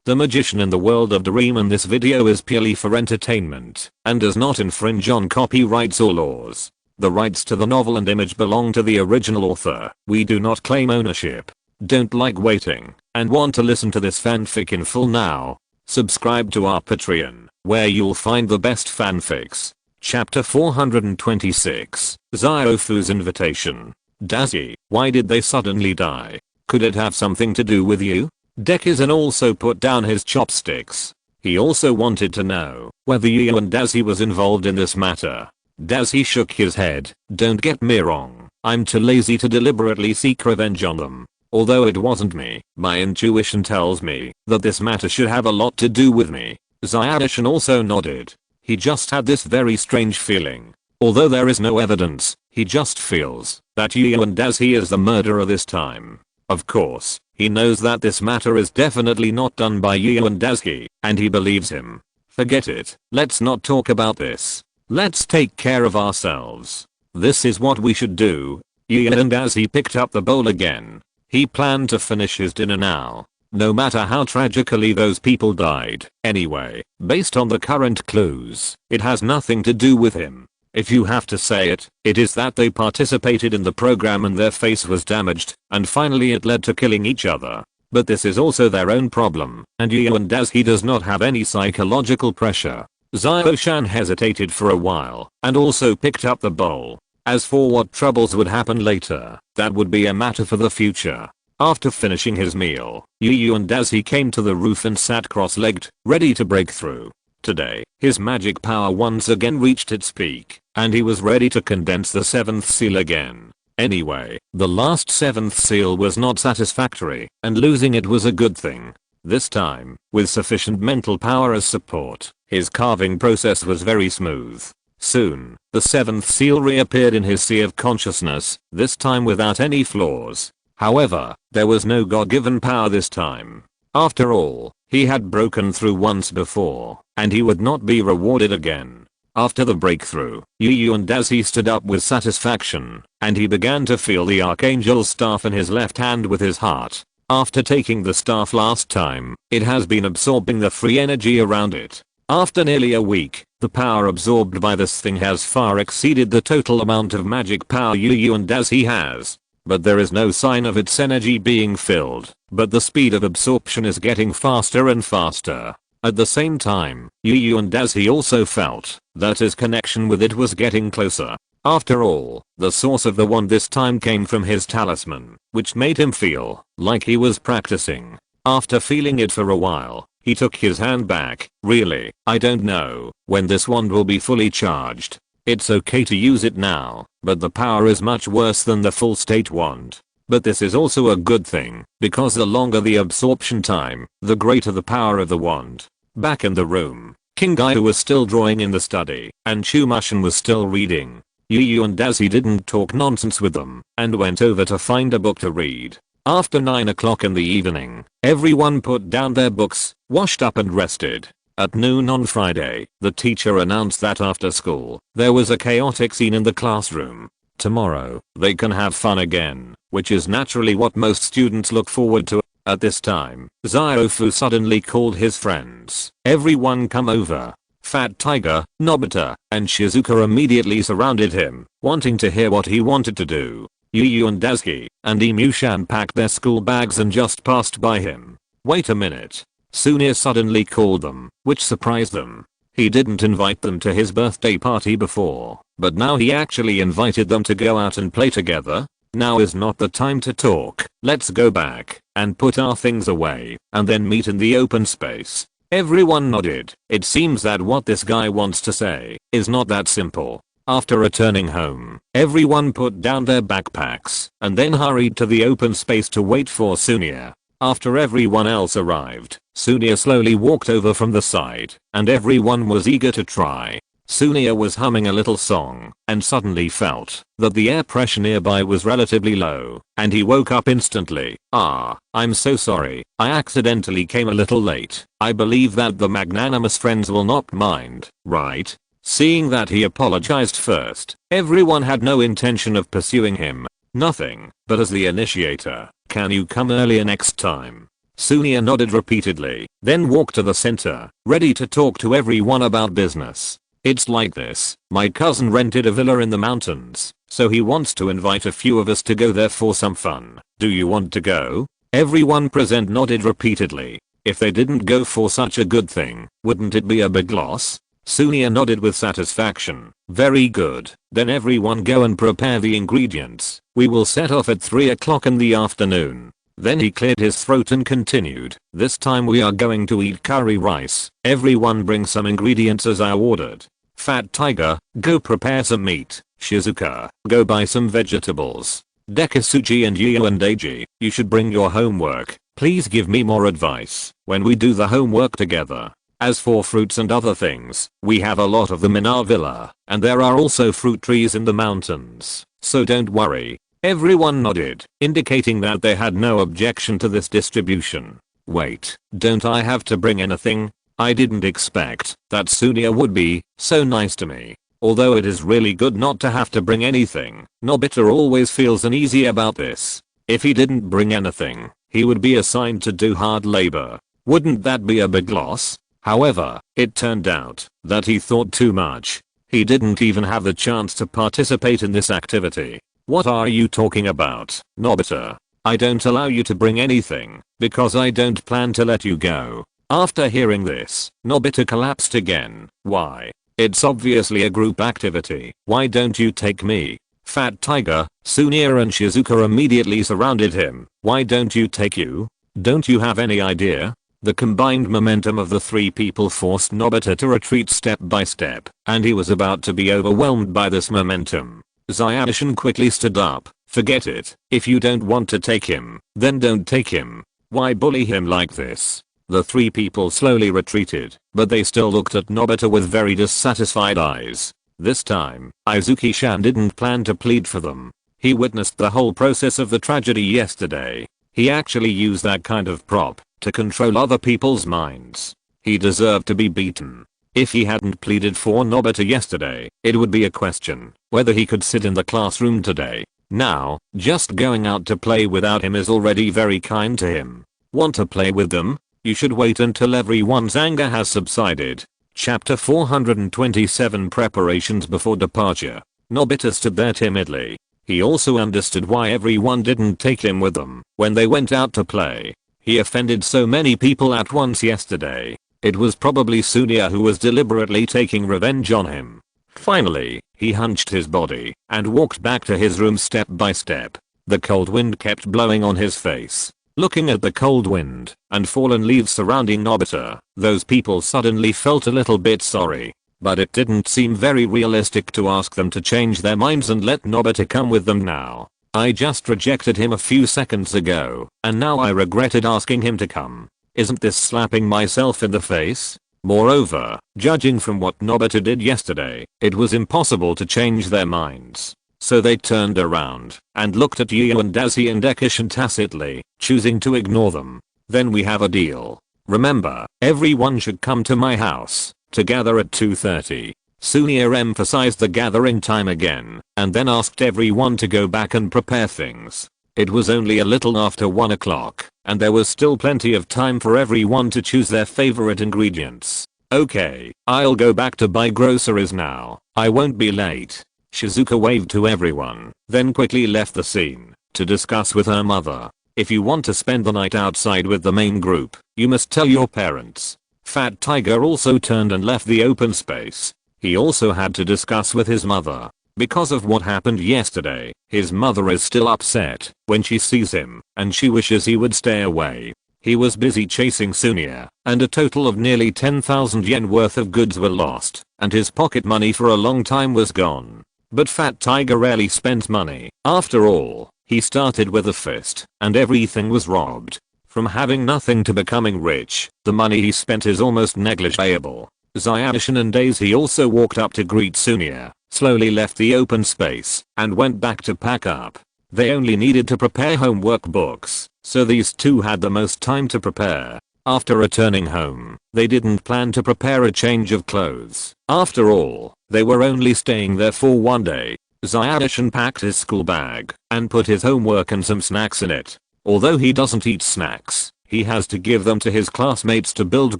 the magician in the world of Doraemon. This video is purely for entertainment and does not infringe on copyrights or laws. The rights to the novel and image belong to the original author. We do not claim ownership. Don't like waiting and want to listen to this fanfic in full now? Subscribe to our Patreon, where you'll find the best fanfics. Chapter 426, Ziofu's Invitation. Dazzy, why did they suddenly die? Could it have something to do with you? Dekisugi also put down his chopsticks. He also wanted to know whether you and Dazzy was involved in this matter. Dazzy shook his head. Don't get me wrong, I'm too lazy to deliberately seek revenge on them. Although it wasn't me, my intuition tells me that this matter should have a lot to do with me. Zion also nodded. He just had this very strange feeling. Although there is no evidence, he just feels that you and Dazzy is the murderer this time. Of course, he knows that this matter is definitely not done by you and Dazzy, and he believes him. Forget it, let's not talk about this. Let's take care of ourselves. This is what we should do. You and Dazzy picked up the bowl again. He planned to finish his dinner now, no matter how tragically those people died. Anyway, based on the current clues, it has nothing to do with him. If you have to say it, it is that they participated in the program and their face was damaged, and finally it led to killing each other. But this is also their own problem, and you and Dazzy does not have any psychological pressure. Zio-chan hesitated for a while, and also picked up the bowl. As for what troubles would happen later, that would be a matter for the future. After finishing his meal, Yu and Dazzy came to the roof and sat cross-legged, ready to break through. Today, his magic power once again reached its peak, and he was ready to condense the 7th seal again. Anyway, the last 7th seal was not satisfactory, and losing it was a good thing. This time, with sufficient mental power as support, his carving process was very smooth. Soon, the 7th seal reappeared in his sea of consciousness, this time without any flaws. However, there was no God-given power this time. After all, he had broken through once before, and he would not be rewarded again. After the breakthrough, Yu and Dazzy stood up with satisfaction, and he began to feel the Archangel's staff in his left hand with his heart. After taking the staff last time, it has been absorbing the free energy around it. After nearly a week, the power absorbed by this thing has far exceeded the total amount of magic power Yu and Dazzy has. But there is no sign of its energy being filled, but the speed of absorption is getting faster and faster. At the same time, Yu and Dazzy also felt that his connection with it was getting closer. After all, the source of the wand this time came from his talisman, which made him feel like he was practicing. After feeling it for a while, he took his hand back. Really, I don't know when this wand will be fully charged. It's okay to use it now, but the power is much worse than the full state wand. But this is also a good thing, because the longer the absorption time, the greater the power of the wand. Back in the room, King Guy was still drawing in the study, and Chumashin was still reading. Yu and Dazzy didn't talk nonsense with them, and went over to find a book to read. After 9 o'clock in the evening, everyone put down their books, washed up and rested. At noon on Friday, the teacher announced that after school, there was a chaotic scene in the classroom. Tomorrow, they can have fun again, which is naturally what most students look forward to. At this time, Ziofu suddenly called his friends. Everyone come over. Fat Tiger, Nobita, and Shizuka immediately surrounded him, wanting to hear what he wanted to do. Yu and Dazzy and Emu-shan packed their school bags and just passed by him. Wait a minute. Sunia suddenly called them, which surprised them. He didn't invite them to his birthday party before, but now he actually invited them to go out and play together. Now is not the time to talk. Let's go back and put our things away and then meet in the open space. Everyone nodded. It seems that what this guy wants to say is not that simple. After returning home, everyone put down their backpacks and then hurried to the open space to wait for Sunia. After everyone else arrived, Sunia slowly walked over from the side, and everyone was eager to try. Sunia was humming a little song, and suddenly felt that the air pressure nearby was relatively low, and he woke up instantly. I'm so sorry, I accidentally came a little late. I believe that the magnanimous friends will not mind, right? Seeing that he apologized first, everyone had no intention of pursuing him. Nothing, but as the initiator, can you come earlier next time? Sunia nodded repeatedly, then walked to the center, ready to talk to everyone about business. It's like this, my cousin rented a villa in the mountains, so he wants to invite a few of us to go there for some fun. Do you want to go? Everyone present nodded repeatedly. If they didn't go for such a good thing, wouldn't it be a big loss? Sunia nodded with satisfaction. Very good, then everyone go and prepare the ingredients. We will set off at 3 o'clock in the afternoon. Then he cleared his throat and continued, this time we are going to eat curry rice. Everyone bring some ingredients as I ordered. Fat Tiger, go prepare some meat. Shizuka, go buy some vegetables. Dekisugi and Yu and Eiji, you should bring your homework. Please give me more advice when we do the homework together. As for fruits and other things, we have a lot of them in our villa, and there are also fruit trees in the mountains, so don't worry. Everyone nodded, indicating that they had no objection to this distribution. Wait, don't I have to bring anything? I didn't expect that Sunia would be so nice to me. Although it is really good not to have to bring anything, Nobita always feels uneasy about this. If he didn't bring anything, he would be assigned to do hard labor. Wouldn't that be a big loss? However, it turned out that he thought too much. He didn't even have the chance to participate in this activity. What are you talking about, Nobita? I don't allow you to bring anything, because I don't plan to let you go. After hearing this, Nobita collapsed again. Why? It's obviously a group activity. Why don't you take me? Fat Tiger, Sunia and Shizuka immediately surrounded him. Why don't you take you? Don't you have any idea? The combined momentum of the three people forced Nobita to retreat step by step, and he was about to be overwhelmed by this momentum. Zyadishin quickly stood up. Forget it. If you don't want to take him, then don't take him. Why bully him like this? The three people slowly retreated, but they still looked at Nobita with very dissatisfied eyes. This time, Izuki-chan didn't plan to plead for them. He witnessed the whole process of the tragedy yesterday. He actually used that kind of prop to control other people's minds. He deserved to be beaten. If he hadn't pleaded for Nobita yesterday, it would be a question whether he could sit in the classroom today. Now, just going out to play without him is already very kind to him. Want to play with them? You should wait until everyone's anger has subsided. Chapter 427 Preparations before departure. Nobita stood there timidly. He also understood why everyone didn't take him with them when they went out to play. He offended so many people at once yesterday. It was probably Sunia who was deliberately taking revenge on him. Finally, he hunched his body and walked back to his room step by step. The cold wind kept blowing on his face. Looking at the cold wind and fallen leaves surrounding Nobita, those people suddenly felt a little bit sorry. But it didn't seem very realistic to ask them to change their minds and let Nobita come with them now. I just rejected him a few seconds ago, and now I regretted asking him to come. Isn't this slapping myself in the face? Moreover, judging from what Nobita did yesterday, it was impossible to change their minds. So they turned around and looked at Yu and Dazi and Dekishin tacitly, choosing to ignore them. Then we have a deal. Remember, everyone should come to my house to gather at 2:30. Sunia emphasized the gathering time again, and then asked everyone to go back and prepare things. It was only a little after 1 o'clock, and there was still plenty of time for everyone to choose their favorite ingredients. Okay, I'll go back to buy groceries now. I won't be late. Shizuka waved to everyone, then quickly left the scene to discuss with her mother. If you want to spend the night outside with the main group, you must tell your parents. Fat Tiger also turned and left the open space. He also had to discuss with his mother. Because of what happened yesterday, his mother is still upset when she sees him, and she wishes he would stay away. He was busy chasing Sunia, and a total of nearly 10,000 yen worth of goods were lost, and his pocket money for a long time was gone. But Fat Tiger rarely spends money. After all, he started with a fist, and everything was robbed. From having nothing to becoming rich, the money he spent is almost negligible. Zyadishin and Daisy also walked up to greet Sunia, slowly left the open space, and went back to pack up. They only needed to prepare homework books, so these two had the most time to prepare. After returning home, they didn't plan to prepare a change of clothes. After all, they were only staying there for one day. Zyadishin packed his school bag and put his homework and some snacks in it. Although he doesn't eat snacks, He has to give them to his classmates to build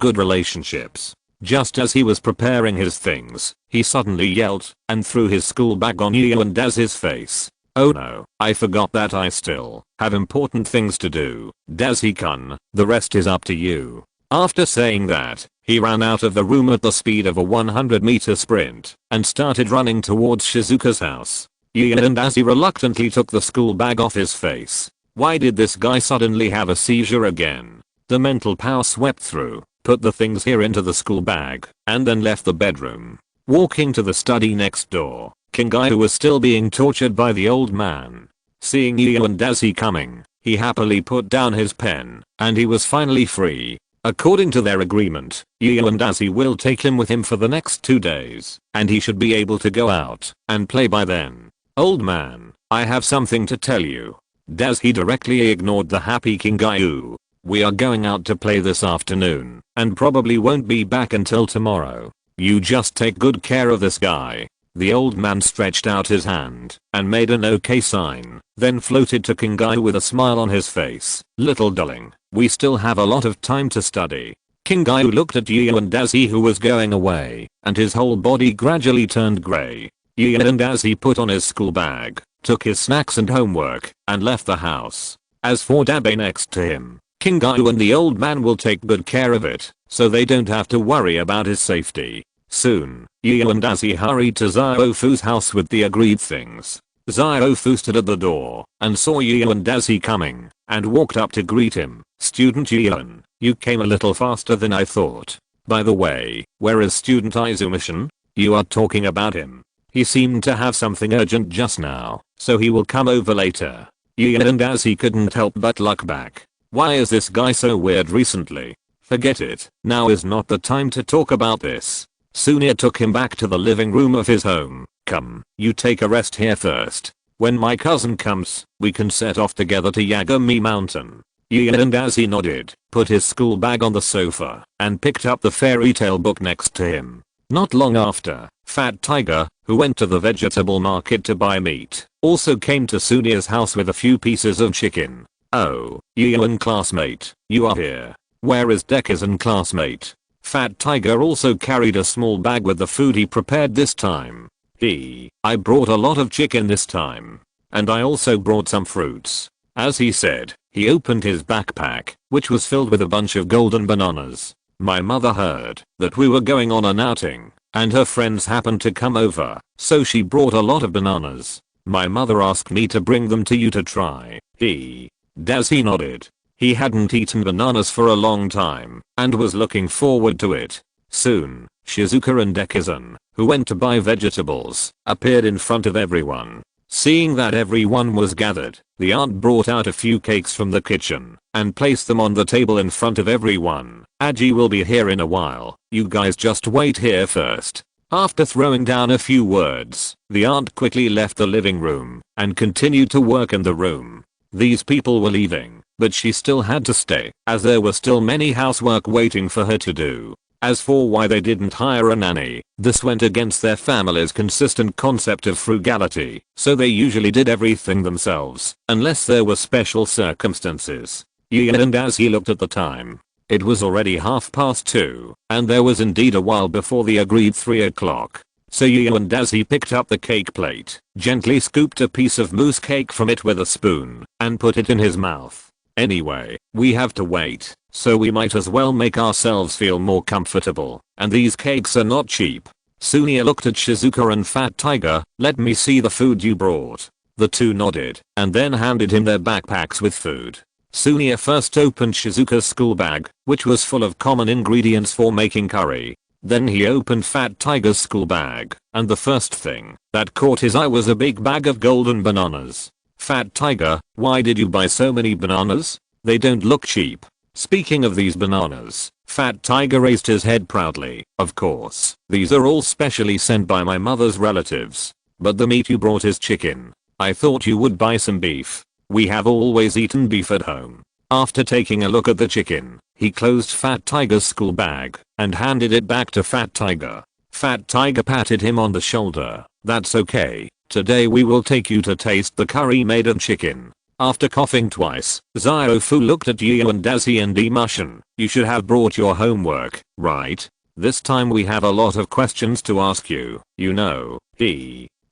good relationships. Just as he was preparing his things, he suddenly yelled and threw his school bag on Yu and Daz's face. Oh no, I forgot that I still have important things to do. Dazi-kun, the rest is up to you. After saying that, he ran out of the room at the speed of a 100-meter sprint and started running towards Shizuka's house. Yu and Dazi reluctantly took the school bag off his face. Why did this guy suddenly have a seizure again? The mental power swept through, put the things here into the school bag, and then left the bedroom. Walking to the study next door, Kingai was still being tortured by the old man. Seeing Yu and Dazi coming, he happily put down his pen, and he was finally free. According to their agreement, Yu and Dazi will take him with him for the next 2 days, and he should be able to go out and play by then. Old man, I have something to tell you. Dazi directly ignored the happy Kingai. We are going out to play this afternoon, and probably won't be back until tomorrow. You just take good care of this guy. The old man stretched out his hand and made an OK sign, then floated to Kingai with a smile on his face. Little darling, we still have a lot of time to study. Kingai looked at Yu and Dazi who was going away, and his whole body gradually turned grey. Yu and Dazi put on his school bag, took his snacks and homework, and left the house. As for Dabe next to him, Kingai and the old man will take good care of it, so they don't have to worry about his safety. Soon, Yu and Dazi hurried to Ziofu's house with the agreed things. Ziofu stood at the door and saw Yu and Dazi coming and walked up to greet him. Student Yuan, you came a little faster than I thought. By the way, where is student Izumishin? You are talking about him. He seemed to have something urgent just now, so he will come over later. Yu and Dazi couldn't help but look back. Why is this guy so weird recently? Forget it, now is not the time to talk about this. Sunia took him back to the living room of his home. Come, you take a rest here first. When my cousin comes, we can set off together to Yagami Mountain. Yu and Dazi nodded, put his school bag on the sofa, and picked up the fairy tale book next to him. Not long after, Fat Tiger, who went to the vegetable market to buy meat, also came to Sunia's house with a few pieces of chicken. Oh, Yu and classmate, you are here. Where is Dekisugi classmate? Fat Tiger also carried a small bag with the food he prepared this time. I brought a lot of chicken this time. And I also brought some fruits. As he said, he opened his backpack, which was filled with a bunch of golden bananas. My mother heard that we were going on an outing, and her friends happened to come over, so she brought a lot of bananas. My mother asked me to bring them to you to try. Dazi nodded. He hadn't eaten bananas for a long time, and was looking forward to it. Soon, Shizuka and Dekisugi, who went to buy vegetables, appeared in front of everyone. Seeing that everyone was gathered, the aunt brought out a few cakes from the kitchen, and placed them on the table in front of everyone. Aji will be here in a while, you guys just wait here first. After throwing down a few words, the aunt quickly left the living room, and continued to work in the room. These people were leaving, but she still had to stay, as there was still many housework waiting for her to do. As for why they didn't hire a nanny, this went against their family's consistent concept of frugality, so they usually did everything themselves, unless there were special circumstances. Yu and Dazi looked at the time. It was already 2:30, and there was indeed a while before the agreed 3 o'clock. So Yu and Dazi picked up the cake plate, gently scooped a piece of mousse cake from it with a spoon, and put it in his mouth. Anyway, we have to wait, so we might as well make ourselves feel more comfortable, and these cakes are not cheap. Sunia looked at Shizuka and Fat Tiger. Let me see the food you brought. The two nodded, and then handed him their backpacks with food. Sunia first opened Shizuka's school bag, which was full of common ingredients for making curry. Then he opened Fat Tiger's school bag, and the first thing that caught his eye was a big bag of golden bananas. Fat Tiger, why did you buy so many bananas? They don't look cheap. Speaking of these bananas, Fat Tiger raised his head proudly. Of course, these are all specially sent by my mother's relatives. But the meat you brought is chicken. I thought you would buy some beef. We have always eaten beef at home. After taking a look at the chicken, he closed Fat Tiger's school bag and handed it back to Fat Tiger. Fat Tiger patted him on the shoulder. That's okay. Today we will take you to taste the curry made of chicken. After coughing twice, Ziofu looked at Yu and Dazi and Emushin. You should have brought your homework, right? This time we have a lot of questions to ask you, you know.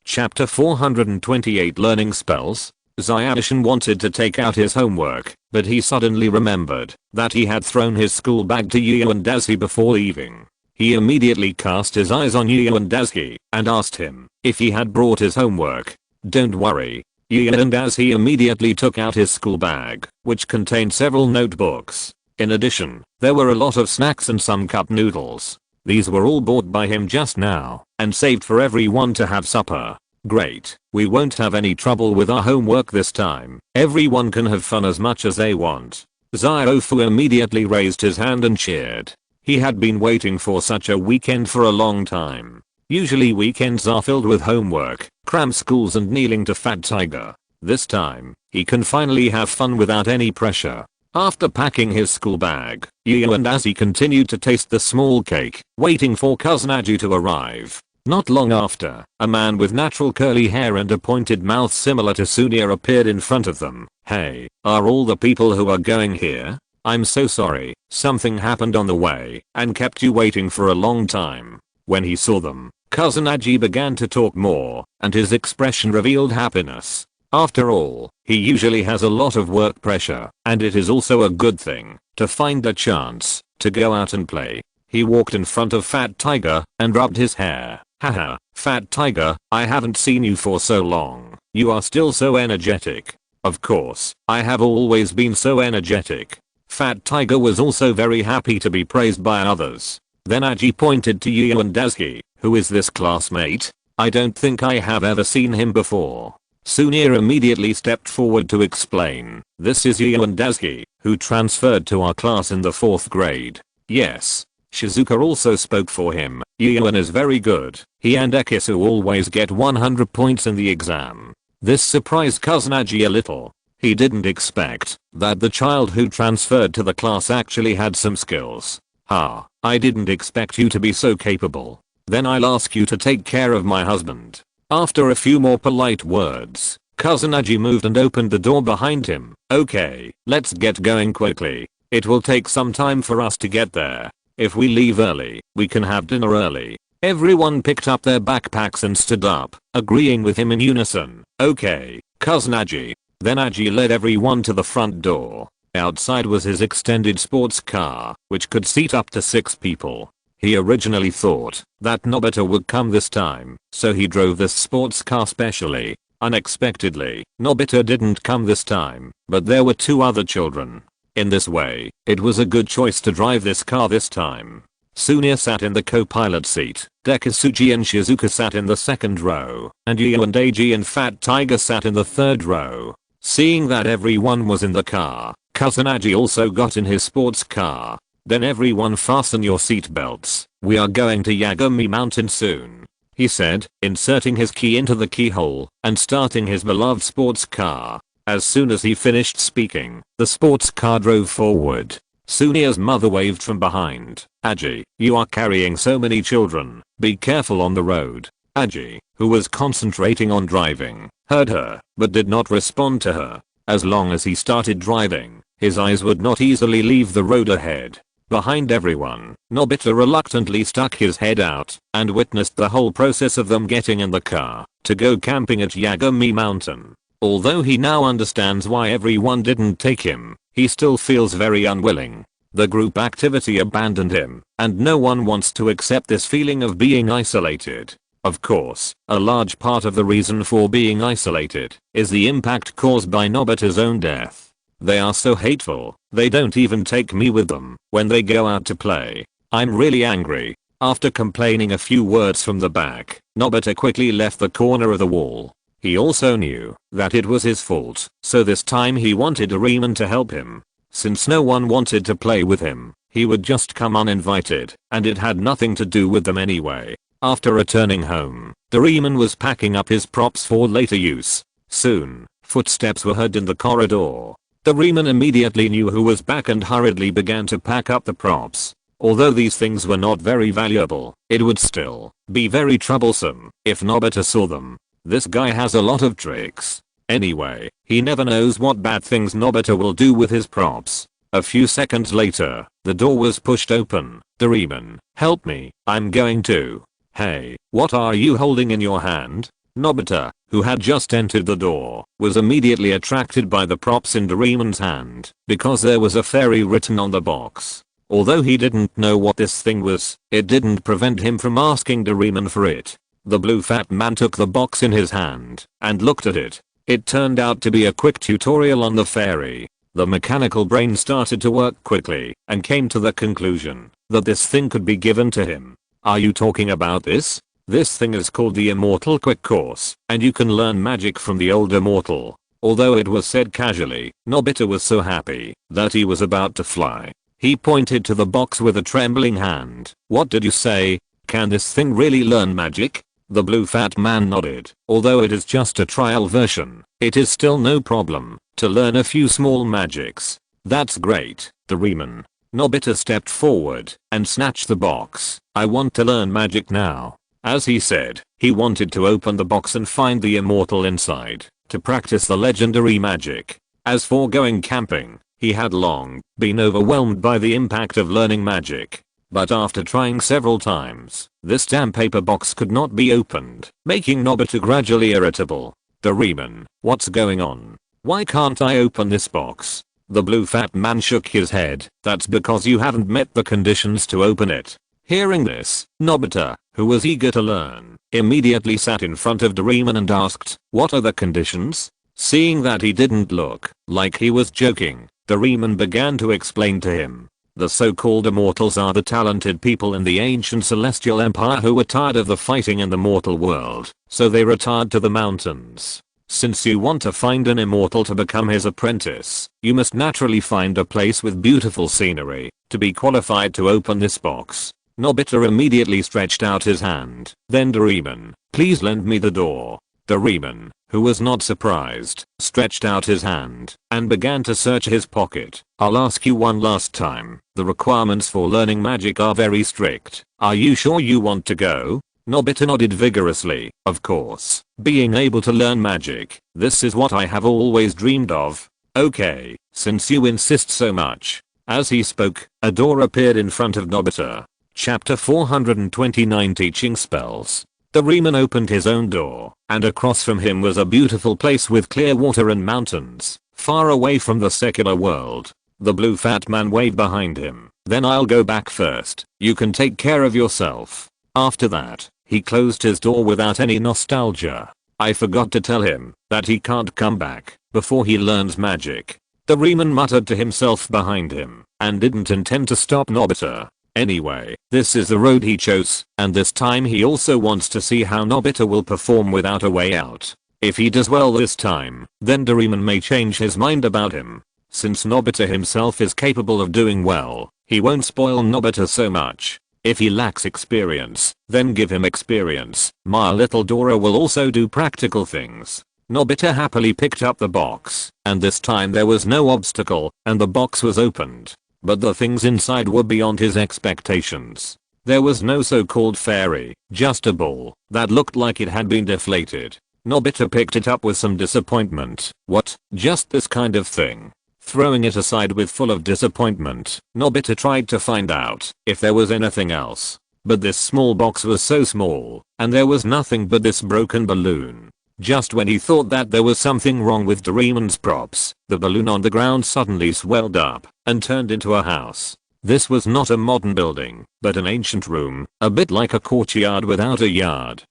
Chapter 428 Learning Spells. Ziofu wanted to take out his homework, but he suddenly remembered that he had thrown his school bag to Yu and Dazi before leaving. He immediately cast his eyes on Yu and Dazi and asked him if he had brought his homework. Don't worry. Yu and Dazi immediately took out his school bag, which contained several notebooks. In addition, there were a lot of snacks and some cup noodles. These were all bought by him just now and saved for everyone to have supper. Great, we won't have any trouble with our homework this time. Everyone can have fun as much as they want. Ziofu immediately raised his hand and cheered. He had been waiting for such a weekend for a long time. Usually weekends are filled with homework, cram schools and kneeling to Fat Tiger. This time, he can finally have fun without any pressure. After packing his school bag, Yu and Dazi continued to taste the small cake, waiting for Cousin Aju to arrive. Not long after, a man with natural curly hair and a pointed mouth similar to Sunia appeared in front of them. Hey, are all the people who are going here? I'm so sorry, something happened on the way and kept you waiting for a long time. When he saw them, Cousin Aji began to talk more, and his expression revealed happiness. After all, he usually has a lot of work pressure, and it is also a good thing to find a chance to go out and play. He walked in front of Fat Tiger and rubbed his hair. Haha, Fat Tiger, I haven't seen you for so long. You are still so energetic. Of course, I have always been so energetic. Fat Tiger was also very happy to be praised by others. Then Aji pointed to Yu and Dazi. Who is this classmate? I don't think I have ever seen him before. Sunia immediately stepped forward to explain. This is Yu and Dazi, who transferred to our class in the 4th grade. Yes. Shizuka also spoke for him. Yuan is very good. He and Ekisu always get 100 points in the exam. This surprised Cousin Aji a little. He didn't expect that the child who transferred to the class actually had some skills. I didn't expect you to be so capable. Then I'll ask you to take care of my husband. After a few more polite words, Cousin Aji moved and opened the door behind him. Okay, let's get going quickly. It will take some time for us to get there. If we leave early, we can have dinner early. Everyone picked up their backpacks and stood up, agreeing with him in unison. Okay, Cousin Aji. Then Aji led everyone to the front door. Outside was his extended sports car, which could seat up to 6 people. He originally thought that Nobita would come this time, so he drove this sports car specially. Unexpectedly, Nobita didn't come this time, but there were 2 other children. In this way, it was a good choice to drive this car this time. Sunia sat in the co-pilot seat, Dekisugi and Shizuka sat in the 2nd row, and Yu and Eiji and Fat Tiger sat in the 3rd row. Seeing that everyone was in the car, Cousin Aji also got in his sports car. Then everyone fasten your seat belts. We are going to Yagami Mountain soon, he said, inserting his key into the keyhole and starting his beloved sports car. As soon as he finished speaking, the sports car drove forward. Sunia's mother waved from behind. Aji, you are carrying so many children. Be careful on the road. Aji, who was concentrating on driving, heard her, but did not respond to her. As long as he started driving, his eyes would not easily leave the road ahead. Behind everyone, Nobita reluctantly stuck his head out and witnessed the whole process of them getting in the car to go camping at Yagami Mountain. Although he now understands why everyone didn't take him, he still feels very unwilling. The group activity abandoned him, and no one wants to accept this feeling of being isolated. Of course, a large part of the reason for being isolated is the impact caused by Nobita's own death. They are so hateful, they don't even take me with them when they go out to play. I'm really angry. After complaining a few words from the back, Nobita quickly left the corner of the wall. He also knew that it was his fault, so this time he wanted Doraemon to help him. Since no one wanted to play with him, he would just come uninvited, and it had nothing to do with them anyway. After returning home, Doraemon was packing up his props for later use. Soon, footsteps were heard in the corridor. Doraemon immediately knew who was back and hurriedly began to pack up the props. Although these things were not very valuable, it would still be very troublesome if Nobita saw them. This guy has a lot of tricks. Anyway, he never knows what bad things Nobita will do with his props. A few seconds later, the door was pushed open. Doraemon, help me, I'm going to. Hey, what are you holding in your hand? Nobita, who had just entered the door, was immediately attracted by the props in Doraemon's hand because there was a fairy written on the box. Although he didn't know what this thing was, it didn't prevent him from asking Doraemon for it. The blue fat man took the box in his hand and looked at it. It turned out to be a quick tutorial on the fairy. The mechanical brain started to work quickly and came to the conclusion that this thing could be given to him. Are you talking about this? This thing is called the Immortal Quick Course, and you can learn magic from the old immortal. Although it was said casually, Nobita was so happy that he was about to fly. He pointed to the box with a trembling hand. What did you say? Can this thing really learn magic? The blue fat man nodded. Although it is just a trial version, it is still no problem to learn a few small magics. That's great, Doraemon. Nobita stepped forward and snatched the box. I want to learn magic now. As he said, he wanted to open the box and find the immortal inside to practice the legendary magic. As for going camping, he had long been overwhelmed by the impact of learning magic. But after trying several times, this damn paper box could not be opened, making Nobita gradually irritable. Doraemon, what's going on? Why can't I open this box? The blue fat man shook his head. That's because you haven't met the conditions to open it. Hearing this, Nobita, who was eager to learn, immediately sat in front of Doraemon and asked, what are the conditions? Seeing that he didn't look like he was joking, Doraemon began to explain to him. The so-called immortals are the talented people in the ancient celestial empire who were tired of the fighting in the mortal world, so they retired to the mountains. Since you want to find an immortal to become his apprentice, you must naturally find a place with beautiful scenery to be qualified to open this box. Nobita immediately stretched out his hand. Then Doraemon, please lend me the door. Doraemon, who was not surprised, stretched out his hand and began to search his pocket. I'll ask you one last time. The requirements for learning magic are very strict. Are you sure you want to go? Nobita nodded vigorously. Of course. Being able to learn magic. This is what I have always dreamed of. Okay, since you insist so much. As he spoke, a door appeared in front of Nobita. Chapter 429 Teaching Spells. Doraemon opened his own door, and across from him was a beautiful place with clear water and mountains, far away from the secular world. The blue fat man waved behind him. Then I'll go back first. You can take care of yourself. After that, he closed his door without any nostalgia. I forgot to tell him that he can't come back before he learns magic. Doraemon muttered to himself behind him and didn't intend to stop Nobita. Anyway, this is the road he chose, and this time he also wants to see how Nobita will perform without a way out. If he does well this time, then Doraemon may change his mind about him. Since Nobita himself is capable of doing well, he won't spoil Nobita so much. If he lacks experience, then give him experience. My little Dora will also do practical things. Nobita happily picked up the box, and this time there was no obstacle, and the box was opened. But the things inside were beyond his expectations. There was no so-called fairy, just a ball that looked like it had been deflated. Nobita picked it up with some disappointment. What? Just this kind of thing? Throwing it aside with full of disappointment, Nobita tried to find out if there was anything else. But this small box was so small, and there was nothing but this broken balloon. Just when he thought that there was something wrong with Doraemon's props, the balloon on the ground suddenly swelled up and turned into a house. This was not a modern building, but an ancient room, a bit like a courtyard without a yard.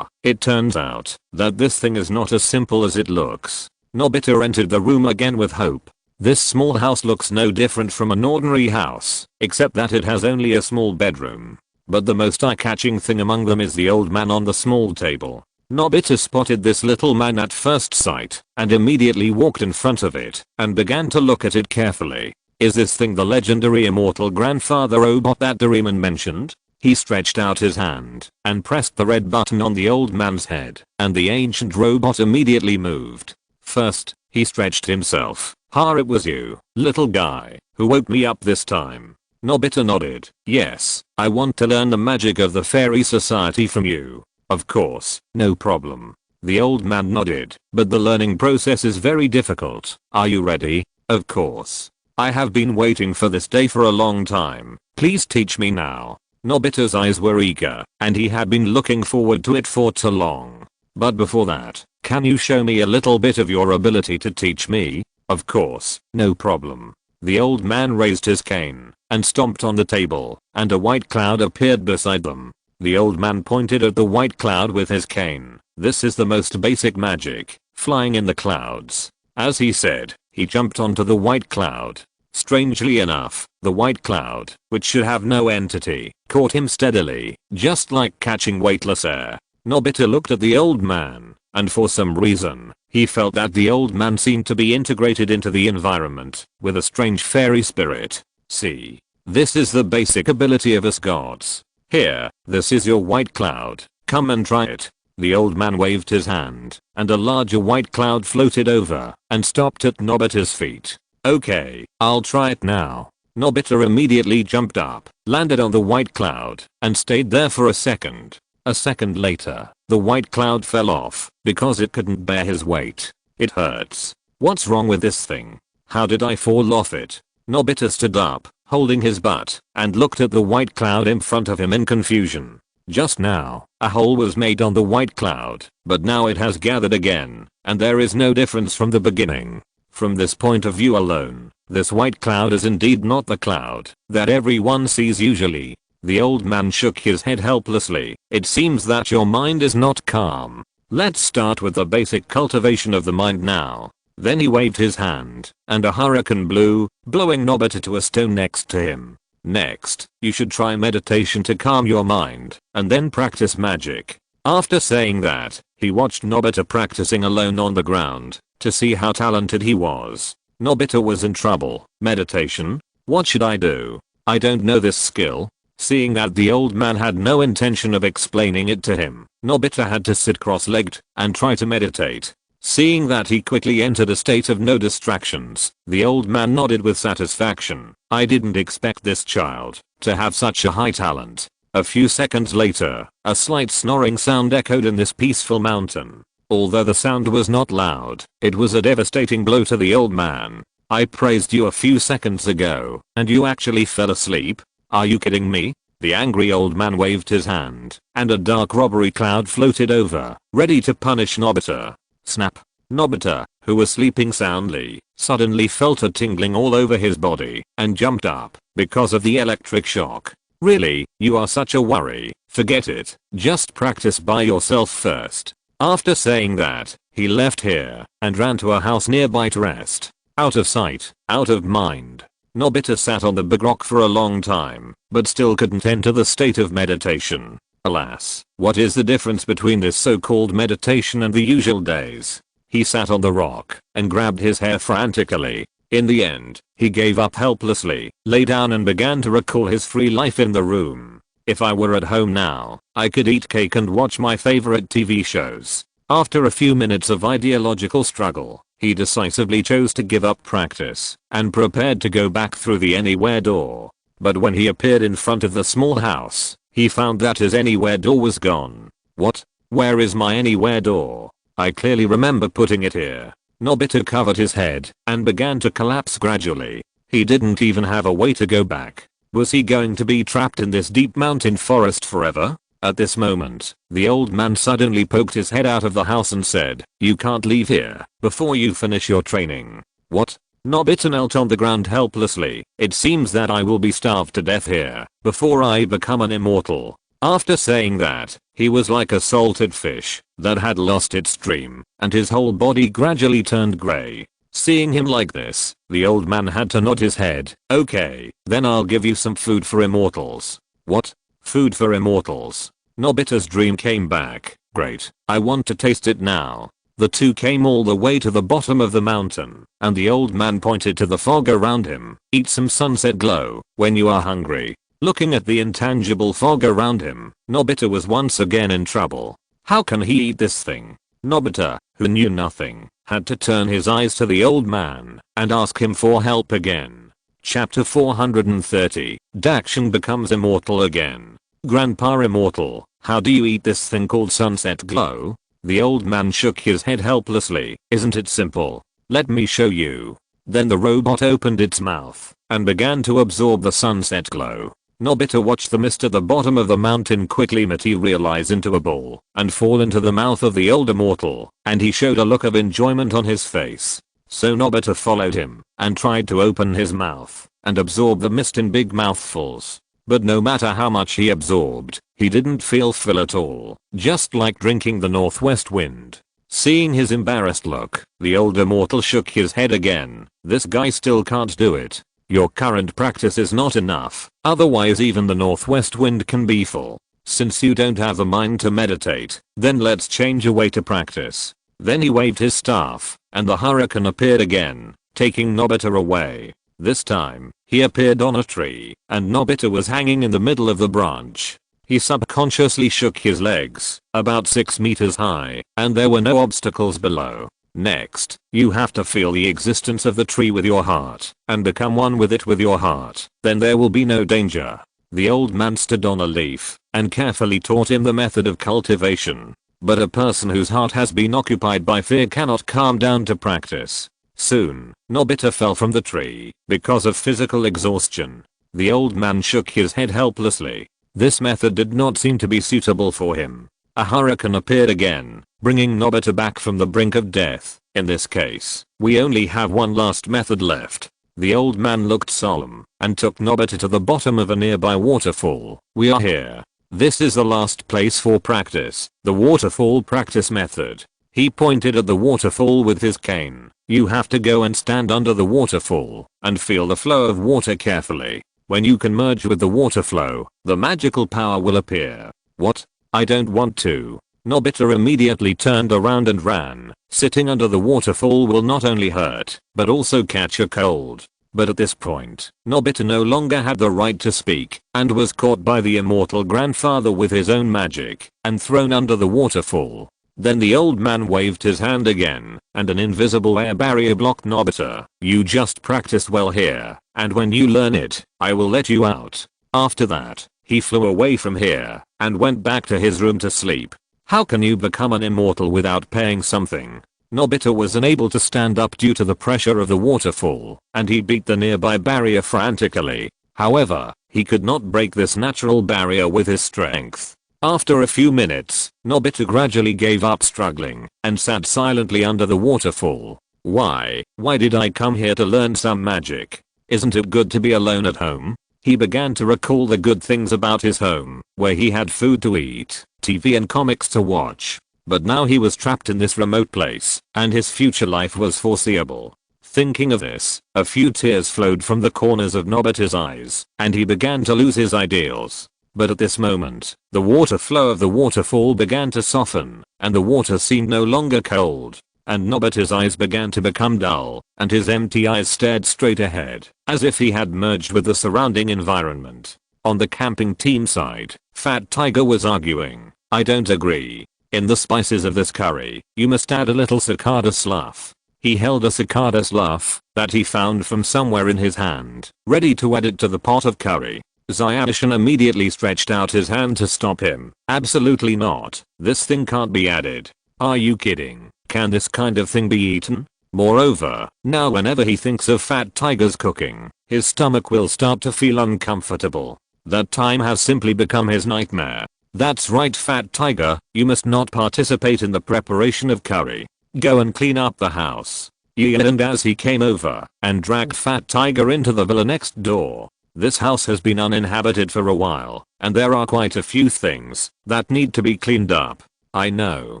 It turns out that this thing is not as simple as it looks. Nobita entered the room again with hope. This small house looks no different from an ordinary house, except that it has only a small bedroom. But the most eye-catching thing among them is the old man on the small table. Nobita spotted this little man at first sight and immediately walked in front of it and began to look at it carefully. Is this thing the legendary immortal grandfather robot that Doraemon mentioned? He stretched out his hand and pressed the red button on the old man's head, and the ancient robot immediately moved. First, he stretched himself. It was you, little guy, who woke me up this time. Nobita nodded. Yes, I want to learn the magic of the fairy society from you. Of course, no problem. The old man nodded, but the learning process is very difficult. Are you ready? Of course. I have been waiting for this day for a long time. Please teach me now. Nobita's eyes were eager, and he had been looking forward to it for too long. But before that, can you show me a little bit of your ability to teach me? Of course, no problem. The old man raised his cane and stomped on the table, and a white cloud appeared beside them. The old man pointed at the white cloud with his cane. This is the most basic magic, flying in the clouds. As he said, he jumped onto the white cloud. Strangely enough, the white cloud, which should have no entity, caught him steadily, just like catching weightless air. Nobita looked at the old man, and for some reason, he felt that the old man seemed to be integrated into the environment, with a strange fairy spirit. See, this is the basic ability of us gods. Here, this is your white cloud, come and try it. The old man waved his hand, and a larger white cloud floated over, and stopped at Nobita's feet. Okay, I'll try it now. Nobita immediately jumped up, landed on the white cloud, and stayed there for a second. A second later, the white cloud fell off, because it couldn't bear his weight. It hurts. What's wrong with this thing? How did I fall off it? Nobita stood up, holding his butt, and looked at the white cloud in front of him in confusion. Just now, a hole was made on the white cloud, but now it has gathered again, and there is no difference from the beginning. From this point of view alone, this white cloud is indeed not the cloud that everyone sees usually. The old man shook his head helplessly. It seems that your mind is not calm. Let's start with the basic cultivation of the mind now. Then he waved his hand, and a hurricane blew, blowing Nobita to a stone next to him. Next, you should try meditation to calm your mind, and then practice magic. After saying that, he watched Nobita practicing alone on the ground, to see how talented he was. Nobita was in trouble. Meditation? What should I do? I don't know this skill. Seeing that the old man had no intention of explaining it to him, Nobita had to sit cross-legged and try to meditate. Seeing that he quickly entered a state of no distractions, the old man nodded with satisfaction. I didn't expect this child to have such a high talent. A few seconds later, a slight snoring sound echoed in this peaceful mountain. Although the sound was not loud, it was a devastating blow to the old man. I praised you a few seconds ago, and you actually fell asleep? Are you kidding me? The angry old man waved his hand, and a dark robbery cloud floated over, ready to punish Nobita. Snap. Nobita, who was sleeping soundly, suddenly felt a tingling all over his body, and jumped up, because of the electric shock. Really, you are such a worry. Forget it. Just practice by yourself first. After saying that, he left here, and ran to a house nearby to rest. Out of sight, out of mind. Nobita sat on the big rock for a long time, but still couldn't enter the state of meditation. Alas, what is the difference between this so-called meditation and the usual days? He sat on the rock, and grabbed his hair frantically. In the end, he gave up helplessly, lay down and began to recall his free life in the room. If I were at home now, I could eat cake and watch my favorite TV shows. After a few minutes of ideological struggle, he decisively chose to give up practice, and prepared to go back through the anywhere door. But when he appeared in front of the small house, he found that his anywhere door was gone. What? Where is my anywhere door? I clearly remember putting it here. Nobita covered his head, and began to collapse gradually. He didn't even have a way to go back. Was he going to be trapped in this deep mountain forest forever? At this moment, the old man suddenly poked his head out of the house and said, "You can't leave here before you finish your training." What? Nobita knelt on the ground helplessly. It seems that I will be starved to death here before I become an immortal. After saying that, he was like a salted fish that had lost its stream, and his whole body gradually turned gray. Seeing him like this, the old man had to nod his head. Okay, then I'll give you some food for immortals. What? Food for immortals? Nobita's dream came back. Great, I want to taste it now. The two came all the way to the bottom of the mountain, and the old man pointed to the fog around him. Eat some sunset glow when you are hungry. Looking at the intangible fog around him, Nobita was once again in trouble. How can he eat this thing? Nobita, who knew nothing, had to turn his eyes to the old man and ask him for help again. Chapter 430, Dakshin becomes immortal again. Grandpa immortal, how do you eat this thing called sunset glow? The old man shook his head helplessly. Isn't it simple? Let me show you. Then the robot opened its mouth and began to absorb the sunset glow. Nobita watched the mist at the bottom of the mountain quickly materialize into a ball and fall into the mouth of the old immortal, and he showed a look of enjoyment on his face. So Nobita followed him and tried to open his mouth and absorb the mist in big mouthfuls. But no matter how much he absorbed, he didn't feel full at all, just like drinking the northwest wind. Seeing his embarrassed look, the old immortal shook his head again. This guy still can't do it. Your current practice is not enough, otherwise even the northwest wind can be full. Since you don't have the mind to meditate, then let's change a way to practice. Then he waved his staff, and the hurricane appeared again, taking Nobita away. This time, he appeared on a tree, and Nobita was hanging in the middle of the branch. He subconsciously shook his legs, about 6 meters high, and there were no obstacles below. Next, you have to feel the existence of the tree with your heart, and become one with it with your heart. Then there will be no danger. The old man stood on a leaf, and carefully taught him the method of cultivation. But a person whose heart has been occupied by fear cannot calm down to practice. Soon, Nobita fell from the tree, because of physical exhaustion. The old man shook his head helplessly. This method did not seem to be suitable for him. A hurricane appeared again, bringing Nobita back from the brink of death. In this case, we only have one last method left. The old man looked solemn, and took Nobita to the bottom of a nearby waterfall. We are here. This is the last place for practice, the waterfall practice method. He pointed at the waterfall with his cane. You have to go and stand under the waterfall, and feel the flow of water carefully. When you can merge with the water flow, the magical power will appear. What? I don't want to. Nobita immediately turned around and ran. Sitting under the waterfall will not only hurt, but also catch a cold. But at this point, Nobita no longer had the right to speak, and was caught by the immortal grandfather with his own magic, and thrown under the waterfall. Then the old man waved his hand again, and an invisible air barrier blocked Nobita. You just practiced well here, and when you learn it, I will let you out. After that, he flew away from here, and went back to his room to sleep. How can you become an immortal without paying something? Nobita was unable to stand up due to the pressure of the waterfall, and he beat the nearby barrier frantically. However, he could not break this natural barrier with his strength. After a few minutes, Nobita gradually gave up struggling, and sat silently under the waterfall. Why did I come here to learn some magic? Isn't it good to be alone at home? He began to recall the good things about his home, where he had food to eat, TV and comics to watch. But now he was trapped in this remote place, and his future life was foreseeable. Thinking of this, a few tears flowed from the corners of Nobita's eyes, and he began to lose his ideals. But at this moment, the water flow of the waterfall began to soften, and the water seemed no longer cold. And Nobita's eyes began to become dull, and his empty eyes stared straight ahead, as if he had merged with the surrounding environment. On the camping team side, Fat Tiger was arguing. I don't agree. In the spices of this curry, you must add a little cicada slough. He held a cicada slough that he found from somewhere in his hand, ready to add it to the pot of curry. Zyashin immediately stretched out his hand to stop him. Absolutely not. This thing can't be added. Are you kidding? Can this kind of thing be eaten? Moreover, now whenever he thinks of Fat Tiger's cooking, his stomach will start to feel uncomfortable. That time has simply become his nightmare. That's right, Fat Tiger, you must not participate in the preparation of curry. Go and clean up the house. And as he came over and dragged Fat Tiger into the villa next door. This house has been uninhabited for a while, and there are quite a few things that need to be cleaned up. I know,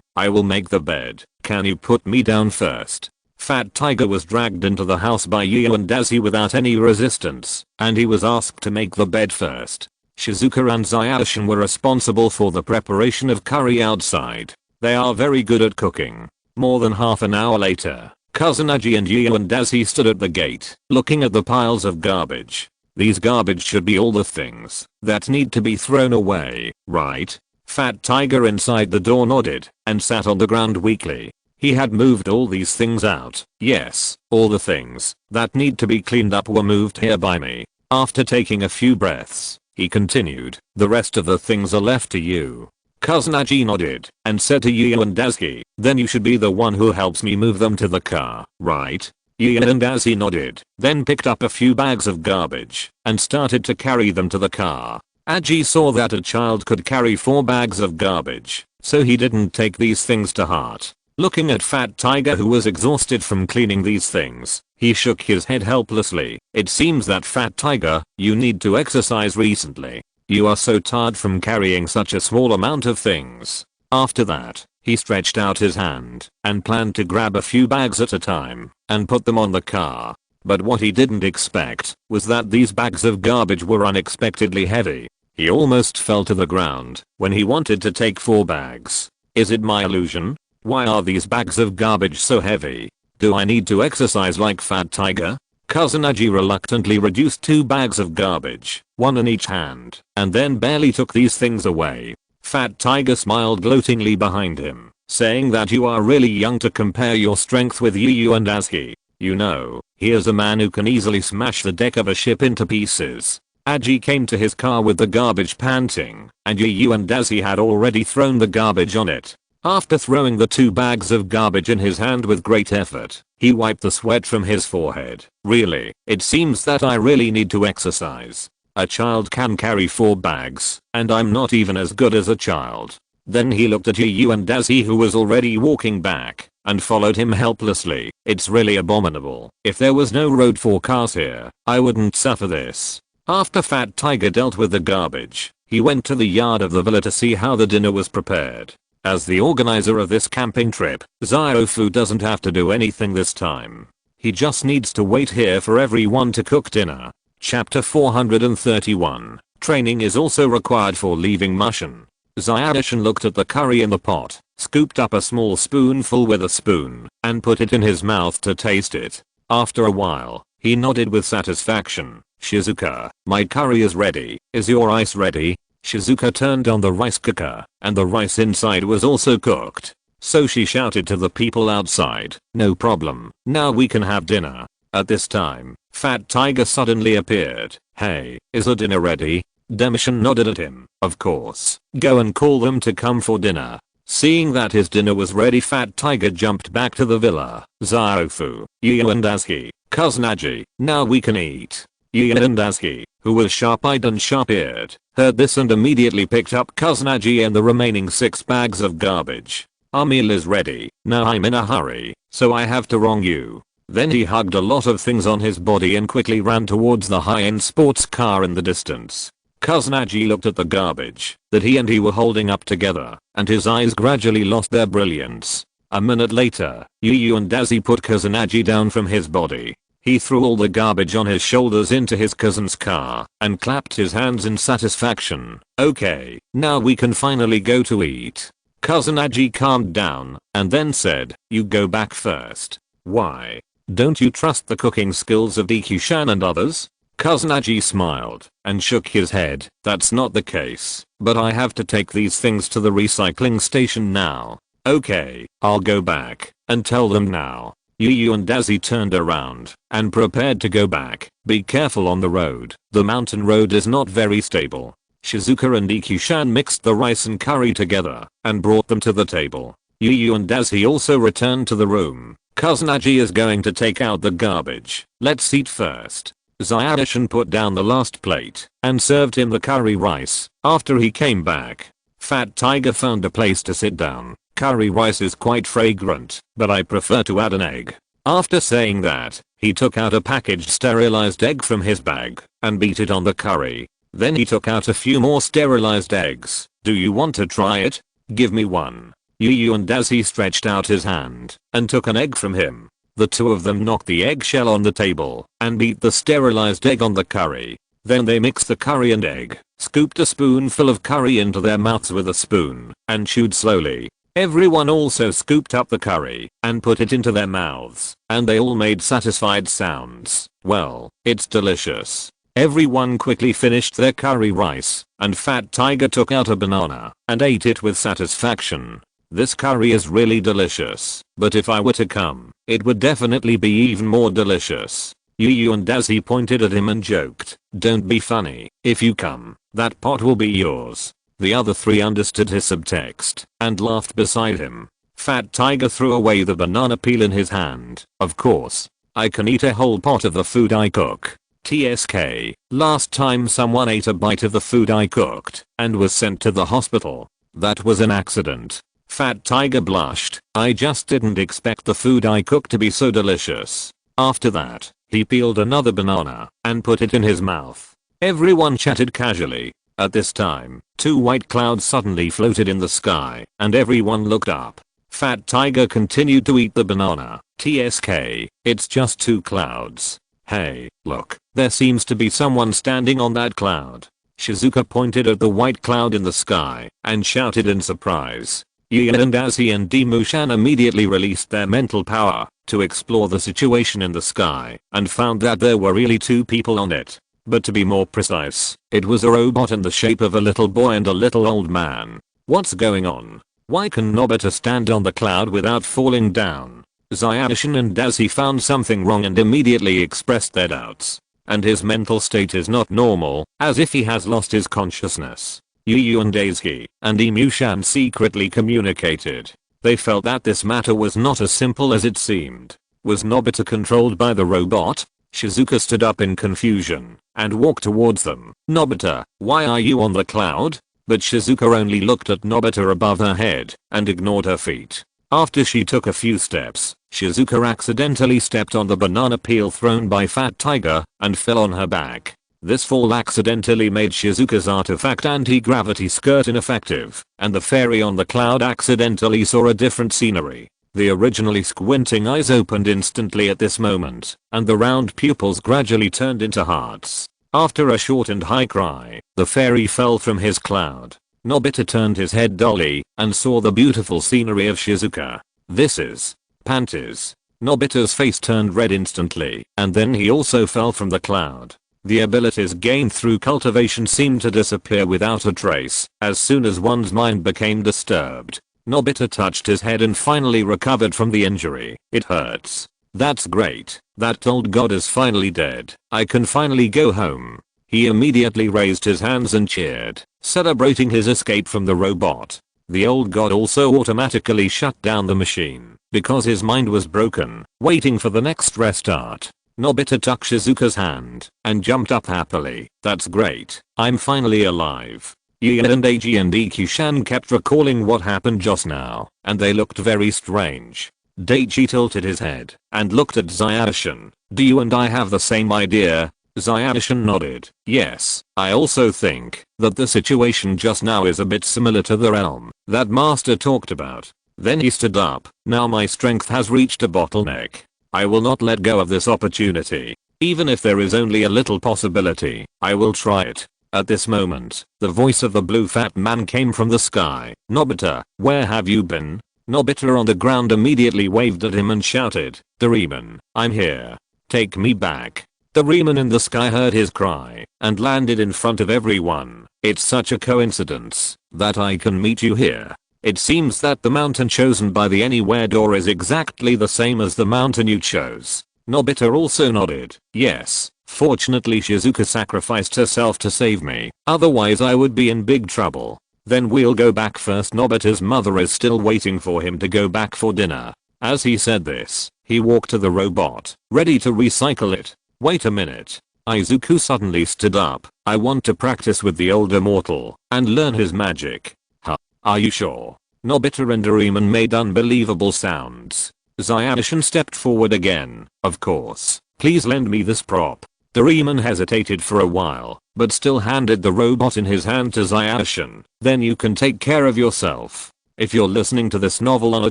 I will make the bed. Can you put me down first? Fat Tiger was dragged into the house by and Dazi without any resistance, and he was asked to make the bed first. Shizuka and Zyashin were responsible for the preparation of curry outside. They are very good at cooking. More than half an hour later, Kusanagi and and Dazi stood at the gate, looking at the piles of garbage. These garbage should be all the things that need to be thrown away, right? Fat Tiger inside the door nodded and sat on the ground weakly. He had moved all these things out. Yes, all the things that need to be cleaned up were moved here by me. After taking a few breaths, he continued, the rest of the things are left to you. Kusanagi nodded and said to Yu and Daisuke, then you should be the one who helps me move them to the car, right? Yu and Daisuke nodded, then picked up a few bags of garbage and started to carry them to the car. Aji saw that a child could carry 4 bags of garbage, so he didn't take these things to heart. Looking at Fat Tiger who was exhausted from cleaning these things, he shook his head helplessly. It seems that Fat Tiger, you need to exercise recently. You are so tired from carrying such a small amount of things. After that, he stretched out his hand and planned to grab a few bags at a time and put them on the car. But what he didn't expect was that these bags of garbage were unexpectedly heavy. He almost fell to the ground when he wanted to take 4 bags. Is it my illusion? Why are these bags of garbage so heavy? Do I need to exercise like Fat Tiger? Kusanagi reluctantly reduced 2 bags of garbage, 1 in each hand, and then barely took these things away. Fat Tiger smiled gloatingly behind him, saying that you are really young to compare your strength with Yu and Daisuke. You know, here's a man who can easily smash the deck of a ship into pieces. Aji came to his car with the garbage panting, and Yu and Daisuke had already thrown the garbage on it. After throwing the 2 bags of garbage in his hand with great effort, he wiped the sweat from his forehead. Really, it seems that I really need to exercise. A child can carry 4 bags, and I'm not even as good as a child. Then he looked at Yu and Daisuke who was already walking back, and followed him helplessly. It's really abominable. If there was no road for cars here, I wouldn't suffer this. After Fat Tiger dealt with the garbage, he went to the yard of the villa to see how the dinner was prepared. As the organizer of this camping trip, Ziofu doesn't have to do anything this time. He just needs to wait here for everyone to cook dinner. Chapter 431. Training is also required for leaving Mushin. Zayadishin looked at the curry in the pot, scooped up a small spoonful with a spoon, and put it in his mouth to taste it. After a while, he nodded with satisfaction. Shizuka, my curry is ready. Is your rice ready? Shizuka turned on the rice cooker, and the rice inside was also cooked. So she shouted to the people outside, no problem, now we can have dinner. At this time, Fat Tiger suddenly appeared. Hey, is the dinner ready? Demishin nodded at him. Of course. Go and call them to come for dinner. Seeing that his dinner was ready, Fat Tiger jumped back to the villa. Ziofu, Yu and Daisuke, Kusanagi, now we can eat. Yu and Daisuke, who was sharp-eyed and sharp-eared, heard this and immediately picked up Kusanagi and the remaining 6 bags of garbage. Our meal is ready. Now I'm in a hurry, so I have to wrong you. Then he hugged a lot of things on his body and quickly ran towards the high-end sports car in the distance. Kusanagi looked at the garbage that he were holding up together, and his eyes gradually lost their brilliance. A minute later, Yu and Daisuke put Kusanagi down from his body. He threw all the garbage on his shoulders into his cousin's car and clapped his hands in satisfaction. Okay, now we can finally go to eat. Kusanagi calmed down and then said, you go back first. Why? Don't you trust the cooking skills of Dekishan and others? Kusanagi smiled and shook his head. That's not the case, but I have to take these things to the recycling station now. Okay, I'll go back and tell them now. Yu and Daisuke turned around and prepared to go back. Be careful on the road. The mountain road is not very stable. Shizuka and Dekishan mixed the rice and curry together and brought them to the table. Yu and Daisuke also returned to the room. Kusanagi is going to take out the garbage. Let's eat first. Zayadishin put down the last plate and served him the curry rice. After he came back, Fat Tiger found a place to sit down. Curry rice is quite fragrant, but I prefer to add an egg. After saying that, he took out a packaged sterilized egg from his bag and beat it on the curry. Then he took out a few more sterilized eggs. Do you want to try it? Give me one. Yu and Daisuke stretched out his hand and took an egg from him. The two of them knocked the eggshell on the table and beat the sterilized egg on the curry. Then they mixed the curry and egg, scooped a spoonful of curry into their mouths with a spoon, and chewed slowly. Everyone also scooped up the curry and put it into their mouths, and they all made satisfied sounds. Well, it's delicious. Everyone quickly finished their curry rice, and Fat Tiger took out a banana and ate it with satisfaction. This curry is really delicious, but if I were to come, it would definitely be even more delicious. Yu and Daisuke pointed at him and joked, don't be funny. If you come, that pot will be yours. The other three understood his subtext and laughed beside him. Fat Tiger threw away the banana peel in his hand. Of course. I can eat a whole pot of the food I cook. TSK. Last time someone ate a bite of the food I cooked and was sent to the hospital. That was an accident. Fat Tiger blushed. I just didn't expect the food I cooked to be so delicious. After that, he peeled another banana and put it in his mouth. Everyone chatted casually. At this time, two white clouds suddenly floated in the sky and everyone looked up. Fat Tiger continued to eat the banana. TSK. It's just two clouds. Hey, look, there seems to be someone standing on that cloud. Shizuka pointed at the white cloud in the sky and shouted in surprise. Gian and Dazi and Mushan immediately released their mental power to explore the situation in the sky and found that there were really two people on it. But to be more precise, it was a robot in the shape of a little boy and a little old man. What's going on? Why can Nobita stand on the cloud without falling down? Zayanshin and Dazi found something wrong and immediately expressed their doubts. And his mental state is not normal, as if he has lost his consciousness. Yu and Daisuke and Mushan secretly communicated. They felt that this matter was not as simple as it seemed. Was Nobita controlled by the robot? Shizuka stood up in confusion and walked towards them. Nobita, why are you on the cloud? But Shizuka only looked at Nobita above her head and ignored her feet. After she took a few steps, Shizuka accidentally stepped on the banana peel thrown by Fat Tiger and fell on her back. This fall accidentally made Shizuka's artifact anti-gravity skirt ineffective, and the fairy on the cloud accidentally saw a different scenery. The originally squinting eyes opened instantly at this moment, and the round pupils gradually turned into hearts. After a short and high cry, the fairy fell from his cloud. Nobita turned his head dully and saw the beautiful scenery of Shizuka. This is panties. Nobita's face turned red instantly, and then he also fell from the cloud. The abilities gained through cultivation seemed to disappear without a trace as soon as one's mind became disturbed. Nobita touched his head and finally recovered from the injury. It hurts. That's great. That old god is finally dead. I can finally go home. He immediately raised his hands and cheered, celebrating his escape from the robot. The old god also automatically shut down the machine because his mind was broken, waiting for the next restart. Nobita took Shizuka's hand and jumped up happily. That's great. I'm finally alive. Gian and Eiji and Dekishan kept recalling what happened just now, and they looked very strange. Daichi tilted his head and looked at Zayanshin. Do you and I have the same idea? Zayanshin nodded. Yes, I also think that the situation just now is a bit similar to the realm that Master talked about. Then he stood up. Now my strength has reached a bottleneck. I will not let go of this opportunity. Even if there is only a little possibility, I will try it. At this moment, the voice of the blue fat man came from the sky. Nobita, where have you been? Nobita on the ground immediately waved at him and shouted, Doraemon, I'm here. Take me back. Doraemon in the sky heard his cry and landed in front of everyone. It's such a coincidence that I can meet you here. It seems that the mountain chosen by the Anywhere door is exactly the same as the mountain you chose. Nobita also nodded. Yes, fortunately Shizuka sacrificed herself to save me, otherwise I would be in big trouble. Then we'll go back first. Nobita's mother is still waiting for him to go back for dinner. As he said this, he walked to the robot, ready to recycle it. Wait a minute. Izuku suddenly stood up. I want to practice with the older mortal and learn his magic. Huh? Are you sure? Nobita and Doraemon made unbelievable sounds. Zayanshin stepped forward again. Of course. Please lend me this prop. Doraemon hesitated for a while, but still handed the robot in his hand to Zayanshin. Then you can take care of yourself. If you're listening to this novel on a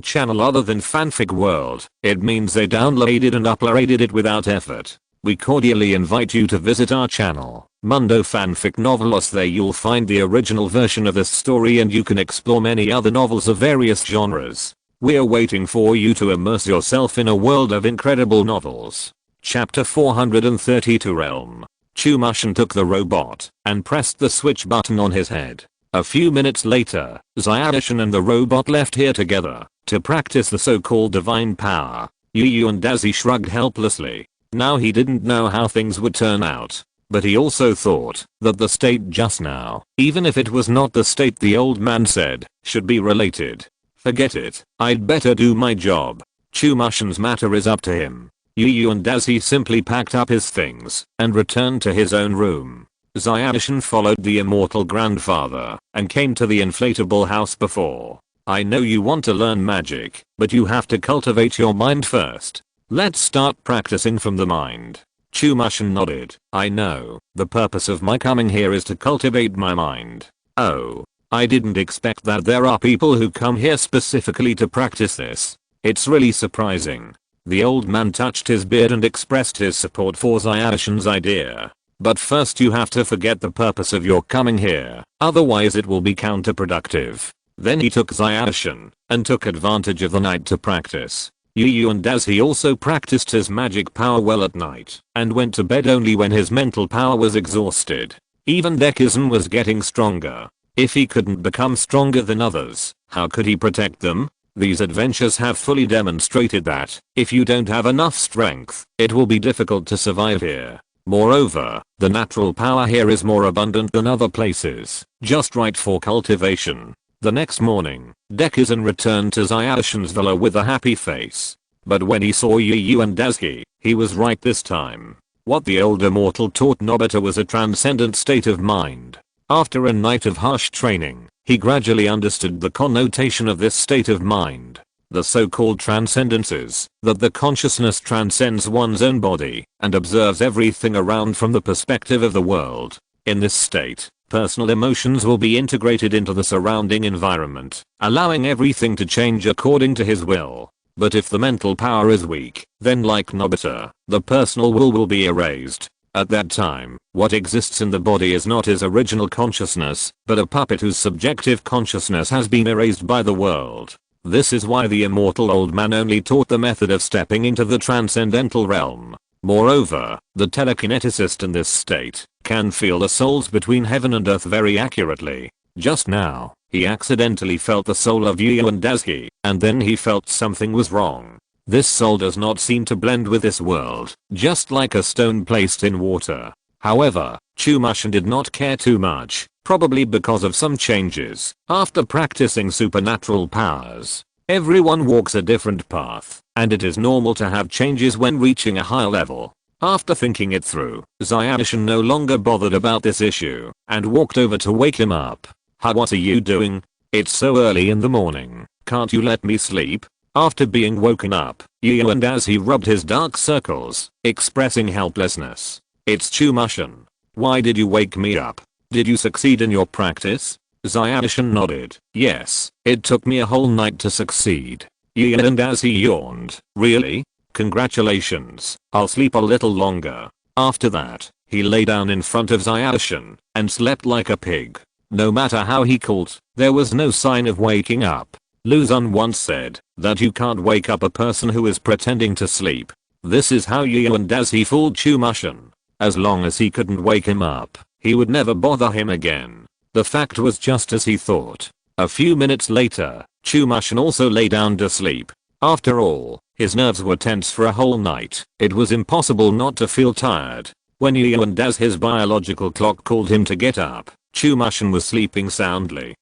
channel other than Fanfic World, it means they downloaded and uploaded it without effort. We cordially invite you to visit our channel, Mundo Fanfic Novelos. There you'll find the original version of this story and you can explore many other novels of various genres. We're waiting for you to immerse yourself in a world of incredible novels. Chapter 432 Realm. Chumushin took the robot and pressed the switch button on his head. A few minutes later, Zayanshin and the robot left here together to practice the so-called divine power. Yu and Dazi shrugged helplessly. Now he didn't know how things would turn out. but he also thought that the state just now, even if it was not the state the old man said, should be related. Forget it, I'd better do my job. Chumashin's matter is up to him. Yu and Dazi simply packed up his things and returned to his own room. Zyashin followed the immortal grandfather and came to the inflatable house before. I know you want to learn magic, but you have to cultivate your mind first. Let's start practicing from the mind. Chumashin nodded. I know, the purpose of my coming here is to cultivate my mind. Oh, I didn't expect that there are people who come here specifically to practice this. It's really surprising. The old man touched his beard and expressed his support for Zyashin's idea. But first you have to forget the purpose of your coming here, otherwise it will be counterproductive. Then he took Zyashin and took advantage of the night to practice. Yu and Dazi also practiced his magic power well at night and went to bed only when his mental power was exhausted. Even Dekisugi was getting stronger. If he couldn't become stronger than others, how could he protect them? These adventures have fully demonstrated that if you don't have enough strength, it will be difficult to survive here. Moreover, the natural power here is more abundant than other places, just right for cultivation. The next morning, Dekisugi returned to Zyashin's villa with a happy face. But when he saw Yu and Dazi, he was right this time. What the old immortal taught Nobita was a transcendent state of mind. After a night of harsh training, he gradually understood the connotation of this state of mind. The so-called transcendence is that the consciousness transcends one's own body and observes everything around from the perspective of the world. In this state, personal emotions will be integrated into the surrounding environment, allowing everything to change according to his will. But if the mental power is weak, then like Nobita, the personal will be erased. At that time, what exists in the body is not his original consciousness, but a puppet whose subjective consciousness has been erased by the world. This is why the immortal old man only taught the method of stepping into the transcendental realm. Moreover, the telekineticist in this state can feel the souls between heaven and earth very accurately. Just now, he accidentally felt the soul of Yu and Dazi, and then he felt something was wrong. This soul does not seem to blend with this world, just like a stone placed in water. However, Chumashin did not care too much, probably because of some changes. After practicing supernatural powers, everyone walks a different path, and it is normal to have changes when reaching a higher level. After thinking it through, Zyashin no longer bothered about this issue, and walked over to wake him up. What are you doing? It's so early in the morning, can't you let me sleep? After being woken up, Yu and Dazi rubbed his dark circles, expressing helplessness. It's Chumashin. Why did you wake me up? Did you succeed in your practice? Zyashin nodded. Yes, it took me a whole night to succeed. Yu and Dazi yawned. Really? Congratulations, I'll sleep a little longer. After that, he lay down in front of Zyashin and slept like a pig. No matter how he called, there was no sign of waking up. Luzon once said that you can't wake up a person who is pretending to sleep. This is how Yu and Dazi fooled Chumashin. As long as he couldn't wake him up, he would never bother him again. The fact was just as he thought. A few minutes later, Chumashin also lay down to sleep. After all, his nerves were tense for a whole night. It was impossible not to feel tired. When Yu and Dazi's biological clock called him to get up, Chumashin was sleeping soundly.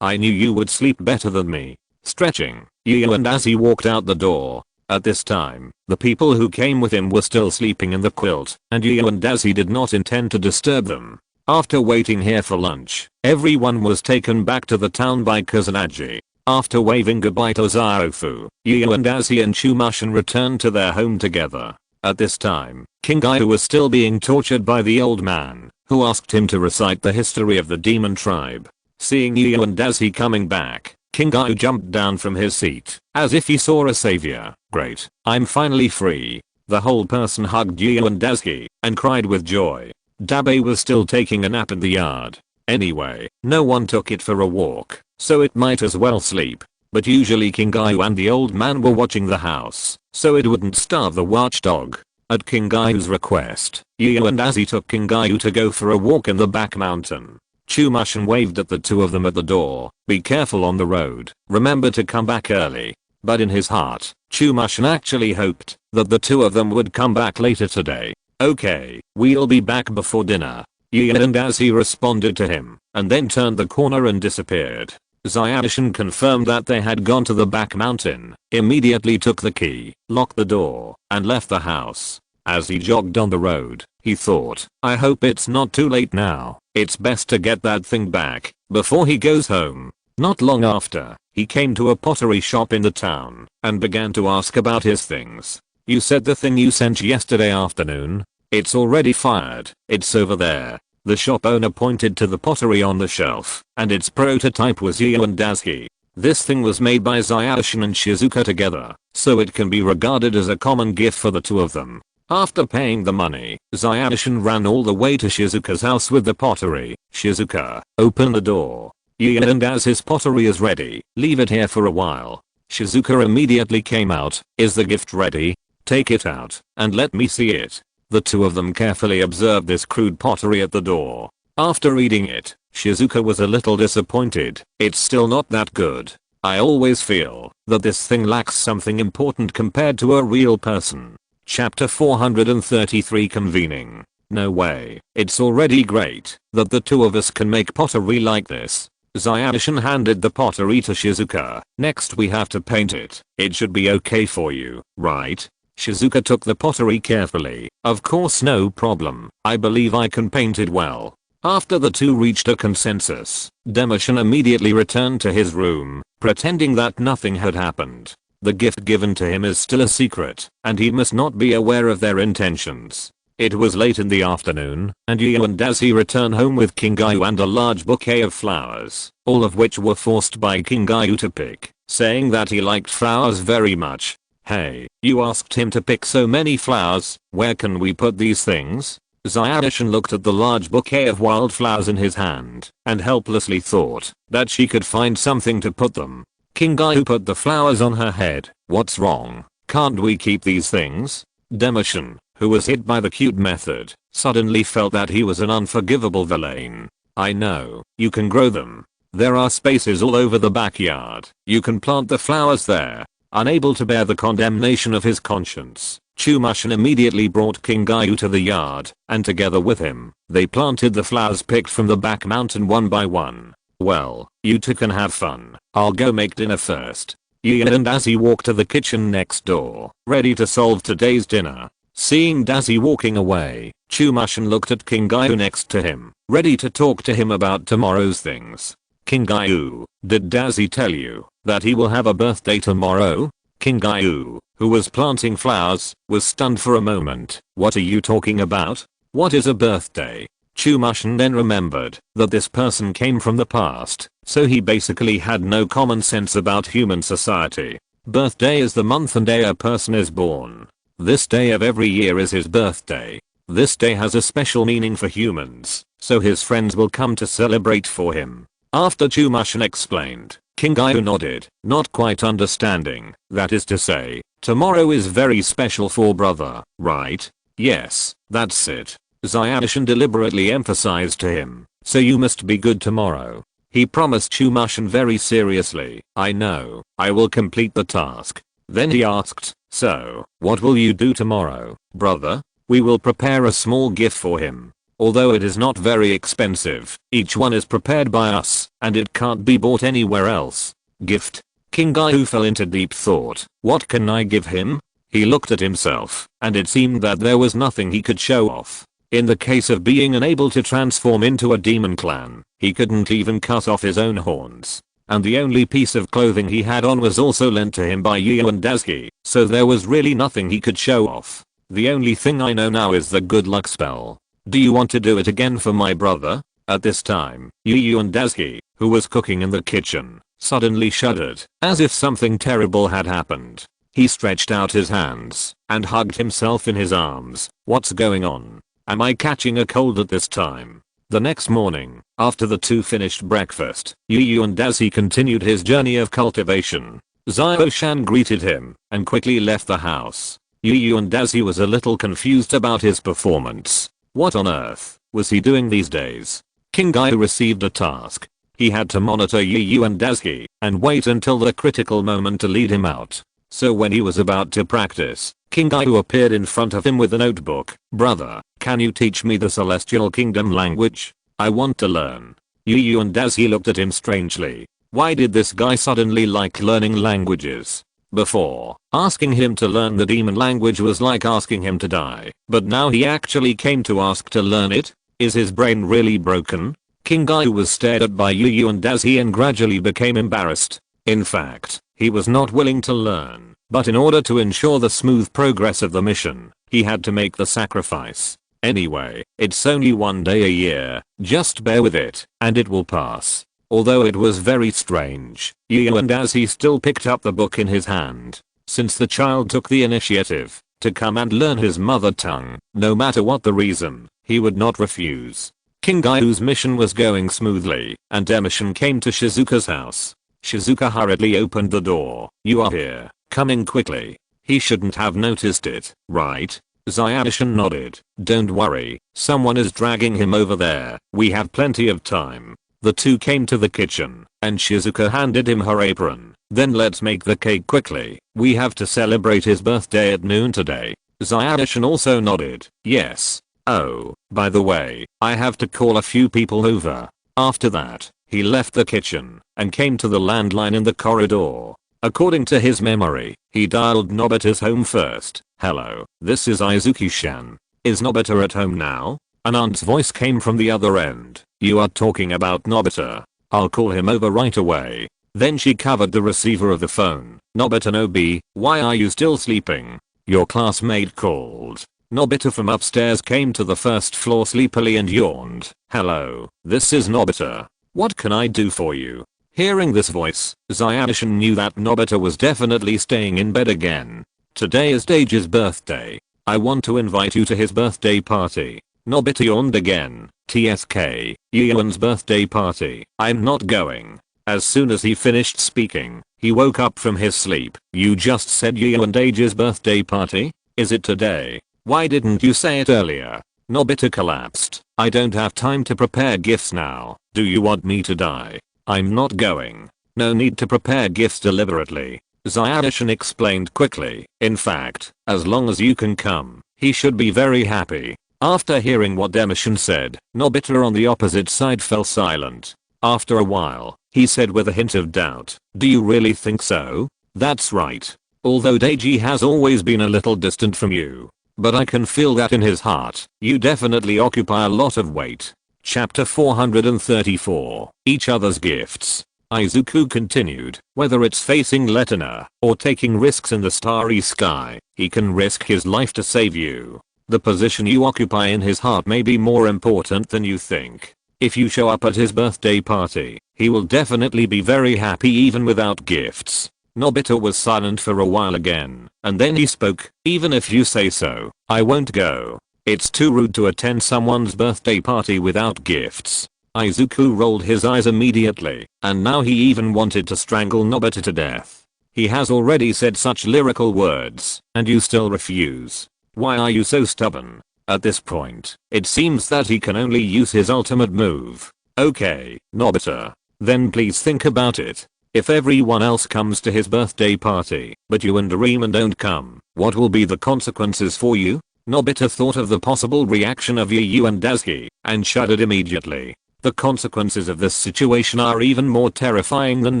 I knew you would sleep better than me. Stretching, Yu and Dazi walked out the door. At this time, the people who came with him were still sleeping in the quilt, and Yu and Dazi did not intend to disturb them. After waiting here for lunch, everyone was taken back to the town by Kusanagi. After waving goodbye to Ziofu, Yu and Dazi and Chumashin returned to their home together. At this time, Kingai was still being tortured by the old man, who asked him to recite the history of the demon tribe. Seeing Yu and Dazi coming back, Kingai jumped down from his seat, as if he saw a savior. Great, I'm finally free. The whole person hugged Yu and Dazi, and cried with joy. Dabe was still taking a nap in the yard. Anyway, no one took it for a walk, so it might as well sleep. But usually Kingai and the old man were watching the house, so it wouldn't starve the watchdog. At Kingai's request, Yu and Dazi took Kingai to go for a walk in the back mountain. Chumashin waved at the two of them at the door. Be careful on the road, remember to come back early. But in his heart, Chumashin actually hoped that the two of them would come back later today. Okay, we'll be back before dinner. Gian and as he responded to him, and then turned the corner and disappeared. Zyadishan confirmed that they had gone to the back mountain, immediately took the key, locked the door, and left the house. As he jogged on the road, he thought, I hope it's not too late now. It's best to get that thing back before he goes home. Not long after, he came to a pottery shop in the town and began to ask about his things. You said the thing you sent yesterday afternoon? It's already fired. It's over there. The shop owner pointed to the pottery on the shelf, and its prototype was Yu and Dazuki. This thing was made by Zyadishan and Shizuka together, so it can be regarded as a common gift for the two of them. After paying the money, Zyadishan ran all the way to Shizuka's house with the pottery. Shizuka, open the door. Yu and as his pottery is ready, leave it here for a while. Shizuka immediately came out. Is the gift ready? Take it out, and let me see it. The two of them carefully observed this crude pottery at the door. After reading it, Shizuka was a little disappointed. It's still not that good. I always feel that this thing lacks something important compared to a real person. Chapter 433 Convening. No way. It's already great that the two of us can make pottery like this. Zyadishan handed the pottery to Shizuka. Next we have to paint it. It should be okay for you, right? Shizuka took the pottery carefully. Of course, no problem. I believe I can paint it well. After the two reached a consensus, Demishan immediately returned to his room, pretending that nothing had happened. The gift given to him is still a secret, and he must not be aware of their intentions. It was late in the afternoon, and Yu and Dazuki returned home with Kingayu and a large bouquet of flowers, all of which were forced by Kingayu to pick, saying that he liked flowers very much. Hey, you asked him to pick so many flowers, where can we put these things? Zyadishan looked at the large bouquet of wildflowers in his hand, and helplessly thought that she could find something to put them. Kingayu put the flowers on her head. What's wrong? Can't we keep these things? Demishan, who was hit by the cute method, suddenly felt that he was an unforgivable villain. I know, you can grow them. There are spaces all over the backyard. You can plant the flowers there. Unable to bear the condemnation of his conscience, Chumashin immediately brought Kingayu to the yard, and together with him, they planted the flowers picked from the back mountain one by one. Well, you two can have fun. I'll go make dinner first. Yu and Dazuki walked to the kitchen next door, ready to solve today's dinner. Seeing Dazuki walking away, Chumashin looked at Kingayu next to him, ready to talk to him about tomorrow's things. Kingayu, did Dazuki tell you that he will have a birthday tomorrow? Kingayu, who was planting flowers, was stunned for a moment. What are you talking about? What is a birthday? Chumashin then remembered that this person came from the past, so he basically had no common sense about human society. Birthday is the month and day a person is born. This day of every year is his birthday. This day has a special meaning for humans, so his friends will come to celebrate for him. After Chumashin explained, Kingayu nodded, not quite understanding. That is to say, tomorrow is very special for brother, right? Yes, that's it. Zyadishan deliberately emphasized to him, so you must be good tomorrow. He promised Chumashin very seriously. I know, I will complete the task. Then he asked, so, what will you do tomorrow, brother? We will prepare a small gift for him. Although it is not very expensive, each one is prepared by us, and it can't be bought anywhere else. Gift? Kingayu fell into deep thought. What can I give him? He looked at himself, and it seemed that there was nothing he could show off. In the case of being unable to transform into a demon clan, he couldn't even cut off his own horns. And the only piece of clothing he had on was also lent to him by Yu and Dazuki, so there was really nothing he could show off. The only thing I know now is the good luck spell. Do you want to do it again for my brother? At this time, Yu and Dazuki, who was cooking in the kitchen, suddenly shuddered, as if something terrible had happened. He stretched out his hands, and hugged himself in his arms. What's going on? Am I catching a cold at this time? The next morning, after the two finished breakfast, Yu and Dazuki continued his journey of cultivation. Zio-shan greeted him, and quickly left the house. Yu and Dazuki was a little confused about his performance. What on earth was he doing these days? Kingayu received a task. He had to monitor Yu and Dazuki, and wait until the critical moment to lead him out. So when he was about to practice, Kingayu appeared in front of him with a notebook. Brother, can you teach me the Celestial Kingdom language? I want to learn. Yu and Daisuke looked at him strangely. Why did this guy suddenly like learning languages? Before, asking him to learn the demon language was like asking him to die. But now he actually came to ask to learn it? Is his brain really broken? Kingayu was stared at by Yu and Daisuke and gradually became embarrassed. In fact, he was not willing to learn, but in order to ensure the smooth progress of the mission, he had to make the sacrifice. Anyway, it's only one day a year, just bear with it, and it will pass. Although it was very strange, Yu and Daisuke still picked up the book in his hand. Since the child took the initiative to come and learn his mother tongue, no matter what the reason, he would not refuse. Kingayu's mission was going smoothly, and Demission came to Shizuka's house. Shizuka hurriedly opened the door. You are here, coming quickly. He shouldn't have noticed it, right? Zyadishin nodded. Don't worry, someone is dragging him over there. We have plenty of time. The two came to the kitchen, and Shizuka handed him her apron. Then let's make the cake quickly. We have to celebrate his birthday at noon today. Zyadishin also nodded. Yes. Oh, by the way, I have to call a few people over. After that, he left the kitchen and came to the landline in the corridor. According to his memory, he dialed Nobita's home first. Hello, this is Izuki-shan. Is Nobita at home now? An aunt's voice came from the other end. You are talking about Nobita. I'll call him over right away. Then she covered the receiver of the phone. Nobita Nobi, why are you still sleeping? Your classmate called. Nobita from upstairs came to the first floor sleepily and yawned. Hello, this is Nobita. What can I do for you? Hearing this voice, Zyadishin knew that Nobita was definitely staying in bed again. Today is Daiji's birthday. I want to invite you to his birthday party. Nobita yawned again. TSK, Yuan's birthday party. I'm not going. As soon as he finished speaking, he woke up from his sleep. You just said Yuan Daiji's birthday party? Is it today? Why didn't you say it earlier? Nobita collapsed. I don't have time to prepare gifts now. Do you want me to die? I'm not going. No need to prepare gifts deliberately. Zyadishin explained quickly. In fact, as long as you can come, he should be very happy. After hearing what Demission said, Nobita on the opposite side fell silent. After a while, he said with a hint of doubt, do you really think so? That's right. Although Daiji has always been a little distant from you. But I can feel that in his heart. You definitely occupy a lot of weight. Chapter 434. Each other's gifts. Izuku continued. Whether it's facing Letana or taking risks in the starry sky, he can risk his life to save you. The position you occupy in his heart may be more important than you think. If you show up at his birthday party, he will definitely be very happy even without gifts. Nobita was silent for a while again, and then he spoke. Even if you say so, I won't go. It's too rude to attend someone's birthday party without gifts. Izuku rolled his eyes immediately, and now he even wanted to strangle Nobita to death. He has already said such lyrical words, and you still refuse. Why are you so stubborn? At this point, it seems that he can only use his ultimate move. Okay, Nobita. Then please think about it. If everyone else comes to his birthday party, but you and Doraemon don't come, what will be the consequences for you? Nobita thought of the possible reaction of Yu and Daisuke, and shuddered immediately. The consequences of this situation are even more terrifying than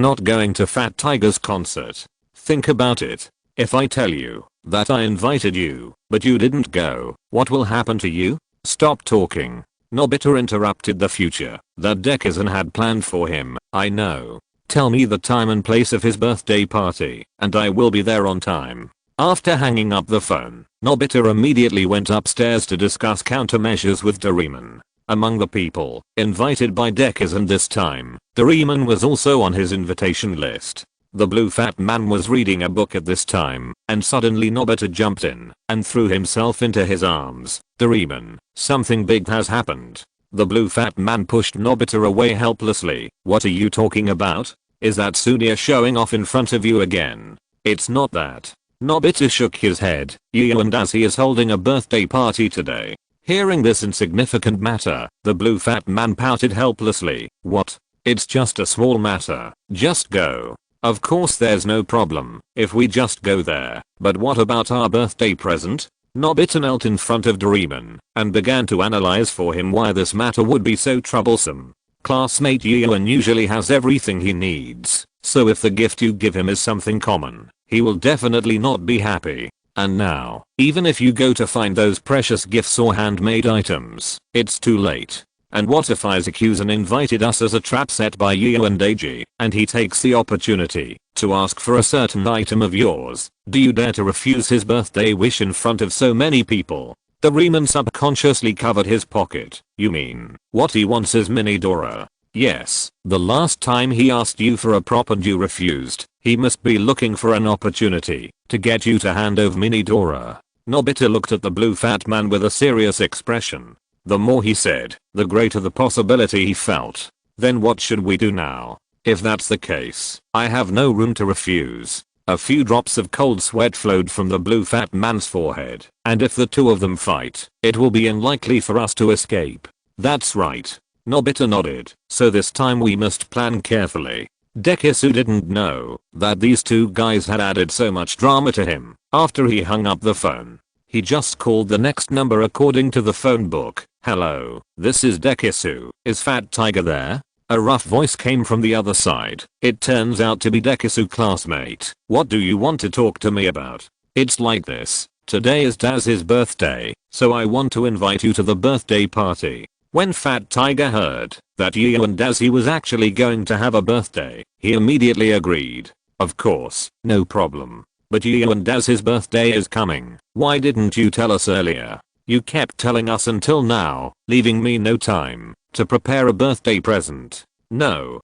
not going to Fat Tiger's concert. Think about it. If I tell you that I invited you, but you didn't go, what will happen to you? Stop talking. Nobita interrupted the future that Dekisugi had planned for him. I know. Tell me the time and place of his birthday party, and I will be there on time. After hanging up the phone, Nobita immediately went upstairs to discuss countermeasures with Doraemon. Among the people invited by Dekisugi this time, Doraemon was also on his invitation list. The blue fat man was reading a book at this time, and suddenly Nobita jumped in and threw himself into his arms. Doraemon, something big has happened. The blue fat man pushed Nobita away helplessly. What are you talking about? Is that Tsunia showing off in front of you again? It's not that. Nobita shook his head. Yu and Daisuke is holding a birthday party today. Hearing this insignificant matter, the blue fat man pouted helplessly. What? It's just a small matter. Just go. Of course there's no problem if we just go there, but what about our birthday present? Nobita knelt in front of Doraemon and began to analyze for him why this matter would be so troublesome. Classmate Gian usually has everything he needs, so if the gift you give him is something common, he will definitely not be happy. And now, even if you go to find those precious gifts or handmade items, it's too late. And what if Isaacuzan invited us as a trap set by Yu and Eiji, and he takes the opportunity to ask for a certain item of yours? Do you dare to refuse his birthday wish in front of so many people? Doraemon subconsciously covered his pocket. You mean, what he wants is Mini Dora? Yes, the last time he asked you for a prop and you refused, he must be looking for an opportunity to get you to hand over Mini Dora. Nobita looked at the blue fat man with a serious expression. The more he said, the greater the possibility he felt. Then what should we do now? If that's the case, I have no room to refuse. A few drops of cold sweat flowed from the blue fat man's forehead, and if the two of them fight, it will be unlikely for us to escape. That's right. Nobita nodded. So this time we must plan carefully. Dekisugi didn't know that these two guys had added so much drama to him. After he hung up the phone, he just called the next number according to the phone book. Hello, this is Dekisugi. Is Fat Tiger there? A rough voice came from the other side. It turns out to be Dekisugi's classmate. What do you want to talk to me about? It's like this. Today is Daz's birthday, so I want to invite you to the birthday party. When Fat Tiger heard that Yu and Dazi was actually going to have a birthday, he immediately agreed. Of course, no problem. But Yu and Daz's birthday is coming. Why didn't you tell us earlier? You kept telling us until now, leaving me no time to prepare a birthday present. No.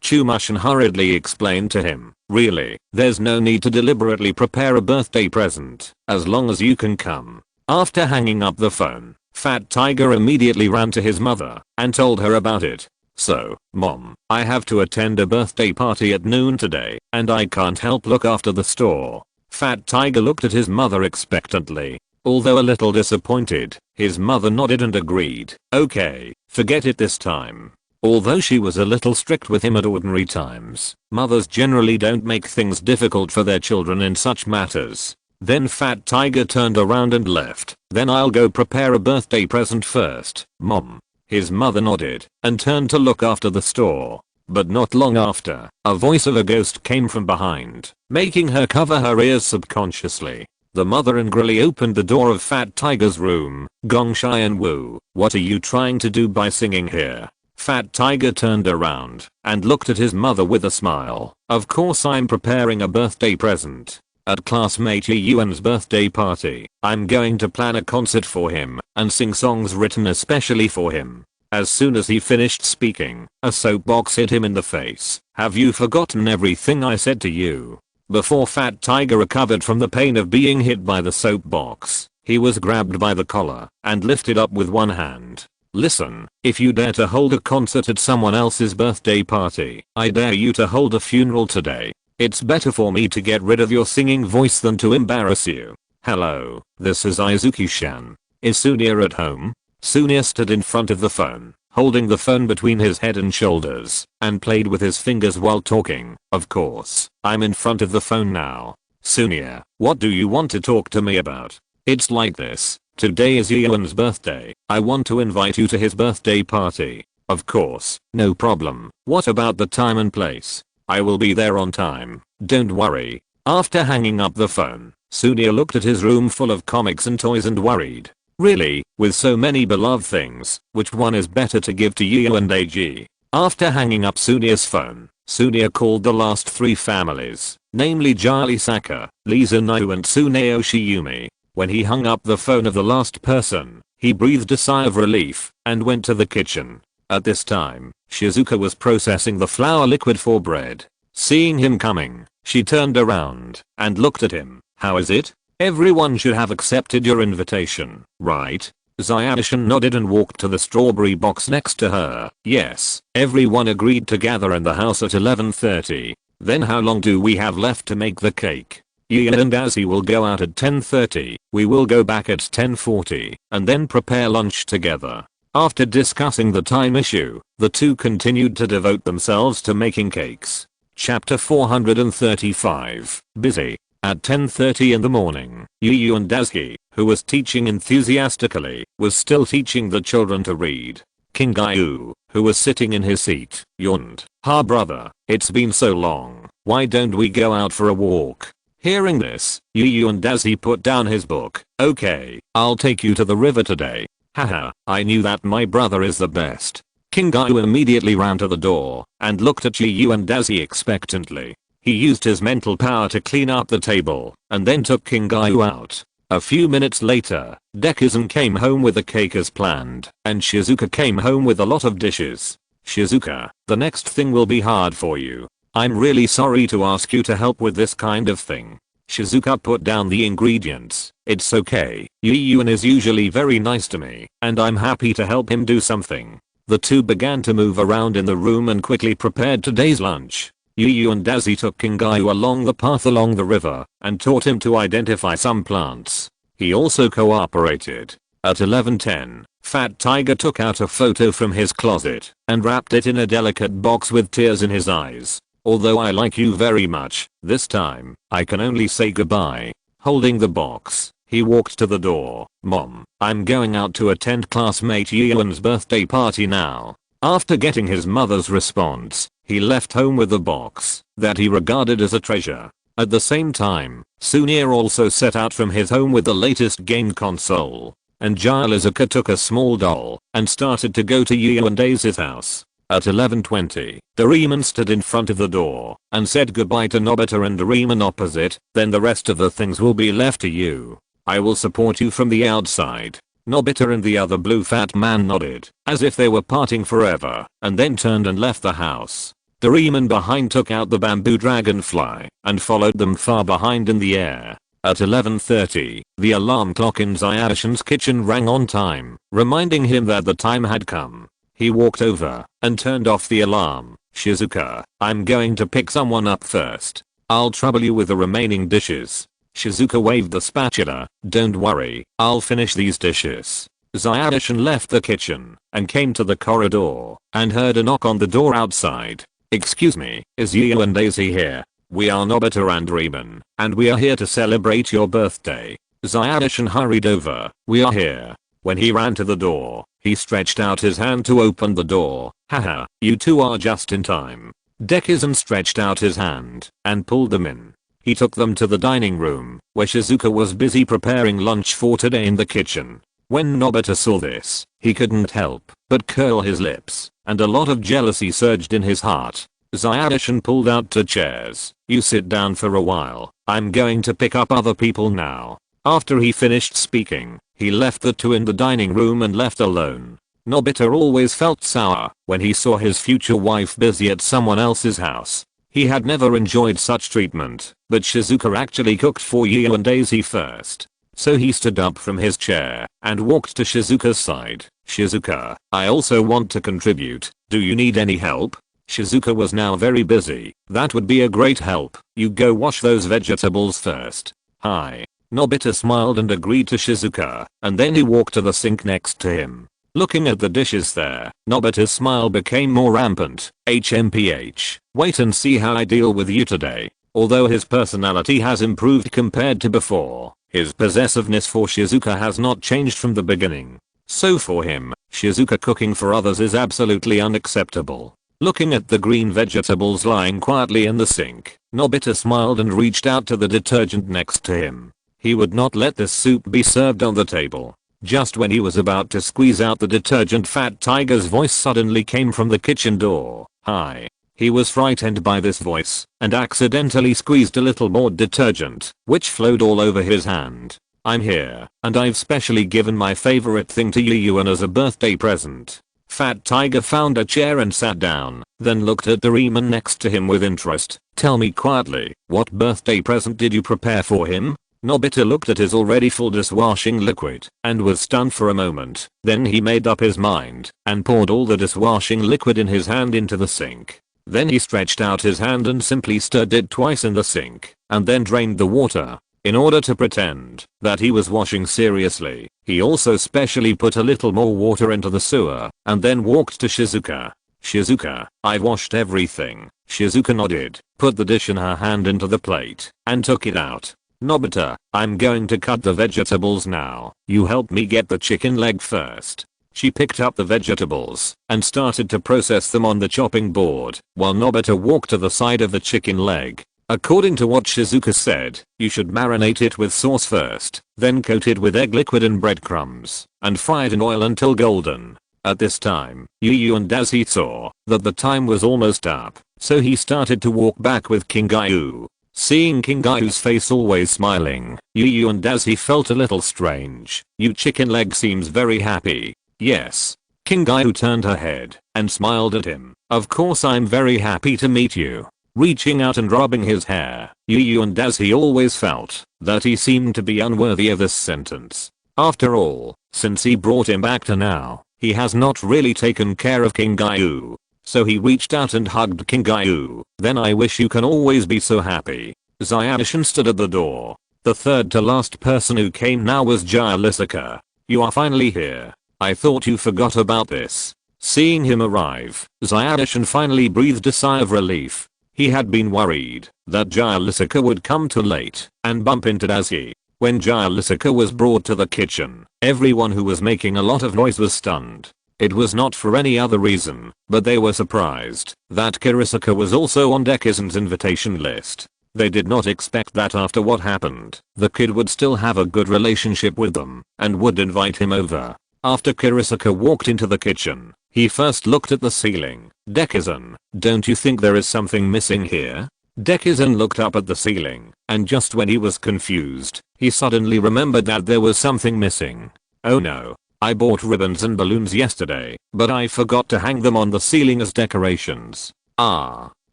Chumushin hurriedly explained to him. Really, there's no need to deliberately prepare a birthday present, as long as you can come. After hanging up the phone, Fat Tiger immediately ran to his mother and told her about it. So, Mom, I have to attend a birthday party at noon today, and I can't help look after the store. Fat Tiger looked at his mother expectantly. Although a little disappointed, his mother nodded and agreed. Okay, forget it this time. Although she was a little strict with him at ordinary times, mothers generally don't make things difficult for their children in such matters. Then Fat Tiger turned around and left. Then I'll go prepare a birthday present first, Mom. His mother nodded and turned to look after the store. But not long after, a voice of a ghost came from behind, making her cover her ears subconsciously. The mother angrily opened the door of Fat Tiger's room. Gongshai and Wu, what are you trying to do by singing here? Fat Tiger turned around and looked at his mother with a smile. Of course I'm preparing a birthday present. At classmate Yuan's birthday party, I'm going to plan a concert for him and sing songs written especially for him. As soon as he finished speaking, a soapbox hit him in the face. Have you forgotten everything I said to you? Before Fat Tiger recovered from the pain of being hit by the soapbox, he was grabbed by the collar and lifted up with one hand. Listen, if you dare to hold a concert at someone else's birthday party, I dare you to hold a funeral today. It's better for me to get rid of your singing voice than to embarrass you. Hello, this is Izuki-chan. Is Sunia at home? Sunia stood in front of the phone, holding the phone between his head and shoulders, and played with his fingers while talking. Of course, I'm in front of the phone now. Sunia, what do you want to talk to me about? It's like this. Today is Yuan's birthday. I want to invite you to his birthday party. Of course, no problem. What about the time and place? I will be there on time. Don't worry. After hanging up the phone, Sunia looked at his room full of comics and toys and worried. Really, with so many beloved things, which one is better to give to Yu and Eiji? After hanging up Sunia's phone, Sunia called the last three families, namely Jali Saka, Lisa Naiu and Tsuneo Shiyumi. When he hung up the phone of the last person, he breathed a sigh of relief and went to the kitchen. At this time, Shizuka was processing the flour liquid for bread. Seeing him coming, she turned around and looked at him. How is it? Everyone should have accepted your invitation, right? Xiaoshan nodded and walked to the strawberry box next to her. Yes, everyone agreed to gather in the house at 11:30. Then how long do we have left to make the cake? Yu and Dazi will go out at 10:30. We will go back at 10:40 and then prepare lunch together. After discussing the time issue, the two continued to devote themselves to making cakes. Chapter 435. Busy. At 10:30 in the morning, Yu and Daisuke, who was teaching enthusiastically, was still teaching the children to read. King Gyu, who was sitting in his seat, yawned. "Ha brother, it's been so long, why don't we go out for a walk?" Hearing this, Yu and Daisuke put down his book. "Okay, I'll take you to the river today." Haha, I knew that my brother is the best. King Gyu immediately ran to the door and looked at Yu and Daisuke expectantly. He used his mental power to clean up the table and then took King Gyu out. A few minutes later, Dekisugi came home with a cake as planned, and Shizuka came home with a lot of dishes. "Shizuka, the next thing will be hard for you. I'm really sorry to ask you to help with this kind of thing." Shizuka put down the ingredients. "It's okay, Yuyun is usually very nice to me, and I'm happy to help him do something." The two began to move around in the room and quickly prepared today's lunch. Yu and Daisuke took King Gyu along the path along the river and taught him to identify some plants. He also cooperated. At 11:10, Fat Tiger took out a photo from his closet and wrapped it in a delicate box with tears in his eyes. "Although I like you very much, this time, I can only say goodbye." Holding the box, he walked to the door. "Mom, I'm going out to attend classmate Yuan's birthday party now." After getting his mother's response, he left home with the box that he regarded as a treasure. At the same time, Sunir also set out from his home with the latest game console, and Shizuka took a small doll and started to go to Yu and Daisy's house. At 11:20, Doraemon stood in front of the door and said goodbye to Nobita and Doraemon opposite. "Then the rest of the things will be left to you. I will support you from the outside." Nobita and the other blue fat man nodded, as if they were parting forever, and then turned and left the house. Doraemon behind took out the bamboo dragonfly and followed them far behind in the air. At 11:30, the alarm clock in Zayashin's kitchen rang on time, reminding him that the time had come. He walked over and turned off the alarm. "Shizuka, I'm going to pick someone up first. I'll trouble you with the remaining dishes." Shizuka waved the spatula. "Don't worry, I'll finish these dishes." Zayashin left the kitchen and came to the corridor and heard a knock on the door outside. "Excuse me, is Yu and Daisy here?" "We are Nobita and Doraemon, and we are here to celebrate your birthday." Zayashin hurried over. "We are here." When he ran to the door, he stretched out his hand to open the door. "Haha, you two are just in time." Dekisugi stretched out his hand and pulled them in. He took them to the dining room, where Shizuka was busy preparing lunch for today in the kitchen. When Nobita saw this, he couldn't help but curl his lips, and a lot of jealousy surged in his heart. Zayashin pulled out 2 chairs. "You sit down for a while, I'm going to pick up other people now." After he finished speaking, he left the two in the dining room and left alone. Nobita always felt sour when he saw his future wife busy at someone else's house. He had never enjoyed such treatment, but Shizuka actually cooked for Yu and Daisy first. So he stood up from his chair and walked to Shizuka's side. "Shizuka, I also want to contribute. Do you need any help?" Shizuka was now very busy. "That would be a great help. You go wash those vegetables first." "Hi." Nobita smiled and agreed to Shizuka, and then he walked to the sink next to him. Looking at the dishes there, Nobita's smile became more rampant. "HMPH, wait and see how I deal with you today." Although his personality has improved compared to before, his possessiveness for Shizuka has not changed from the beginning. So for him, Shizuka cooking for others is absolutely unacceptable. Looking at the green vegetables lying quietly in the sink, Nobita smiled and reached out to the detergent next to him. He would not let this soup be served on the table. Just when he was about to squeeze out the detergent, Fat Tiger's voice suddenly came from the kitchen door. "Hi." He was frightened by this voice and accidentally squeezed a little more detergent, which flowed all over his hand. "I'm here, and I've specially given my favorite thing to Yuan as a birthday present." Fat Tiger found a chair and sat down, then looked at Doraemon next to him with interest. "Tell me quietly, what birthday present did you prepare for him?" Nobita looked at his already full dishwashing liquid and was stunned for a moment. Then he made up his mind and poured all the dishwashing liquid in his hand into the sink. Then he stretched out his hand and simply stirred it twice in the sink and then drained the water. In order to pretend that he was washing seriously, he also specially put a little more water into the sewer and then walked to Shizuka. Shizuka, I've washed everything. Shizuka nodded, put the dish in her hand into the plate, and took it out. Nobita, I'm going to cut the vegetables now. You help me get the chicken leg first. She picked up the vegetables and started to process them on the chopping board while Nobita walked to the side of the chicken leg. According to what Shizuka said, you should marinate it with sauce first, then coat it with egg liquid and breadcrumbs, and fry it in oil until golden. At this time, Yu and Dazi saw that the time was almost up, so he started to walk back with Kingayu. Seeing Kingayu's face always smiling, Yu and Dazi felt a little strange. You chicken leg seems very happy. Yes. Kingayu turned her head and smiled at him. Of course I'm very happy to meet you. Reaching out and rubbing his hair, Yu and Dazi always felt that he seemed to be unworthy of this sentence. After all, since he brought him back to now, he has not really taken care of Kingayu. So he reached out and hugged Kingayu. Then I wish you can always be so happy. Zyadishin stood at the door. The third to last person who came now was Shizuka. You are finally here. I thought you forgot about this. Seeing him arrive, Zyadishin finally breathed a sigh of relief. He had been worried that Shizuka would come too late and bump into Dazi. When Shizuka was brought to the kitchen, everyone who was making a lot of noise was stunned. It was not for any other reason, but they were surprised that Kirisuka was also on Dekisugi's invitation list. They did not expect that after what happened, the kid would still have a good relationship with them and would invite him over. After Kirisuka walked into the kitchen, he first looked at the ceiling. Dekisugi, don't you think there is something missing here? Dekisugi looked up at the ceiling, and just when he was confused, he suddenly remembered that there was something missing. Oh no. I bought ribbons and balloons yesterday, but I forgot to hang them on the ceiling as decorations. Ah.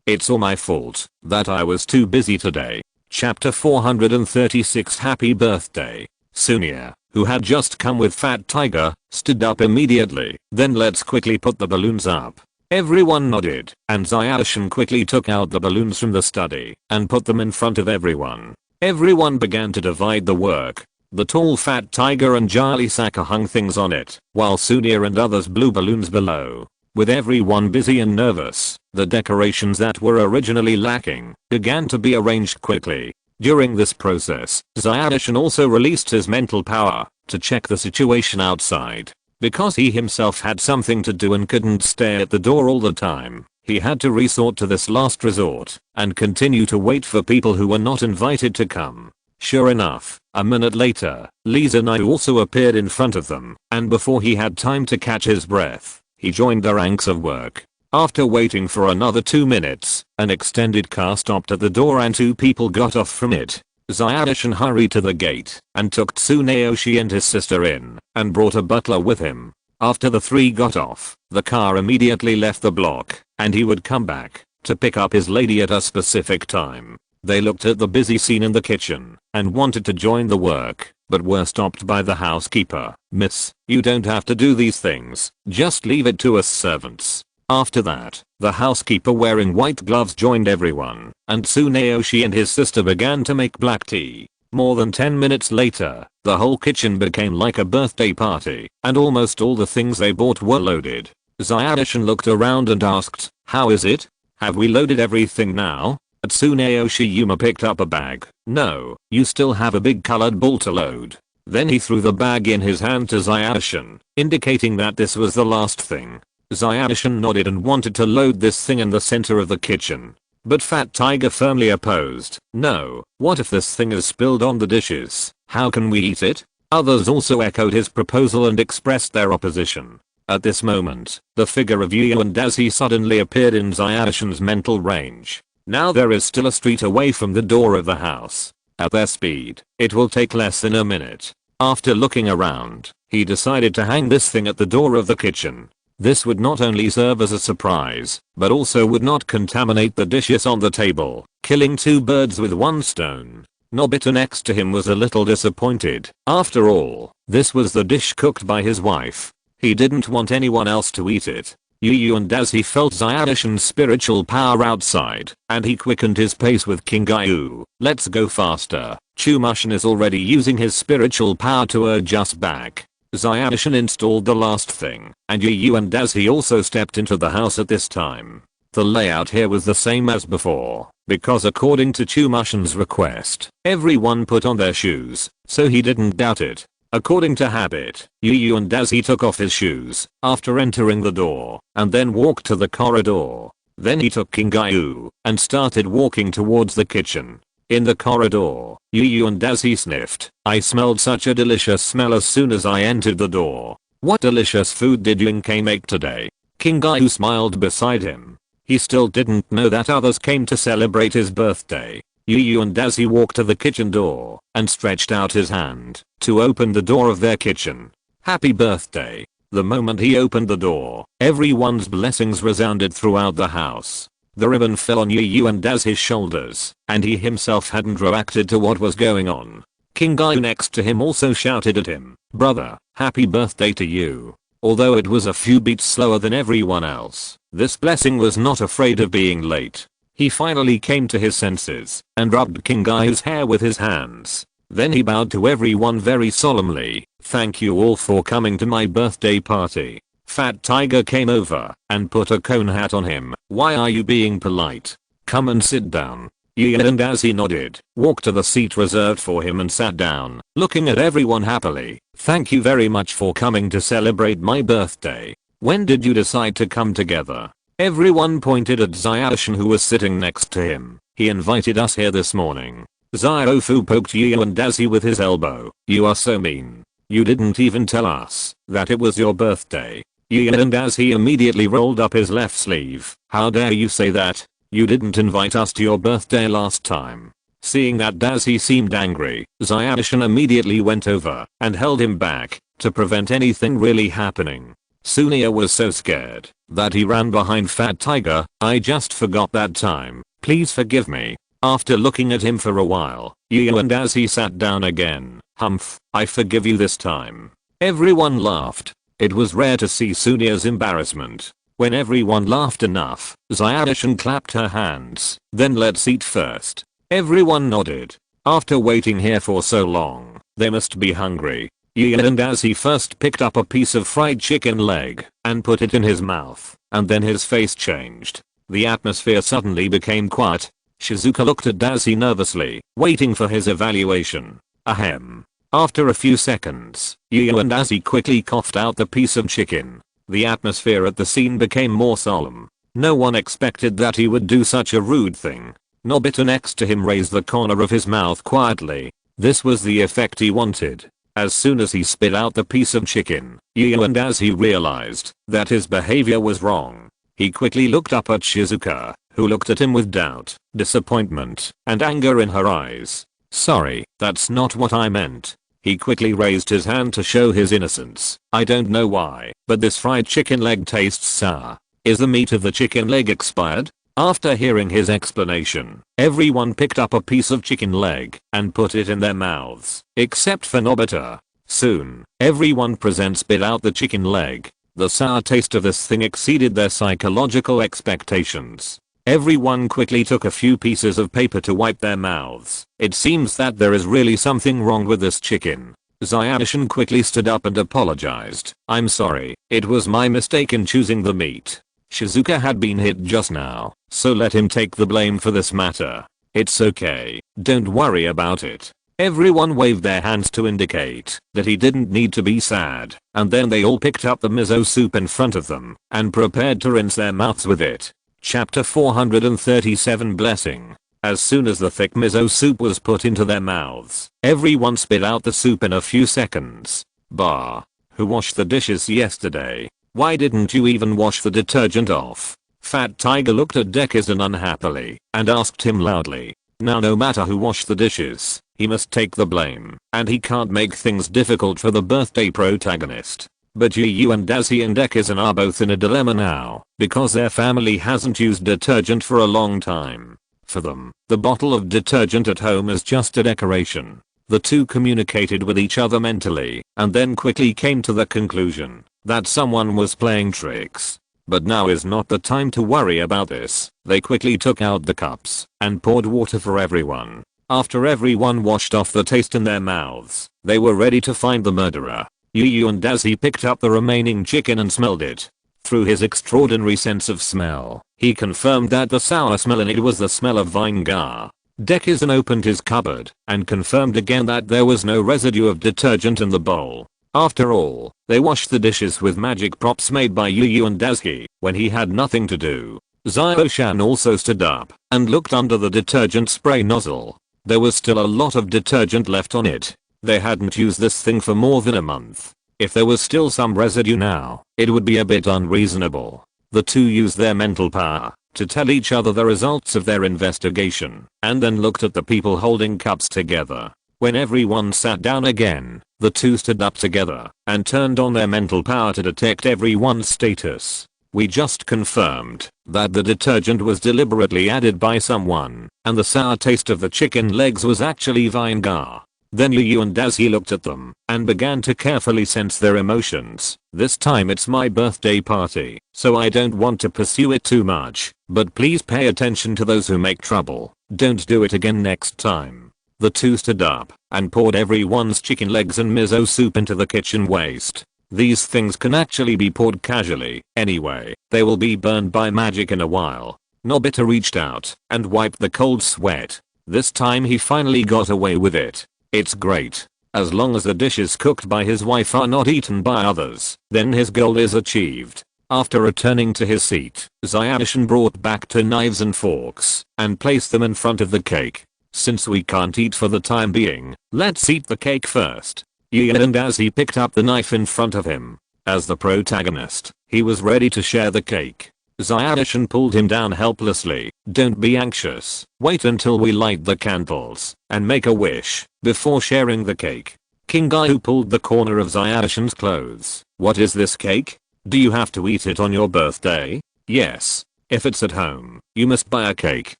It's all my fault that I was too busy today. Chapter 436 Happy Birthday. Sunya, who had just come with Fat Tiger, stood up immediately. Then let's quickly put the balloons up. Everyone nodded, and Zyadishin quickly took out the balloons from the study and put them in front of everyone. Everyone began to divide the work. The tall Fat Tiger and Shizuka hung things on it, while Sunya and others blew balloons below. With everyone busy and nervous, the decorations that were originally lacking began to be arranged quickly. During this process, Zyadishin also released his mental power to check the situation outside. Because he himself had something to do and couldn't stay at the door all the time, he had to resort to this last resort and continue to wait for people who were not invited to come. Sure enough, a minute later, Lizanai also appeared in front of them, and before he had time to catch his breath, he joined the ranks of work. After waiting for another 2 minutes, an extended car stopped at the door and 2 people got off from it. Zyadishin hurried to the gate and took Tsuneyoshi and his sister in and brought a butler with him. After the 3 got off, the car immediately left the block and he would come back to pick up his lady at a specific time. They looked at the busy scene in the kitchen and wanted to join the work, but were stopped by the housekeeper. Miss, you don't have to do these things, just leave it to us servants. After that, the housekeeper wearing white gloves joined everyone, and Tsuneyoshi and his sister began to make black tea. More than 10 minutes later, the whole kitchen became like a birthday party, and almost all the things they bought were loaded. Zyadishin looked around and asked, how is it? Have we loaded everything now? Tsuneyoshi Yuma picked up a bag. No, you still have a big colored ball to load. Then he threw the bag in his hand to Zyadishin, indicating that this was the last thing. Zyadishin nodded and wanted to load this thing in the center of the kitchen. But Fat Tiger firmly opposed. No, what if this thing is spilled on the dishes? How can we eat it? Others also echoed his proposal and expressed their opposition. At this moment, the figure of Yu and Dazi suddenly appeared in Zyadishin's mental range. Now there is still a street away from the door of the house. At their speed, it will take less than a minute. After looking around, he decided to hang this thing at the door of the kitchen. This would not only serve as a surprise, but also would not contaminate the dishes on the table, killing 2 birds with 1 stone. Nobita next to him was a little disappointed. After all, this was the dish cooked by his wife. He didn't want anyone else to eat it. Yu and Dazi felt Zyadishin's spiritual power outside, and he quickened his pace with Kingayu. Let's go faster. Chumushin is already using his spiritual power to urge us back. Zyadishan installed the last thing, and Yu and Dazi also stepped into the house at this time. The layout here was the same as before, because according to Chumushin's request, everyone put on their shoes, so he didn't doubt it. According to habit, Yu and Dazi took off his shoes after entering the door, and then walked to the corridor. Then he took Kingayu and started walking towards the kitchen. In the corridor, Yu and Dazi sniffed. I smelled such a delicious smell as soon as I entered the door. What delicious food did Junfei make today? Kingayu smiled beside him. He still didn't know that others came to celebrate his birthday. Yu and Dazi walked to the kitchen door and stretched out his hand to open the door of their kitchen. Happy birthday. The moment he opened the door, everyone's blessings resounded throughout the house. The ribbon fell on Yu and Dazi's shoulders, and he himself hadn't reacted to what was going on. Kingayu next to him also shouted at him, brother, happy birthday to you. Although it was a few beats slower than everyone else, this blessing was not afraid of being late. He finally came to his senses and rubbed Kingayu's hair with his hands. Then he bowed to everyone very solemnly. Thank you all for coming to my birthday party. Fat Tiger came over and put a cone hat on him. Why are you being polite? Come and sit down. Yu and Dazi nodded, walked to the seat reserved for him and sat down, looking at everyone happily. Thank you very much for coming to celebrate my birthday. When did you decide to come together? Everyone pointed at Zyadishan who was sitting next to him. He invited us here this morning. Zyofu poked Yu and Dazi with his elbow. You are so mean. You didn't even tell us that it was your birthday. Yu and Dazi immediately rolled up his left sleeve. How dare you say that? You didn't invite us to your birthday last time. Seeing that Dazi seemed angry, Zyadishan immediately went over and held him back to prevent anything really happening. Sunia was so scared that he ran behind Fat Tiger. I just forgot that time. Please forgive me. After looking at him for a while, Yu and Dazi sat down again. Humph, I forgive you this time. Everyone laughed. It was rare to see Sunia's embarrassment. When everyone laughed enough, Zyadishan clapped her hands. Then let's eat first. Everyone nodded. After waiting here for so long, they must be hungry. Yu and Dazi first picked up a piece of fried chicken leg and put it in his mouth, and then his face changed. The atmosphere suddenly became quiet. Shizuka looked at Dazi nervously, waiting for his evaluation. Ahem. After a few seconds, Yu and Dazi quickly coughed out the piece of chicken. The atmosphere at the scene became more solemn. No one expected that he would do such a rude thing. Nobita next to him raised the corner of his mouth quietly. This was the effect he wanted. As soon as he spit out the piece of chicken, Yu and Dazi realized that his behavior was wrong. He quickly looked up at Shizuka, who looked at him with doubt, disappointment, and anger in her eyes. Sorry, that's not what I meant. He quickly raised his hand to show his innocence. I don't know why, but this fried chicken leg tastes sour. Is the meat of the chicken leg expired? After hearing his explanation, everyone picked up a piece of chicken leg and put it in their mouths, except for Nobita. Soon, everyone present spit out the chicken leg. The sour taste of this thing exceeded their psychological expectations. Everyone quickly took a few pieces of paper to wipe their mouths. It seems that there is really something wrong with this chicken. Zyadishan quickly stood up and apologized. I'm sorry, it was my mistake in choosing the meat. Shizuka had been hit just now, so let him take the blame for this matter. It's okay, don't worry about it. Everyone waved their hands to indicate that he didn't need to be sad, and then they all picked up the miso soup in front of them and prepared to rinse their mouths with it. Chapter 437 Blessing. As soon as the thick miso soup was put into their mouths, everyone spit out the soup in a few seconds. Bah. Who washed the dishes yesterday? Why didn't you even wash the detergent off? Fat Tiger looked at Dekisugi unhappily and asked him loudly. Now no matter who washed the dishes, he must take the blame, and he can't make things difficult for the birthday protagonist. But Yu and Dazi and Dekisugi are both in a dilemma now, because their family hasn't used detergent for a long time. For them, the bottle of detergent at home is just a decoration. The two communicated with each other mentally, and then quickly came to the conclusion that someone was playing tricks. But now is not the time to worry about this. They quickly took out the cups and poured water for everyone. After everyone washed off the taste in their mouths, they were ready to find the murderer. Yu and Dazi picked up the remaining chicken and smelled it. Through his extraordinary sense of smell, he confirmed that the sour smell in it was the smell of vinegar. Dekisugi opened his cupboard and confirmed again that there was no residue of detergent in the bowl. After all, they washed the dishes with magic props made by Yu and Dazi when he had nothing to do. Zio-chan also stood up and looked under the detergent spray nozzle. There was still a lot of detergent left on it. They hadn't used this thing for more than a month. If there was still some residue now, it would be a bit unreasonable. The two used their mental power to tell each other the results of their investigation, and then looked at the people holding cups together. When everyone sat down again, the two stood up together and turned on their mental power to detect everyone's status. We just confirmed that the detergent was deliberately added by someone, and the sour taste of the chicken legs was actually vinegar. Then Yu and Dazi looked at them and began to carefully sense their emotions. This time it's my birthday party, so I don't want to pursue it too much, but please pay attention to those who make trouble. Don't do it again next time. The two stood up and poured everyone's chicken legs and miso soup into the kitchen waste. These things can actually be poured casually. Anyway, they will be burned by magic in a while. Nobita reached out and wiped the cold sweat. This time he finally got away with it. It's great. As long as the dishes cooked by his wife are not eaten by others, then his goal is achieved. After returning to his seat, Zio-chan brought back 2 knives and forks and placed them in front of the cake. Since we can't eat for the time being, let's eat the cake first. Yu and Dazi picked up the knife in front of him. As the protagonist, he was ready to share the cake. Zio-chan pulled him down helplessly. Don't be anxious. Wait until we light the candles and make a wish before sharing the cake. Kingai pulled the corner of Zio-chan's clothes. What is this cake? Do you have to eat it on your birthday? Yes. If it's at home, you must buy a cake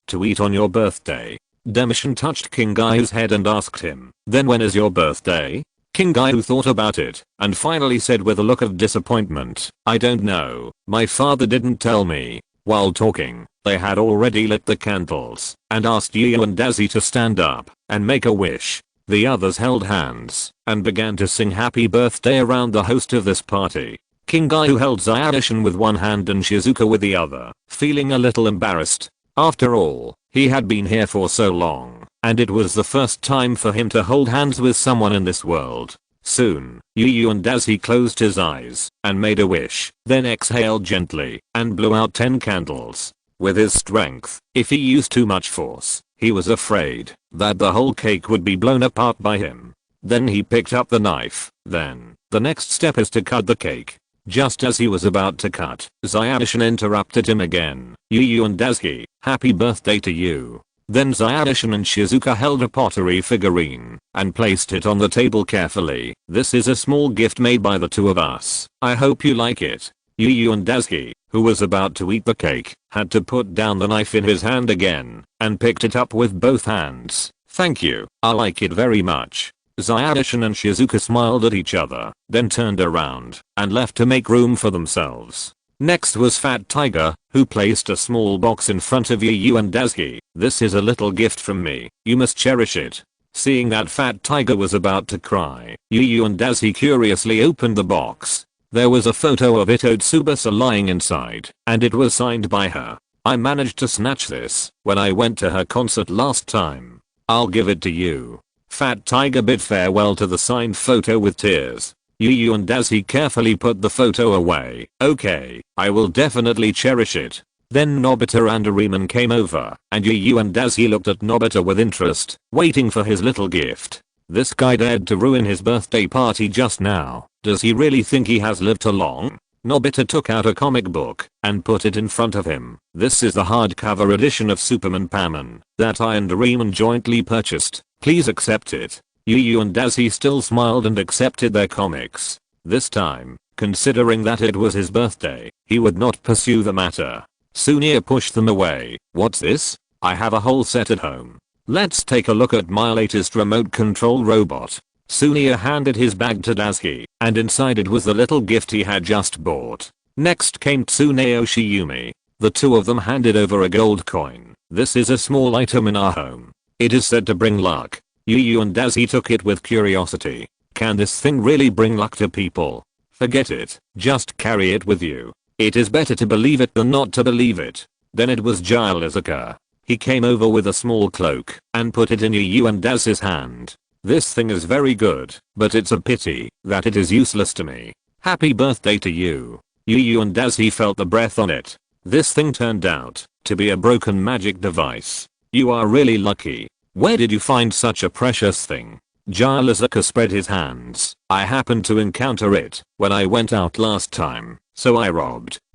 to eat on your birthday. Demishan touched Kingai's head and asked him, then when is your birthday? Kingai thought about it and finally said with a look of disappointment, I don't know, my father didn't tell me. While talking, they had already lit the candles and asked Yu and Dazi to stand up and make a wish. The others held hands and began to sing happy birthday around the host of this party. Kingai held Zio-chan with one hand and Shizuka with the other, feeling a little embarrassed. After all, he had been here for so long, and it was the first time for him to hold hands with someone in this world. Soon, Yu and Dazi closed his eyes and made a wish, then exhaled gently and blew out 10 candles. With his strength, if he used too much force, he was afraid that the whole cake would be blown apart by him. Then he picked up the knife. Then, the next step is to cut the cake. Just as he was about to cut, Zio-chan interrupted him again. Yu and Dazi, happy birthday to you. Then Zio-chan and Shizuka held a pottery figurine and placed it on the table carefully. This is a small gift made by the two of us. I hope you like it. Yu and Dazi, who was about to eat the cake, had to put down the knife in his hand again and picked it up with both hands. Thank you, I like it very much. Zio-chan and Shizuka smiled at each other, then turned around and left to make room for themselves. Next was Fat Tiger, who placed a small box in front of Yu and Dazi. This is a little gift from me, you must cherish it. Seeing that Fat Tiger was about to cry, Yu and Dazi curiously opened the box. There was a photo of Ito Tsubasa lying inside, and it was signed by her. I managed to snatch this when I went to her concert last time. I'll give it to you. Fat Tiger bid farewell to the signed photo with tears. Yu and Dazi carefully put the photo away. Okay, I will definitely cherish it. Then Nobita and Doraemon came over, and Yu and Dazi looked at Nobita with interest, waiting for his little gift. This guy dared to ruin his birthday party just now. Does he really think he has lived too long? Nobita took out a comic book and put it in front of him. This is the hardcover edition of Superman Paman that I and Doraemon jointly purchased. Please accept it. Yu and Dazi still smiled and accepted their comics. This time, considering that it was his birthday, he would not pursue the matter. Sunia pushed them away. What's this? I have a whole set at home. Let's take a look at my latest remote control robot. Sunia handed his bag to Dazi, and inside it was the little gift he had just bought. Next came Tsuneo Shiyumi. The two of them handed over a gold coin. This is a small item in our home. It is said to bring luck. Yu and Dazi took it with curiosity. Can this thing really bring luck to people? Forget it, just carry it with you. It is better to believe it than not to believe it. Then it was Shizuka. He came over with a small cloak and put it in Yu and Daz's hand. This thing is very good, but it's a pity that it is useless to me. Happy birthday to you. Yu and Daz. He felt the breath on it. This thing turned out to be a broken magic device. You are really lucky. Where did you find such a precious thing? Shizuka spread his hands. I happened to encounter it when I went out last time, so I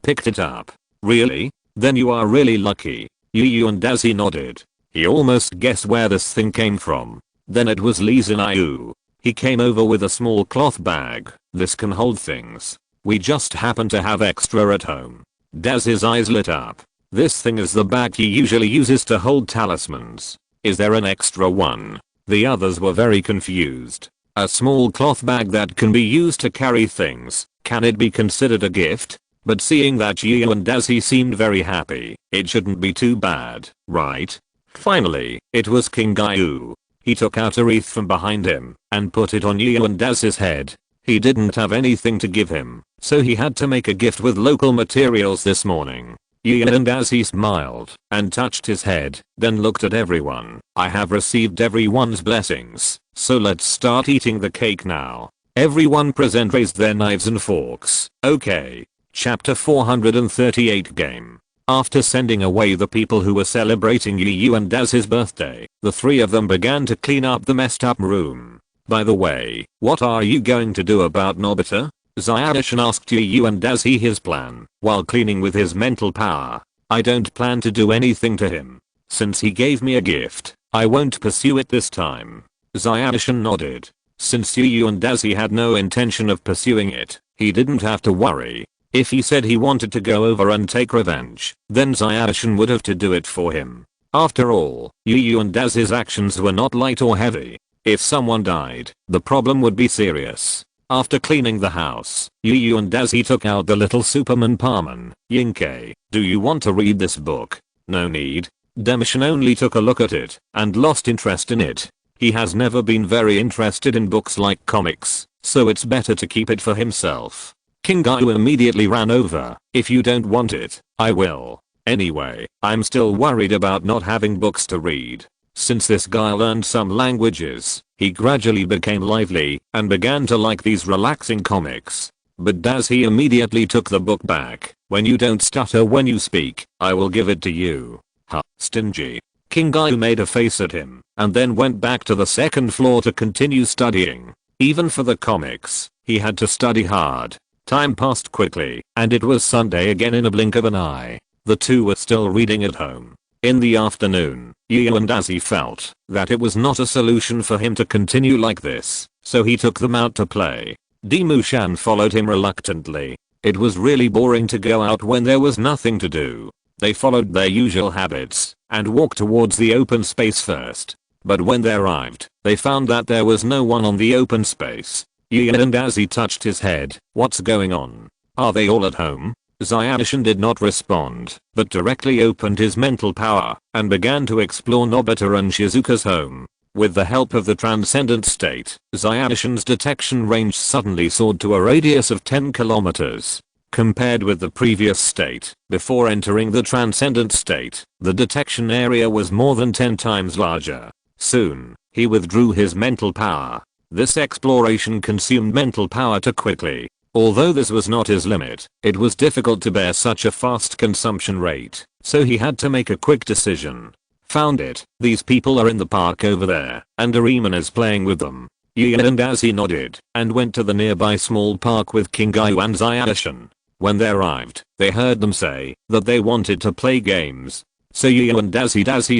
picked it up. Really? Then you are really lucky. Yu and Daz. He nodded. He almost guessed where this thing came from. Then it was Yu. He came over with a small cloth bag. This can hold things. We just happen to have extra at home. Daz's eyes lit up. This thing is the bag he usually uses to hold talismans. Is there an extra one? The others were very confused. A small cloth bag that can be used to carry things. Can it be considered a gift? But seeing that Yu and Daz. He seemed very happy. It shouldn't be too bad, right? Finally, it was King Yu. He took out a wreath from behind him and put it on Yu and Daz's head. He didn't have anything to give him, so he had to make a gift with local materials this morning. Yu and Daz. He smiled and touched his head, then looked at everyone. I have received everyone's blessings, so let's start eating the cake now. Everyone present raised their knives and forks. Okay. Chapter 438 Game. After sending away the people who were celebrating Yu and Daz's birthday, the three of them began to clean up the messed up room. By the way, what are you going to do about Nobita? Shizuka asked Yu and Daz his plan while cleaning with his mental power. I don't plan to do anything to him. Since he gave me a gift, I won't pursue it this time. Shizuka nodded. Since Yu and Daz had no intention of pursuing it, he didn't have to worry. If he said he wanted to go over and take revenge, then Shizuka would have to do it for him. After all, Yu and Daz's actions were not light or heavy. If someone died, the problem would be serious. After cleaning the house, Yu and Daz took out the little Superman Parman. Junfei, do you want to read this book? No need. Demishin only took a look at it and lost interest in it. He has never been very interested in books like comics, so it's better to keep it for himself. King Yu immediately ran over. If you don't want it, I will. Anyway, I'm still worried about not having books to read. Since this guy learned some languages, he gradually became lively and began to like these relaxing comics. But Daz he immediately took the book back. When you don't stutter when you speak, I will give it to you. Ha, stingy. King Yu made a face at him and then went back to the second floor to continue studying. Even for the comics, he had to study hard. Time passed quickly, and it was Sunday again in a blink of an eye. The two were still reading at home. In the afternoon, Yu and Daz felt that it was not a solution for him to continue like this, so he took them out to play. Demushan followed him reluctantly. It was really boring to go out when there was nothing to do. They followed their usual habits and walked towards the open space first. But when they arrived, they found that there was no one on the open space. Yu and Daz touched his head. What's going on? Are they all at home? Shizuka did not respond, but directly opened his mental power and began to explore Nobita and Shizuka's home. With the help of the transcendent state, Shizuka's detection range suddenly soared to a radius of 10 kilometers. Compared with the previous state, before entering the transcendent state, the detection area was more than 10 times larger. Soon, he withdrew his mental power. This exploration consumed mental power too quickly. Although this was not his limit, it was difficult to bear such a fast consumption rate, so he had to make a quick decision. Found it. These people are in the park over there, and Doraemon is playing with them. Yu and Daz nodded, and went to the nearby small park with King Yu and Shizuka. When they arrived, they heard them say that they wanted to play games. So Yu and Daz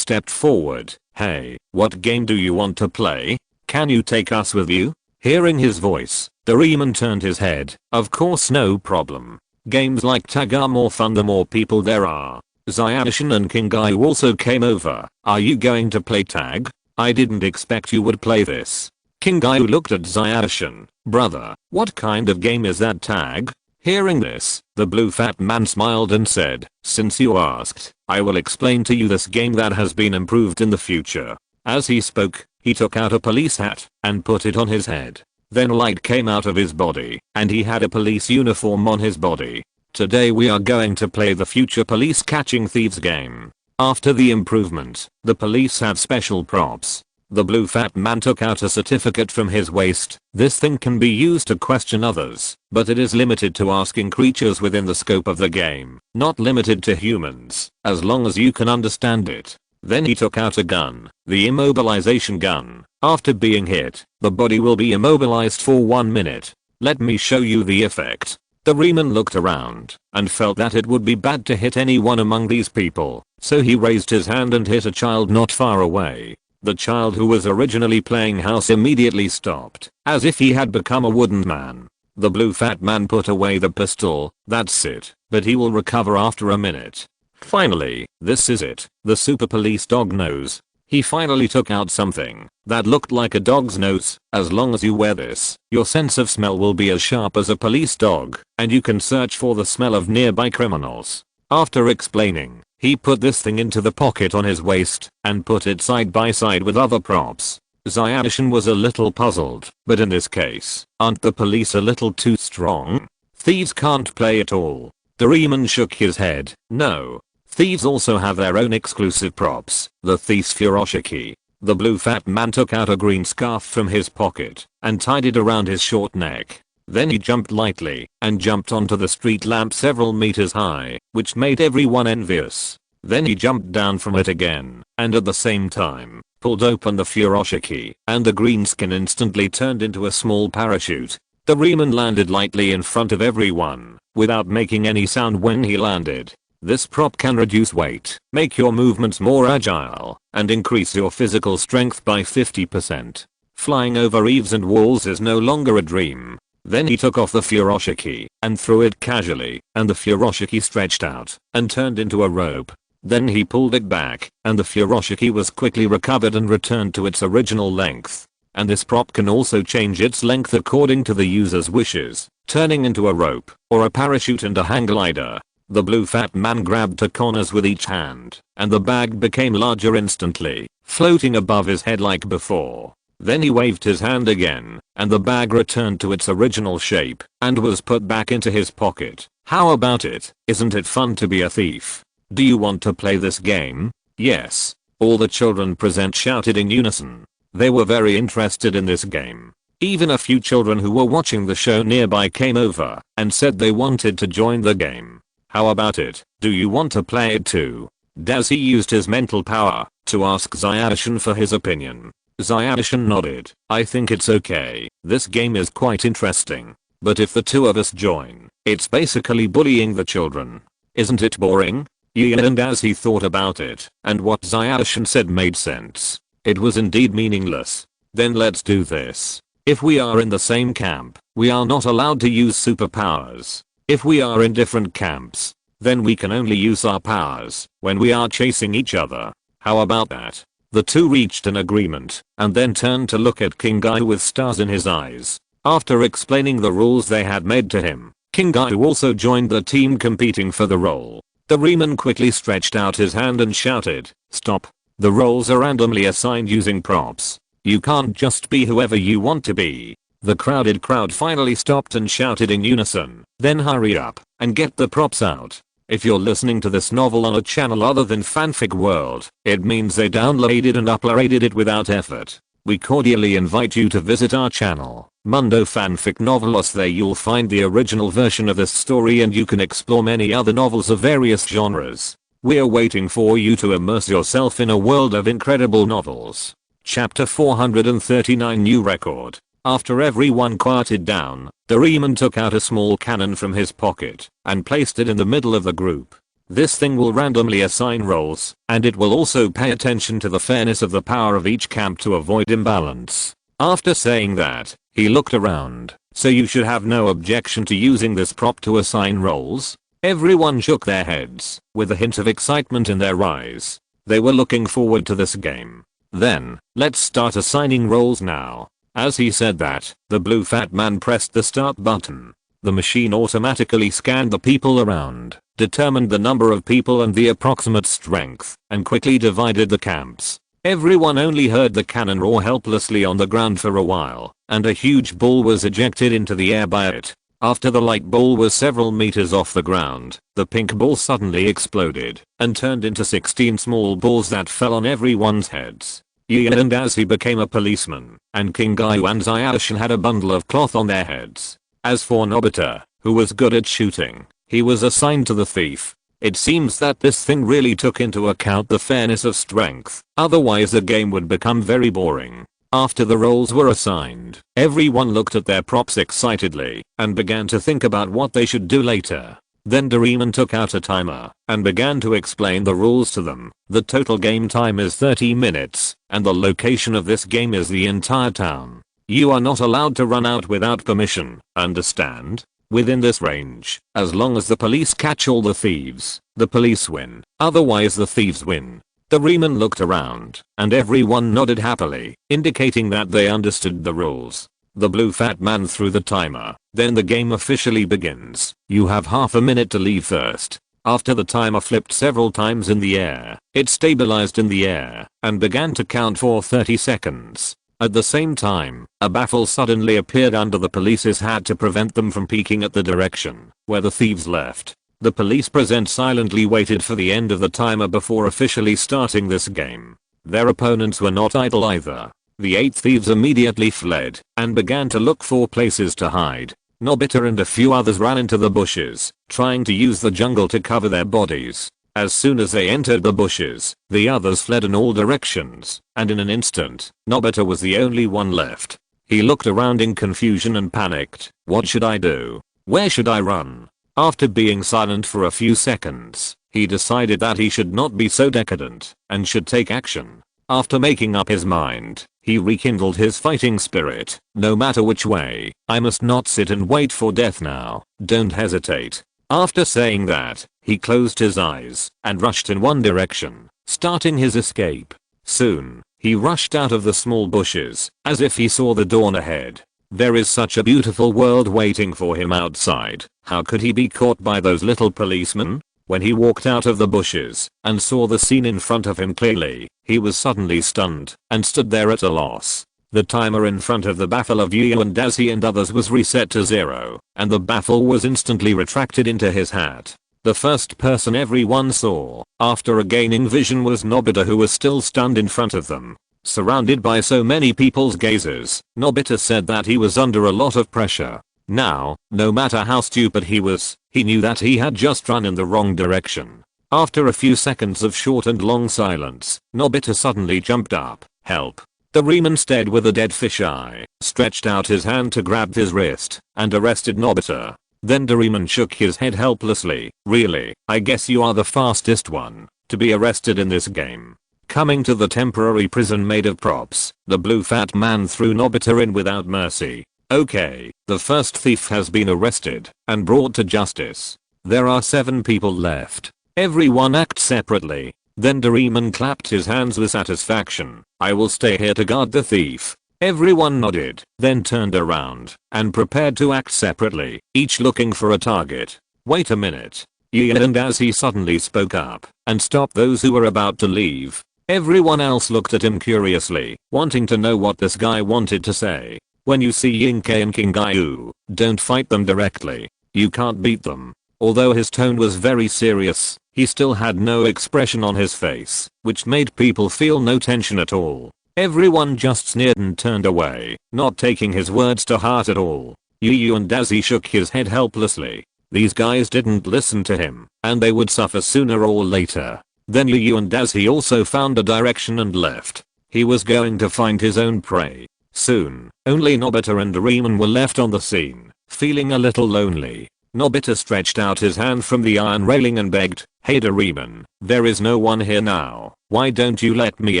stepped forward. Hey, what game do you want to play? Can you take us with you? Hearing his voice, Doraemon turned his head. Of course, no problem. Games like tag are more fun the more people there are. Shizuka and King Yu also came over. Are you going to play tag? I didn't expect you would play this. King Yu looked at Shizuka. Brother, what kind of game is that tag? Hearing this, the blue fat man smiled and said, since you asked, I will explain to you this game that has been improved in the future. As he spoke, he took out a police hat and put it on his head. Then light came out of his body, and he had a police uniform on his body. Today we are going to play the future police catching thieves game. After the improvement, the police have special props. The blue fat man took out a certificate from his waist. This thing can be used to question others, but it is limited to asking creatures within the scope of the game, not limited to humans, as long as you can understand it. Then he took out a gun, the immobilization gun. After being hit, the body will be immobilized for 1 minute. Let me show you the effect. Doraemon looked around and felt that it would be bad to hit anyone among these people, so he raised his hand and hit a child not far away. The child who was originally playing house immediately stopped, as if he had become a wooden man. The blue fat man put away the pistol. That's it, but he will recover after a minute. Finally, this is it, the super police dog nose. He finally took out something that looked like a dog's nose. As long as you wear this, your sense of smell will be as sharp as a police dog, and you can search for the smell of nearby criminals. After explaining, he put this thing into the pocket on his waist and put it side by side with other props. Xiaoshan was a little puzzled, but in this case, aren't the police a little too strong? Thieves can't play at all. Doraemon shook his head. No. Thieves also have their own exclusive props, the thief's furoshiki. The blue fat man took out a green scarf from his pocket and tied it around his short neck. Then he jumped lightly and jumped onto the street lamp several meters high, which made everyone envious. Then he jumped down from it again, and at the same time, pulled open the furoshiki, and the green skin instantly turned into a small parachute. Doraemon landed lightly in front of everyone, without making any sound when he landed. This prop can reduce weight, make your movements more agile, and increase your physical strength by 50%. Flying over eaves and walls is no longer a dream. Then he took off the furoshiki and threw it casually, and the furoshiki stretched out and turned into a rope. Then he pulled it back, and the furoshiki was quickly recovered and returned to its original length. And this prop can also change its length according to the user's wishes, turning into a rope, or a parachute and a hang glider. The blue fat man grabbed two corners with each hand, and the bag became larger instantly, floating above his head like before. Then he waved his hand again, and the bag returned to its original shape, and was put back into his pocket. How about it? Isn't it fun to be a thief? Do you want to play this game? Yes. All the children present shouted in unison. They were very interested in this game. Even a few children who were watching the show nearby came over and said they wanted to join the game. How about it? Do you want to play it too? Daisy used his mental power to ask Xiaoshan for his opinion. Xiaoshan nodded. I think it's okay. This game is quite interesting. But if the two of us join, it's basically bullying the children. Isn't it boring? Gian and as he thought about it, and what Xiaoshan said made sense. It was indeed meaningless. Then let's do this. If we are in the same camp, we are not allowed to use superpowers. If we are in different camps, then we can only use our powers when we are chasing each other. How about that? The two reached an agreement and then turned to look at King Guy with stars in his eyes. After explaining the rules they had made to him, King Guy also joined the team competing for the role. Doraemon quickly stretched out his hand and shouted, "Stop. The roles are randomly assigned using props. You can't just be whoever you want to be." The crowded crowd finally stopped and shouted in unison, "Then hurry up and get the props out." If you're listening to this novel on a channel other than Fanfic World, it means they downloaded and uploaded it without effort. We cordially invite you to visit our channel, Mundo Fanfic Novelos. There you'll find the original version of this story and you can explore many other novels of various genres. We're waiting for you to immerse yourself in a world of incredible novels. Chapter 439 New Record. After everyone quieted down, Doraemon took out a small cannon from his pocket and placed it in the middle of the group. This thing will randomly assign roles, and it will also pay attention to the fairness of the power of each camp to avoid imbalance. After saying that, he looked around. So you should have no objection to using this prop to assign roles? Everyone shook their heads, with a hint of excitement in their eyes. They were looking forward to this game. Then, let's start assigning roles now. As he said that, the blue fat man pressed the start button. The machine automatically scanned the people around, determined the number of people and the approximate strength, and quickly divided the camps. Everyone only heard the cannon roar helplessly on the ground for a while. and a huge ball was ejected into the air by it. After the light ball was several meters off the ground, the pink ball suddenly exploded and turned into 16 small balls that fell on everyone's heads. Gian and Azzy became a policeman, and King Gayu and Zayashin had a bundle of cloth on their heads. As for Nobita, who was good at shooting, he was assigned to the thief. It seems that this thing really took into account the fairness of strength, otherwise the game would become very boring. After the roles were assigned, everyone looked at their props excitedly and began to think about what they should do later. Then Doraemon took out a timer and began to explain the rules to them. The total game time is 30 minutes, and the location of this game is the entire town. You are not allowed to run out without permission, understand? Within this range, as long as the police catch all the thieves, the police win, otherwise the thieves win. Doraemon looked around, and everyone nodded happily, indicating that they understood the rules. The blue fat man threw the timer. Then the game officially begins. You have half a minute to leave first. After the timer flipped several times in the air, it stabilized in the air and began to count for 30 seconds. At the same time, a baffle suddenly appeared under the police's hat to prevent them from peeking at the direction where the thieves left. The police present silently waited for the end of the timer before officially starting this game. Their opponents were not idle either. The 8 thieves immediately fled and began to look for places to hide. Nobita and a few others ran into the bushes, trying to use the jungle to cover their bodies. As soon as they entered the bushes, the others fled in all directions, and in an instant, Nobita was the only one left. He looked around in confusion and panicked. What should I do? Where should I run? After being silent for a few seconds, he decided that he should not be so decadent and should take action. After making up his mind, he rekindled his fighting spirit. No matter which way, I must not sit and wait for death now. Don't hesitate. After saying that, he closed his eyes and rushed in one direction, starting his escape. Soon, he rushed out of the small bushes, as if he saw the dawn ahead. There is such a beautiful world waiting for him outside. How could he be caught by those little policemen? When he walked out of the bushes and saw the scene in front of him clearly, he was suddenly stunned and stood there at a loss. The timer in front of the baffle of Yu and Dazi and others was reset to 0, and the baffle was instantly retracted into his hat. The first person everyone saw, after regaining vision, was Nobita, who was still stunned in front of them. Surrounded by so many people's gazes, Nobita said that he was under a lot of pressure. Now, no matter how stupid he was, he knew that he had just run in the wrong direction. After a few seconds of short and long silence, Nobita suddenly jumped up. Help. Doraemon stared with a dead fish eye, stretched out his hand to grab his wrist, and arrested Nobita. Then Doraemon shook his head helplessly. Really, I guess you are the fastest one to be arrested in this game. Coming to the temporary prison made of props, the blue fat man threw Nobita in without mercy. Okay, the first thief has been arrested and brought to justice. There are 7 people left. Everyone act separately. Then Doraemon clapped his hands with satisfaction. I will stay here to guard the thief. Everyone nodded, then turned around and prepared to act separately, each looking for a target. Wait a minute. Gian and Azzy suddenly spoke up and stopped those who were about to leave. Everyone else looked at him curiously, wanting to know what this guy wanted to say. When you see Yunkei and King Gayu, don't fight them directly. You can't beat them. Although his tone was very serious, he still had no expression on his face, which made people feel no tension at all. Everyone just sneered and turned away, not taking his words to heart at all. Yu and Dazi shook his head helplessly. These guys didn't listen to him, and they would suffer sooner or later. Then Yu and Dazi also found a direction and left. He was going to find his own prey. Soon, only Nobita and Doraemon were left on the scene, feeling a little lonely. Nobita stretched out his hand from the iron railing and begged, "Hey Doraemon, there is no one here now. Why don't you let me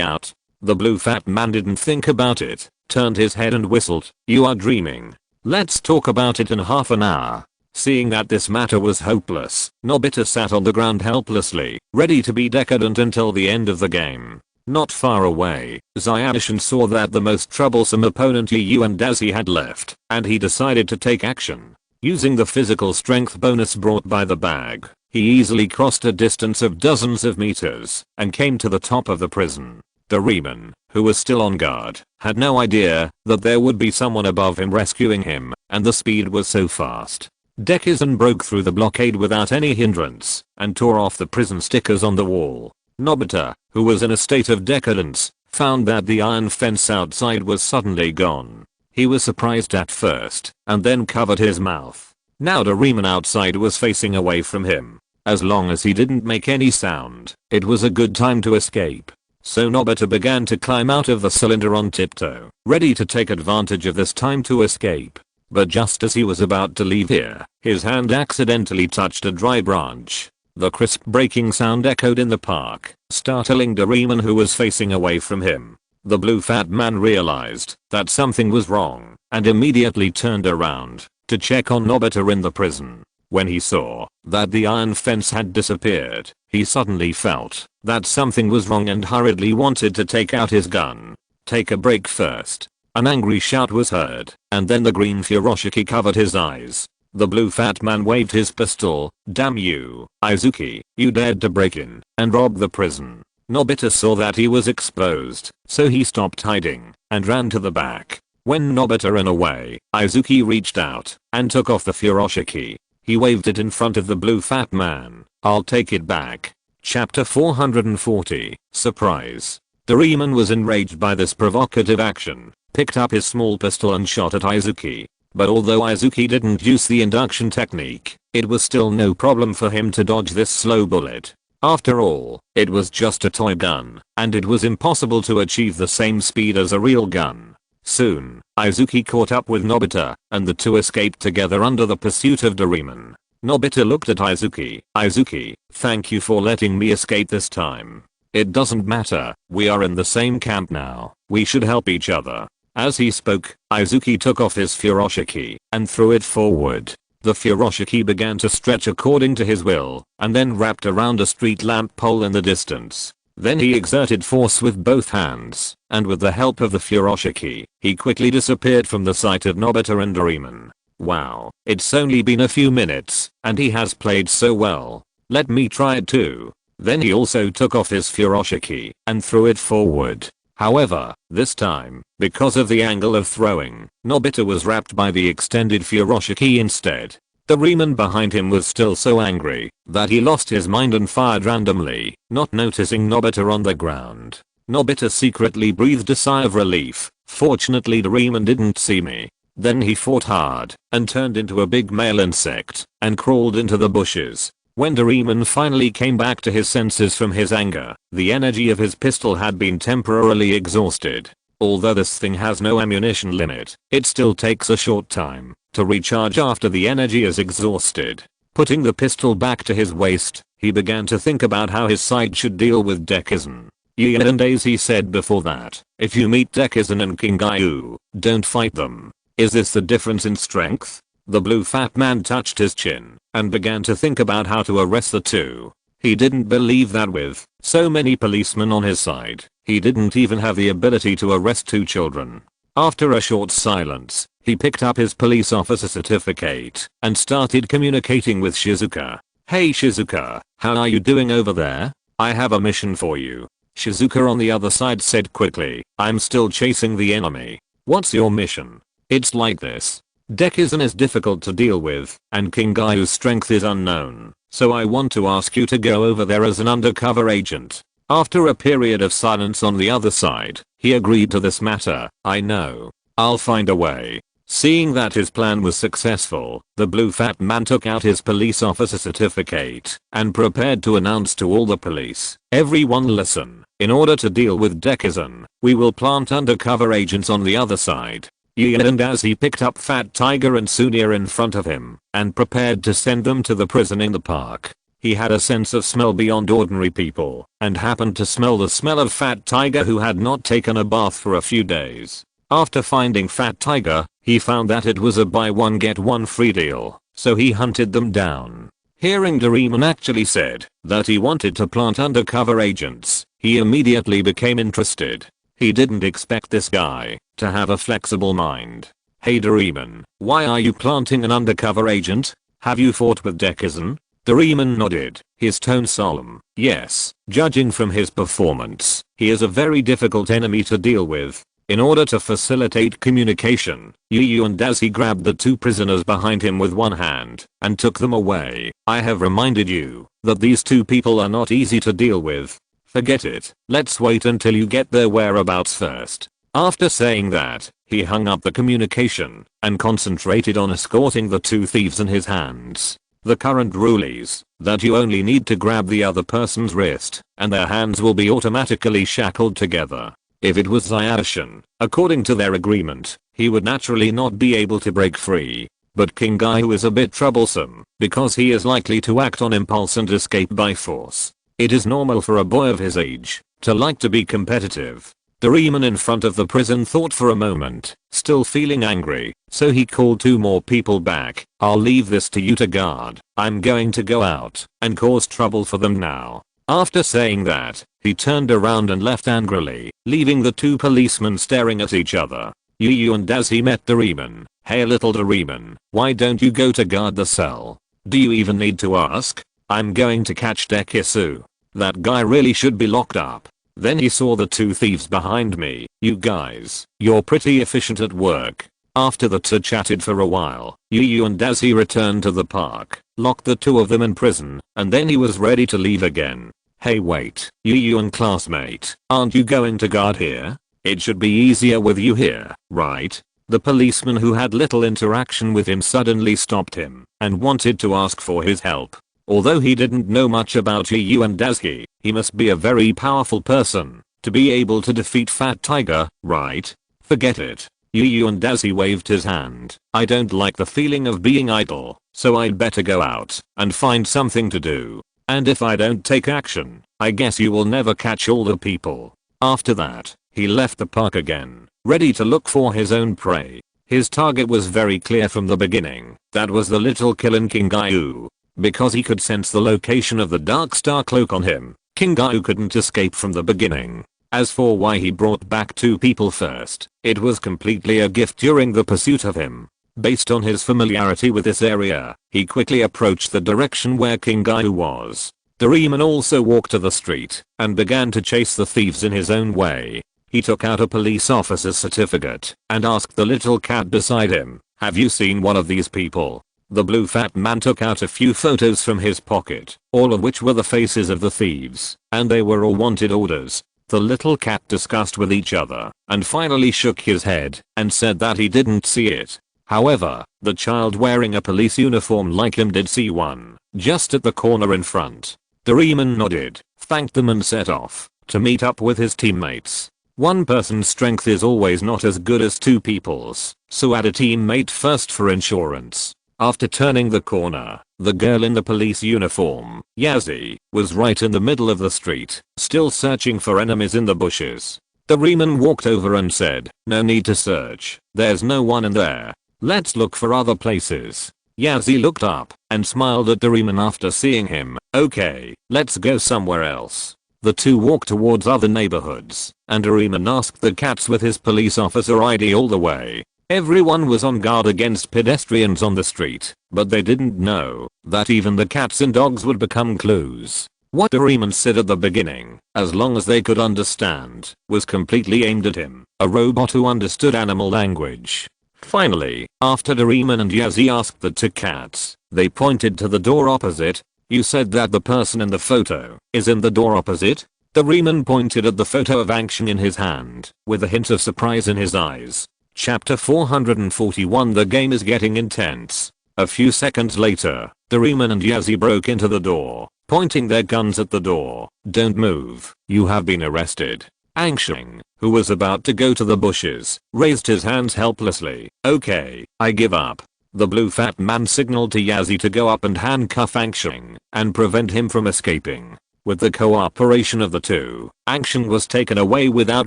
out?" The blue fat man didn't think about it, turned his head and whistled. "You are dreaming. Let's talk about it in half an hour." Seeing that this matter was hopeless, Nobita sat on the ground helplessly, ready to be decadent until the end of the game. Not far away, Zayashin saw that the most troublesome opponent Yu and Dazi had left, and he decided to take action. Using the physical strength bonus brought by the bag, he easily crossed a distance of dozens of meters and came to the top of the prison. Doraemon, who was still on guard, had no idea that there would be someone above him rescuing him, and the speed was so fast. Dekisugi broke through the blockade without any hindrance and tore off the prison stickers on the wall. Nobita, who was in a state of decadence, found that the iron fence outside was suddenly gone. He was surprised at first and then covered his mouth. Now Doraemon outside was facing away from him. As long as he didn't make any sound, it was a good time to escape. So Nobita began to climb out of the cylinder on tiptoe, ready to take advantage of this time to escape. But just as he was about to leave here, his hand accidentally touched a dry branch. The crisp breaking sound echoed in the park, startling Doraemon, who was facing away from him. The blue fat man realized that something was wrong and immediately turned around to check on Nobita in the prison. When he saw that the iron fence had disappeared, he suddenly felt that something was wrong and hurriedly wanted to take out his gun. "Take a break first." An angry shout was heard, and then the green furoshiki covered his eyes. The blue fat man waved his pistol. "Damn you, Izuki, you dared to break in and rob the prison." Nobita saw that he was exposed, so he stopped hiding and ran to the back. When Nobita ran away, Izuki reached out and took off the furoshiki. He waved it in front of the blue fat man. "I'll take it back." Chapter 440, Surprise. Doraemon was enraged by this provocative action, picked up his small pistol and shot at Izuki. But although Izuki didn't use the induction technique, it was still no problem for him to dodge this slow bullet. After all, it was just a toy gun, and it was impossible to achieve the same speed as a real gun. Soon, Izuki caught up with Nobita, and the two escaped together under the pursuit of Doraemon. Nobita looked at Izuki. "Izuki, thank you for letting me escape this time. It doesn't matter, we are in the same camp now, we should help each other." As he spoke, Izuki took off his furoshiki and threw it forward. The furoshiki began to stretch according to his will, and then wrapped around a street lamp pole in the distance. Then he exerted force with both hands, and with the help of the furoshiki, he quickly disappeared from the sight of Nobita and Doraemon. Wow, it's only been a few minutes, and he has played so well. Let me try it too. Then he also took off his furoshiki and threw it forward. However, this time, because of the angle of throwing, Nobita was wrapped by the extended furoshiki instead. Doraemon behind him was still so angry that he lost his mind and fired randomly, not noticing Nobita on the ground. Nobita secretly breathed a sigh of relief. Fortunately Doraemon didn't see me. Then he fought hard and turned into a big male insect and crawled into the bushes. When Doraemon finally came back to his senses from his anger, the energy of his pistol had been temporarily exhausted. Although this thing has no ammunition limit, it still takes a short time to recharge after the energy is exhausted. Putting the pistol back to his waist, he began to think about how his side should deal with Dekisugi. And as he said before that, if you meet Dekisugi and Kingayu, don't fight them. Is this the difference in strength? The blue fat man touched his chin and began to think about how to arrest the two. He didn't believe that with so many policemen on his side, he didn't even have the ability to arrest two children. After a short silence, he picked up his police officer certificate and started communicating with Shizuka. "Hey Shizuka, how are you doing over there? I have a mission for you." Shizuka on the other side said quickly, "I'm still chasing the enemy. What's your mission?" "It's like this. Dekisugi is difficult to deal with, and Kingayu's strength is unknown, so I want to ask you to go over there as an undercover agent." After a period of silence on the other side, he agreed to this matter. "I know. I'll find a way." Seeing that his plan was successful, the blue fat man took out his police officer certificate and prepared to announce to all the police, "Everyone listen. In order to deal with Dekisugi, we will plant undercover agents on the other side." And as he picked up Fat Tiger and Sunia in front of him and prepared to send them to the prison in the park, he had a sense of smell beyond ordinary people and happened to smell the smell of Fat Tiger, who had not taken a bath for a few days. After finding Fat Tiger, he found that it was a buy one get one free deal, so he hunted them down. Hearing Doraemon actually said that he wanted to plant undercover agents, he immediately became interested. He didn't expect this guy to have a flexible mind. "Hey Doraemon, why are you planting an undercover agent? Have you fought with Dekisugi?" Doraemon nodded. his tone solemn. Yes, judging from his performance, he is a very difficult enemy to deal with. In order to facilitate communication, Yu and Daisy grabbed the two prisoners behind him with one hand and took them away. I have reminded you that these two people are not easy to deal with. Forget it. Let's wait until you get their whereabouts first. After saying that, he hung up the communication and concentrated on escorting the two thieves in his hands. The current rule is that you only need to grab the other person's wrist and their hands will be automatically shackled together. If it was Zayashi, according to their agreement, he would naturally not be able to break free. But Kingayu is a bit troublesome because he is likely to act on impulse and escape by force. It is normal for a boy of his age to like to be competitive. Doraemon in front of the prison thought for a moment, still feeling angry, so he called two more people back. I'll leave this to you to guard. I'm going to go out and cause trouble for them now. After saying that, he turned around and left angrily, leaving the two policemen staring at each other. Yu and Daisy met Doraemon. Hey little Doraemon, why don't you go to guard the cell? Do you even need to ask? I'm going to catch Dekisugi. That guy really should be locked up. Then he saw the two thieves behind me. You guys, you're pretty efficient at work. After the two chatted for a while, Yu and Daisy returned to the park, locked the two of them in prison, and then he was ready to leave again. Hey wait, Yu and classmate, aren't you going to guard here? It should be easier with you here, right? The policeman who had little interaction with him suddenly stopped him and wanted to ask for his help. Although he didn't know much about Yu and Daisy, he must be a very powerful person to be able to defeat Fat Tiger, right? Forget it. Yu and Daisy waved his hand. I don't like the feeling of being idle, so I'd better go out and find something to do. And if I don't take action, I guess you will never catch all the people. After that, he left the park again, ready to look for his own prey. His target was very clear from the beginning. That was the little killin Kingayu. Because he could sense the location of the Dark Star cloak on him, Kingayu couldn't escape from the beginning. As for why he brought back two people first, it was completely a gift during the pursuit of him. Based on his familiarity with this area, he quickly approached the direction where Kingayu was. Doraemon also walked to the street and began to chase the thieves in his own way. He took out a police officer's certificate and asked the little cat beside him, have you seen one of these people? The blue fat man took out a few photos from his pocket, all of which were the faces of the thieves, and they were all wanted orders. The little cat discussed with each other and finally shook his head and said that he didn't see it. However, the child wearing a police uniform like him did see one, just at the corner in front. Doraemon nodded, thanked them and set off to meet up with his teammates. One person's strength is always not as good as two people's, so add a teammate first for insurance. After turning the corner, the girl in the police uniform, Yazzie, was right in the middle of the street, still searching for enemies in the bushes. Doraemon walked over and said, no need to search, there's no one in there. Let's look for other places. Yazzie looked up and smiled at Doraemon after seeing him. Okay, let's go somewhere else. The two walked towards other neighborhoods, and Doraemon asked the cats with his police officer ID all the way. Everyone was on guard against pedestrians on the street, but they didn't know that even the cats and dogs would become clues. What Doraemon said at the beginning, as long as they could understand, was completely aimed at him, a robot who understood animal language. Finally, after Doraemon and Yazzie asked the two cats, they pointed to the door opposite. You said that the person in the photo is in the door opposite? Doraemon pointed at the photo of action in his hand, with a hint of surprise in his eyes. Chapter 441. The game is getting intense. A few seconds later, Doraemon and Yazzie broke into the door, pointing their guns at the door. Don't move, you have been arrested. Angshin, who was about to go to the bushes, raised his hands helplessly. Okay, I give up. The blue fat man signaled to Yazzie to go up and handcuff Angshin and prevent him from escaping. With the cooperation of the two, Angshin was taken away without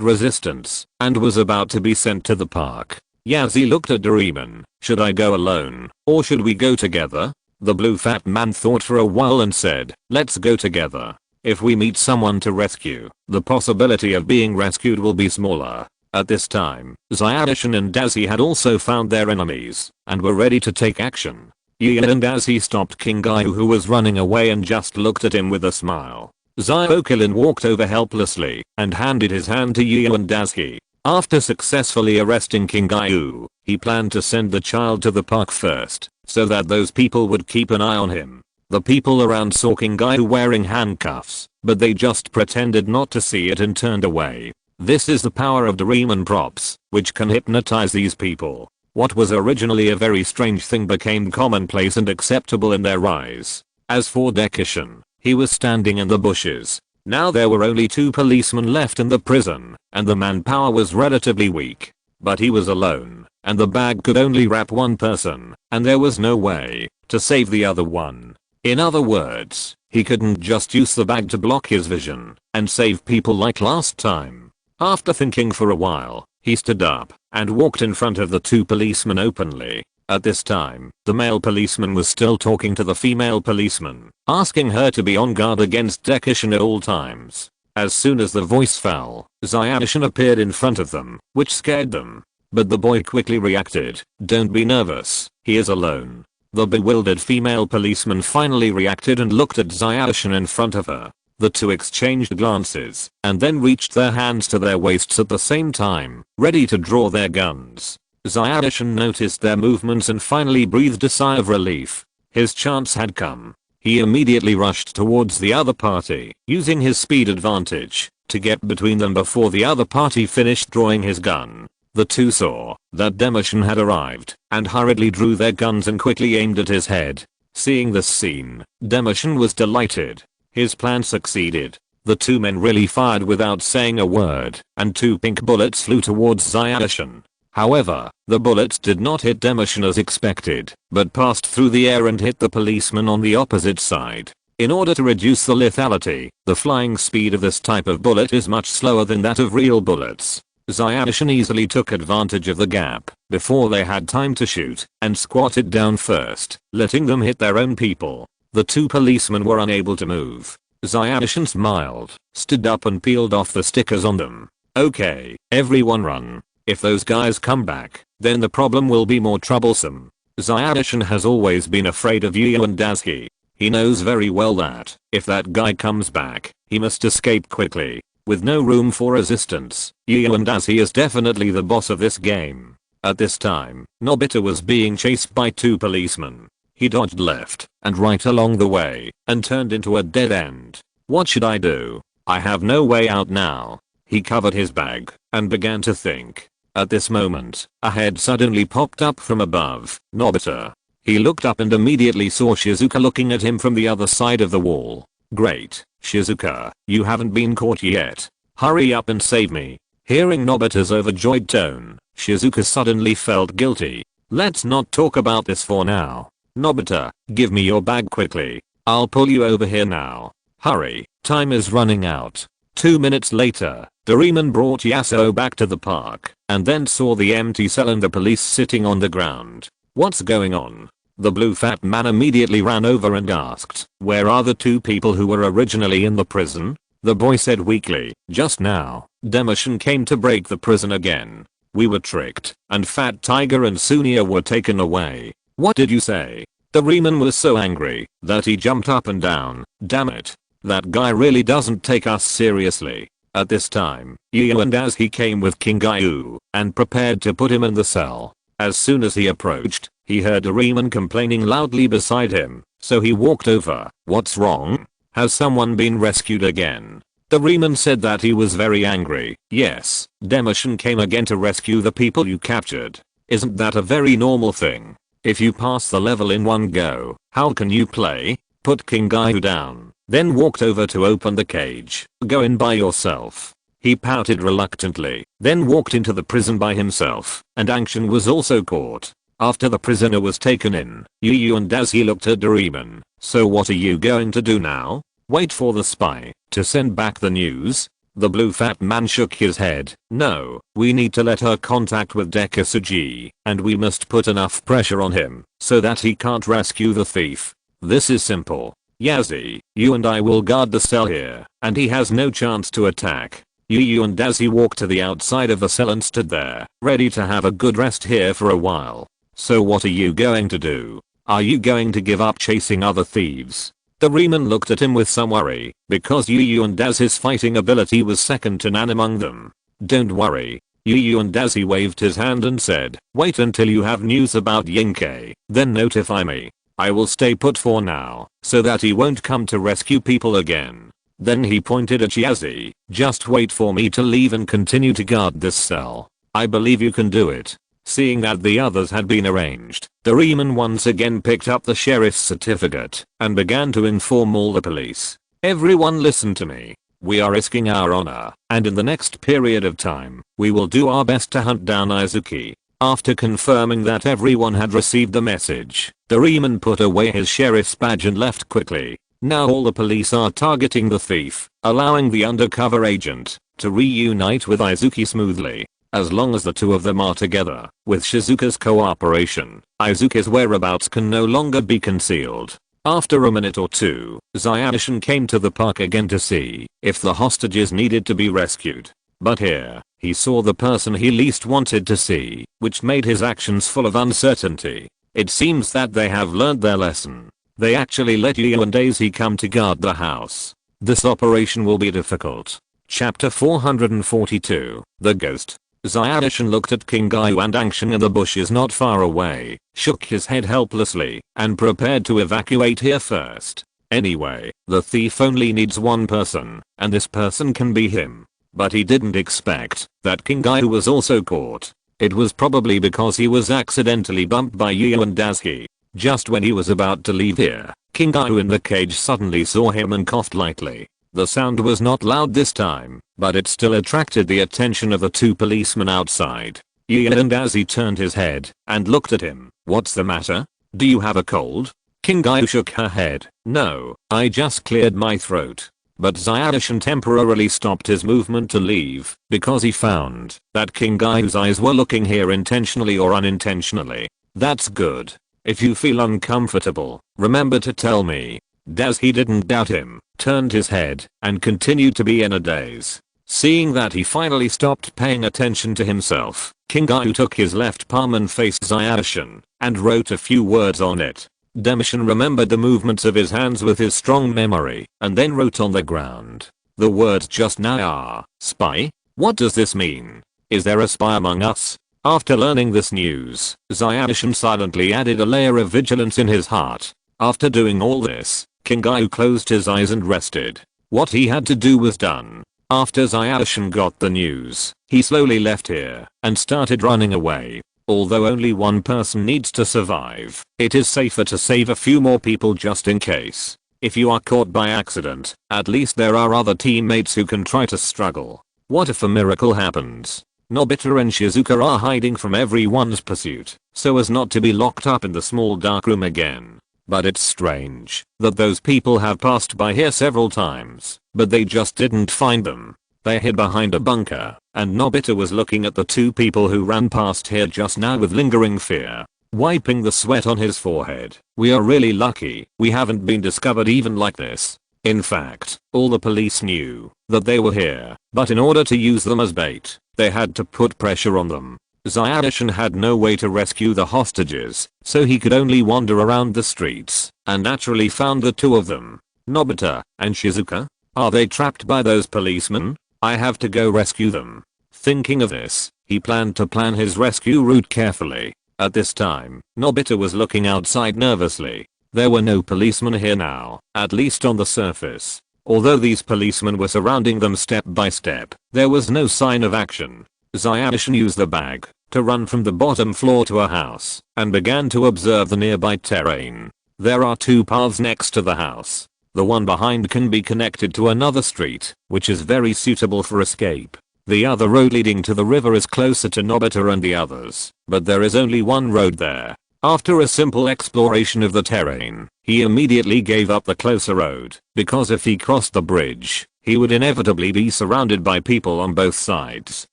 resistance and was about to be sent to the park. Yazzie looked at Doraemon. Should I go alone, or should we go together? The blue fat man thought for a while and said, let's go together. If we meet someone to rescue, the possibility of being rescued will be smaller. At this time, Zayashi and Daisy had also found their enemies and were ready to take action. And as he stopped King Gaio, who was running away, and just looked at him with a smile, Zyokilin walked over helplessly and handed his hand to Yu and as he, after successfully arresting King Gaio, he planned to send the child to the park first, so that those people would keep an eye on him. The people around saw King Gaio wearing handcuffs, but they just pretended not to see it and turned away. This is the power of Doraemon props, which can hypnotize these people. What was originally a very strange thing became commonplace and acceptable in their eyes. As for Dekisugi, he was standing in the bushes. Now there were only 2 policemen left in the prison, and the manpower was relatively weak. But he was alone, and the bag could only wrap 1 person, and there was no way to save the other one. In other words, he couldn't just use the bag to block his vision and save people like last time. After thinking for a while, he stood up and walked in front of the 2 policemen openly. At this time, the male policeman was still talking to the female policeman, asking her to be on guard against Dekisugi at all times. As soon as the voice fell, Zyokilin appeared in front of them, which scared them. But the boy quickly reacted, "Don't be nervous, he is alone." The bewildered female policeman finally reacted and looked at Zyokilin in front of her. The 2 exchanged glances and then reached their hands to their waists at the same time, ready to draw their guns. Zyokilin noticed their movements and finally breathed a sigh of relief. His chance had come. He immediately rushed towards the other party, using his speed advantage to get between them before the other party finished drawing his gun. The 2 saw that Dekisugi had arrived and hurriedly drew their guns and quickly aimed at his head. Seeing this scene, Dekisugi was delighted. His plan succeeded. The 2 men really fired without saying a word, and 2 pink bullets flew towards Zyokilin. However, the bullets did not hit Dekisugi as expected, but passed through the air and hit the policeman on the opposite side. In order to reduce the lethality, the flying speed of this type of bullet is much slower than that of real bullets. Zyokilin easily took advantage of the gap before they had time to shoot and squatted down first, letting them hit their own people. The 2 policemen were unable to move. Zyokilin smiled, stood up and peeled off the stickers on them. "Okay, everyone run. If those guys come back, then the problem will be more troublesome." Zyokilin has always been afraid of Yu and Daisuke. He knows very well that if that guy comes back, he must escape quickly. With no room for resistance, Yu and Daisuke is definitely the boss of this game. At this time, Nobita was being chased by 2 policemen. He dodged left and right along the way and turned into a dead end. What should I do? I have no way out now. He covered his bag and began to think. At this moment, a head suddenly popped up from above. "Nobita." He looked up and immediately saw Shizuka looking at him from the other side of the wall. "Great, Shizuka, you haven't been caught yet. Hurry up and save me." Hearing Nobita's overjoyed tone, Shizuka suddenly felt guilty. "Let's not talk about this for now. Nobita, give me your bag quickly. I'll pull you over here now. Hurry, time is running out." 2 minutes later, Doraemon brought Yasuo back to the park and then saw the empty cell and the police sitting on the ground. "What's going on?" The blue fat man immediately ran over and asked, "Where are the 2 people who were originally in the prison?" The boy said weakly, "Just now, Dekisugi came to break the prison again. We were tricked, and Fat Tiger and Sunia were taken away." "What did you say?" Doraemon was so angry that he jumped up and down. "Damn it. That guy really doesn't take us seriously." At this time, Yu and as he came with King Gaio and prepared to put him in the cell. As soon as he approached, he heard Doraemon complaining loudly beside him, so he walked over. "What's wrong? Has someone been rescued again?" Doraemon said that he was very angry. "Yes, Dekisugi came again to rescue the people you captured. Isn't that a very normal thing? If you pass the level in one go, how can you play?" Put King Gaio down, then walked over to open the cage. "Go in by yourself." He pouted reluctantly, then walked into the prison by himself, and Angshan was also caught. After the prisoner was taken in, Yu and Daisuke looked at Doraemon. "So what are you going to do now? Wait for the spy to send back the news?" The blue fat man shook his head. "No, we need to let her contact with Dekisugi, and we must put enough pressure on him so that he can't rescue the thief. This is simple. Yazi, you and I will guard the cell here, and he has no chance to attack." Yu and Daisuke walked to the outside of the cell and stood there, ready to have a good rest here for a while. "So what are you going to do?" Are you going to give up chasing other thieves? Doraemon looked at him with some worry, because Yu and Daz's fighting ability was second to none among them. Don't worry. Yu and Daz, he waved his hand and said, wait until you have news about Junfei, then notify me. I will stay put for now, so that he won't come to rescue people again. Then he pointed at Yazzie, just wait for me to leave and continue to guard this cell. I believe you can do it. Seeing that the others had been arranged, Doraemon once again picked up the sheriff's certificate and began to inform all the police. Everyone listen to me. We are risking our honor, and in the next period of time, we will do our best to hunt down Izuki. After confirming that everyone had received the message, Doraemon put away his sheriff's badge and left quickly. Now all the police are targeting the thief, allowing the undercover agent to reunite with Izuki smoothly. As long as the two of them are together, with Shizuka's cooperation, Izuki's whereabouts can no longer be concealed. After a minute or two, Zion came to the park again to see if the hostages needed to be rescued. But here, he saw the person he least wanted to see, which made his actions full of uncertainty. It seems that they have learned their lesson. They actually let Yu and Daisy come to guard the house. This operation will be difficult. Chapter 442, The Ghost. Zion looked at King Gayu and Angshan in the bushes not far away, shook his head helplessly, and prepared to evacuate here first. Anyway, the thief only needs one person, and this person can be him. But he didn't expect that King Gayu was also caught. It was probably because he was accidentally bumped by Yu and Dazuki. Just when he was about to leave here, King Gayu in the cage suddenly saw him and coughed lightly. The sound was not loud this time, but it still attracted the attention of the two policemen outside. Yu and Dazuki turned his head and looked at him. What's the matter? Do you have a cold? King Gayu shook her head. No, I just cleared my throat. But Zion temporarily stopped his movement to leave because he found that King Guyu's eyes were looking here intentionally or unintentionally. That's good. If you feel uncomfortable, remember to tell me. Dazuki didn't doubt him, turned his head, and continued to be in a daze. Seeing that he finally stopped paying attention to himself, King Gayu took his left palm and faced Zion and wrote a few words on it. Demishin remembered the movements of his hands with his strong memory, and then wrote on the ground. The words just now are, spy? What does this mean? Is there a spy among us? After learning this news, Zion silently added a layer of vigilance in his heart. After doing all this, King Gayu closed his eyes and rested. What he had to do was done. After Zion got the news, he slowly left here and started running away. Although only one person needs to survive, it is safer to save a few more people just in case. If you are caught by accident, at least there are other teammates who can try to struggle. What if a miracle happens? Nobita and Shizuka are hiding from everyone's pursuit, so as not to be locked up in the small dark room again. But it's strange that those people have passed by here several times, but they just didn't find them. They hid behind a bunker, and Nobita was looking at the two people who ran past here just now with lingering fear, wiping the sweat on his forehead. We are really lucky we haven't been discovered even like this. In fact, all the police knew that they were here, but in order to use them as bait, they had to put pressure on them. Zion had no way to rescue the hostages, so he could only wander around the streets, and naturally found the two of them. Nobita and Shizuka? Are they trapped by those policemen? I have to go rescue them. Thinking of this, he planned to plan his rescue route carefully. At this time, Nobita was looking outside nervously. There were no policemen here now, at least on the surface. Although these policemen were surrounding them step by step, there was no sign of action. Zion used the bag to run from the bottom floor to a house and began to observe the nearby terrain. There are two paths next to the house. The one behind can be connected to another street, which is very suitable for escape. The other road leading to the river is closer to Nobita and the others, but there is only one road there. After a simple exploration of the terrain, he immediately gave up the closer road, because if he crossed the bridge, he would inevitably be surrounded by people on both sides.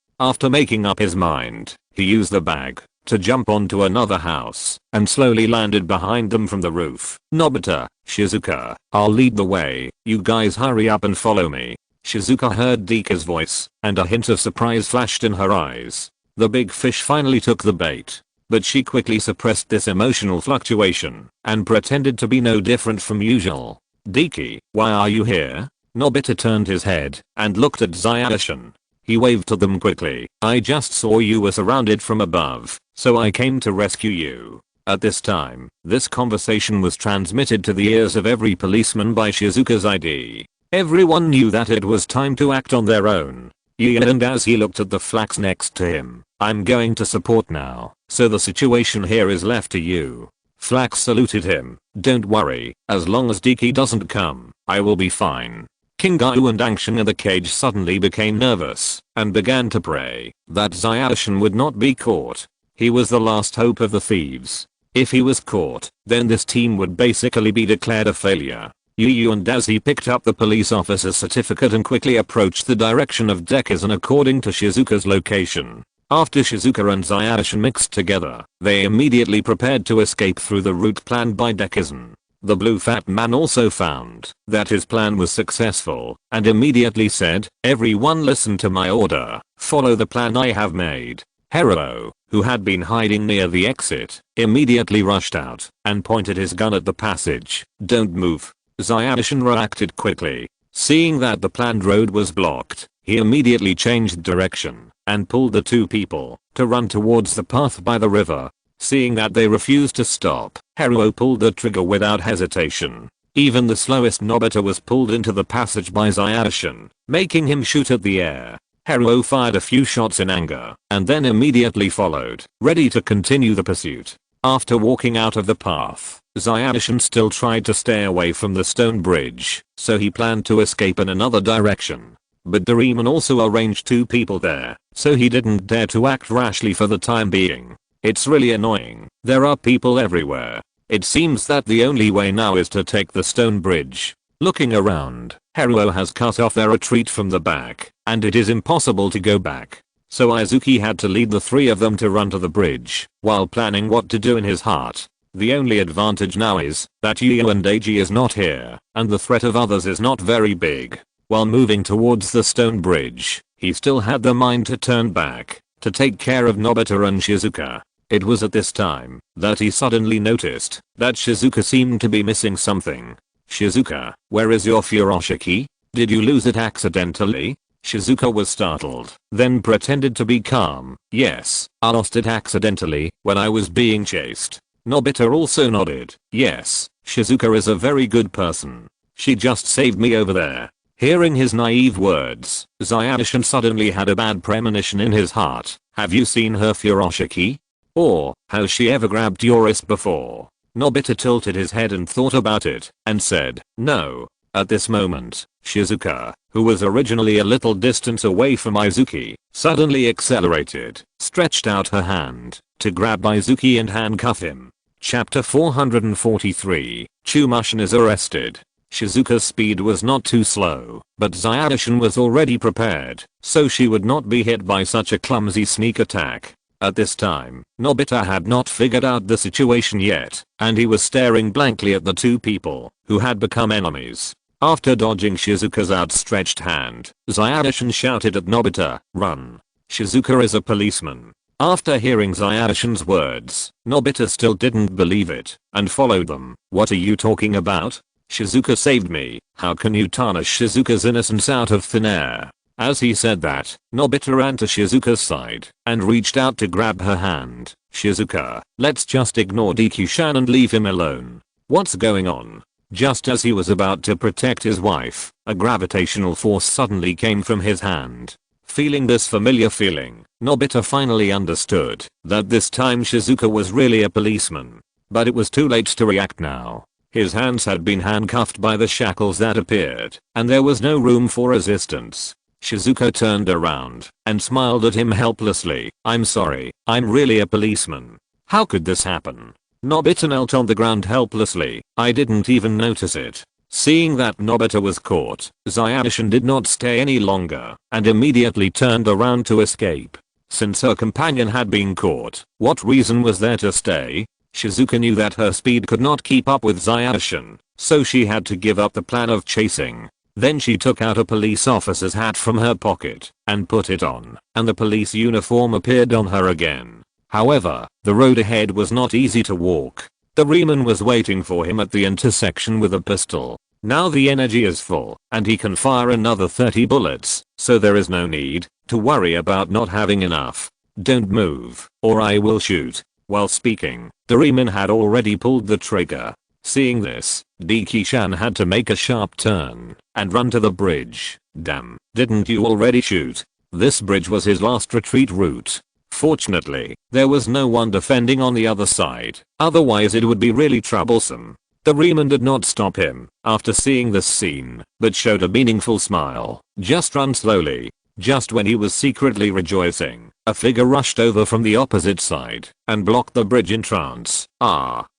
After making up his mind, he used the bag to jump onto another house and slowly landed behind them from the roof. Nobita, Shizuka, I'll lead the way, you guys hurry up and follow me. Shizuka heard Dika's voice, and a hint of surprise flashed in her eyes. The big fish finally took the bait. but she quickly suppressed this emotional fluctuation and pretended to be no different from usual. "Deki, why are you here?" Nobita turned his head and looked at Zayashi. He waved to them quickly. "I just saw you were surrounded from above, so I came to rescue you." At this time, this conversation was transmitted to the ears of every policeman by Shizuka's ID. Everyone knew that it was time to act on their own. And as he looked at the flax next to him, "I'm going to support now, so the situation here is left to you." Flax saluted him. "Don't worry, as long as Deki doesn't come, I will be fine." King Gyu and Angshan in the cage suddenly became nervous and began to pray that Zayashi would not be caught. He was the last hope of the thieves. If he was caught, then this team would basically be declared a failure. Yu and as he picked up the police officer's certificate and quickly approached the direction of Dekisugi according to Shizuka's location. After Shizuka and Zayashi mixed together, they immediately prepared to escape through the route planned by Dekisugi. The blue fat man also found that his plan was successful and immediately said, "Everyone listen to my order, follow the plan I have made." Hero, who had been hiding near the exit, immediately rushed out and pointed his gun at the passage. "Don't move." Zayashi reacted quickly. Seeing that the planned road was blocked, he immediately changed direction and pulled the two people to run towards the path by the river. Seeing that they refused to stop, Hero pulled the trigger without hesitation. Even the slowest Nobita was pulled into the passage by Zayashi, making him shoot at the air. Hero fired a few shots in anger and then immediately followed, ready to continue the pursuit. After walking out of the path, Zayashi still tried to stay away from the stone bridge, so he planned to escape in another direction. But Doraemon also arranged two people there, so he didn't dare to act rashly for the time being. It's really annoying. There are people everywhere. It seems that the only way now is to take the stone bridge. Looking around, Hero has cut off their retreat from the back, and it is impossible to go back. So Izuki had to lead the three of them to run to the bridge, while planning what to do in his heart. The only advantage now is that Yu and Eiji is not here, and the threat of others is not very big. While moving towards the stone bridge, he still had the mind to turn back to take care of Nobita and Shizuka. It was at this time that he suddenly noticed that Shizuka seemed to be missing something. "Shizuka, where is your furoshiki? Did you lose it accidentally?" Shizuka was startled, then pretended to be calm. "Yes, I lost it accidentally when I was being chased." Nobita also nodded. "Yes, Shizuka is a very good person. She just saved me over there." Hearing his naive words, Zayashi suddenly had a bad premonition in his heart. "Have you seen her furoshiki? Or has she ever grabbed your wrist before?" Nobita tilted his head and thought about it and said, "No." At this moment, Shizuka, who was originally a little distance away from Izuki, suddenly accelerated, stretched out her hand to grab Izuki and handcuff him. Chapter 443, Chumushin is arrested. Shizuka's speed was not too slow, but Zayashi was already prepared, so she would not be hit by such a clumsy sneak attack. At this time, Nobita had not figured out the situation yet, and he was staring blankly at the two people who had become enemies. After dodging Shizuka's outstretched hand, Zayashi shouted at Nobita, "Run." Shizuka is a policeman. After hearing Zayashi's words, Nobita still didn't believe it and followed them. "What are you talking about? Shizuka saved me. How can you tarnish Shizuka's innocence out of thin air?" As he said that, Nobita ran to Shizuka's side and reached out to grab her hand. "Shizuka, let's just ignore Dekishan and leave him alone. What's going on?" Just as he was about to protect his wife, a gravitational force suddenly came from his hand. Feeling this familiar feeling, Nobita finally understood that this time Shizuka was really a policeman. But it was too late to react now. His hands had been handcuffed by the shackles that appeared, and there was no room for resistance. Shizuka turned around and smiled at him helplessly. "I'm sorry, I'm really a policeman. How could this happen?" Nobita knelt on the ground helplessly. "I didn't even notice it." Seeing that Nobita was caught, Zayashi did not stay any longer and immediately turned around to escape. Since her companion had been caught, what reason was there to stay? Shizuka knew that her speed could not keep up with Zayashi, so she had to give up the plan of chasing. Then she took out a police officer's hat from her pocket and put it on, and the police uniform appeared on her again. However, the road ahead was not easy to walk. Doraemon was waiting for him at the intersection with a pistol. Now the energy is full, and he can fire another 30 bullets, so there is no need to worry about not having enough. Don't move, or I will shoot. While speaking, Doraemon had already pulled the trigger. Seeing this, Dekisugi had to make a sharp turn and run to the bridge. Damn, didn't you already shoot? This bridge was his last retreat route. Fortunately, there was no one defending on the other side, otherwise it would be really troublesome. Doraemon did not stop him after seeing this scene, but showed a meaningful smile. Just run slowly. Just when he was secretly rejoicing, a figure rushed over from the opposite side and blocked the bridge entrance.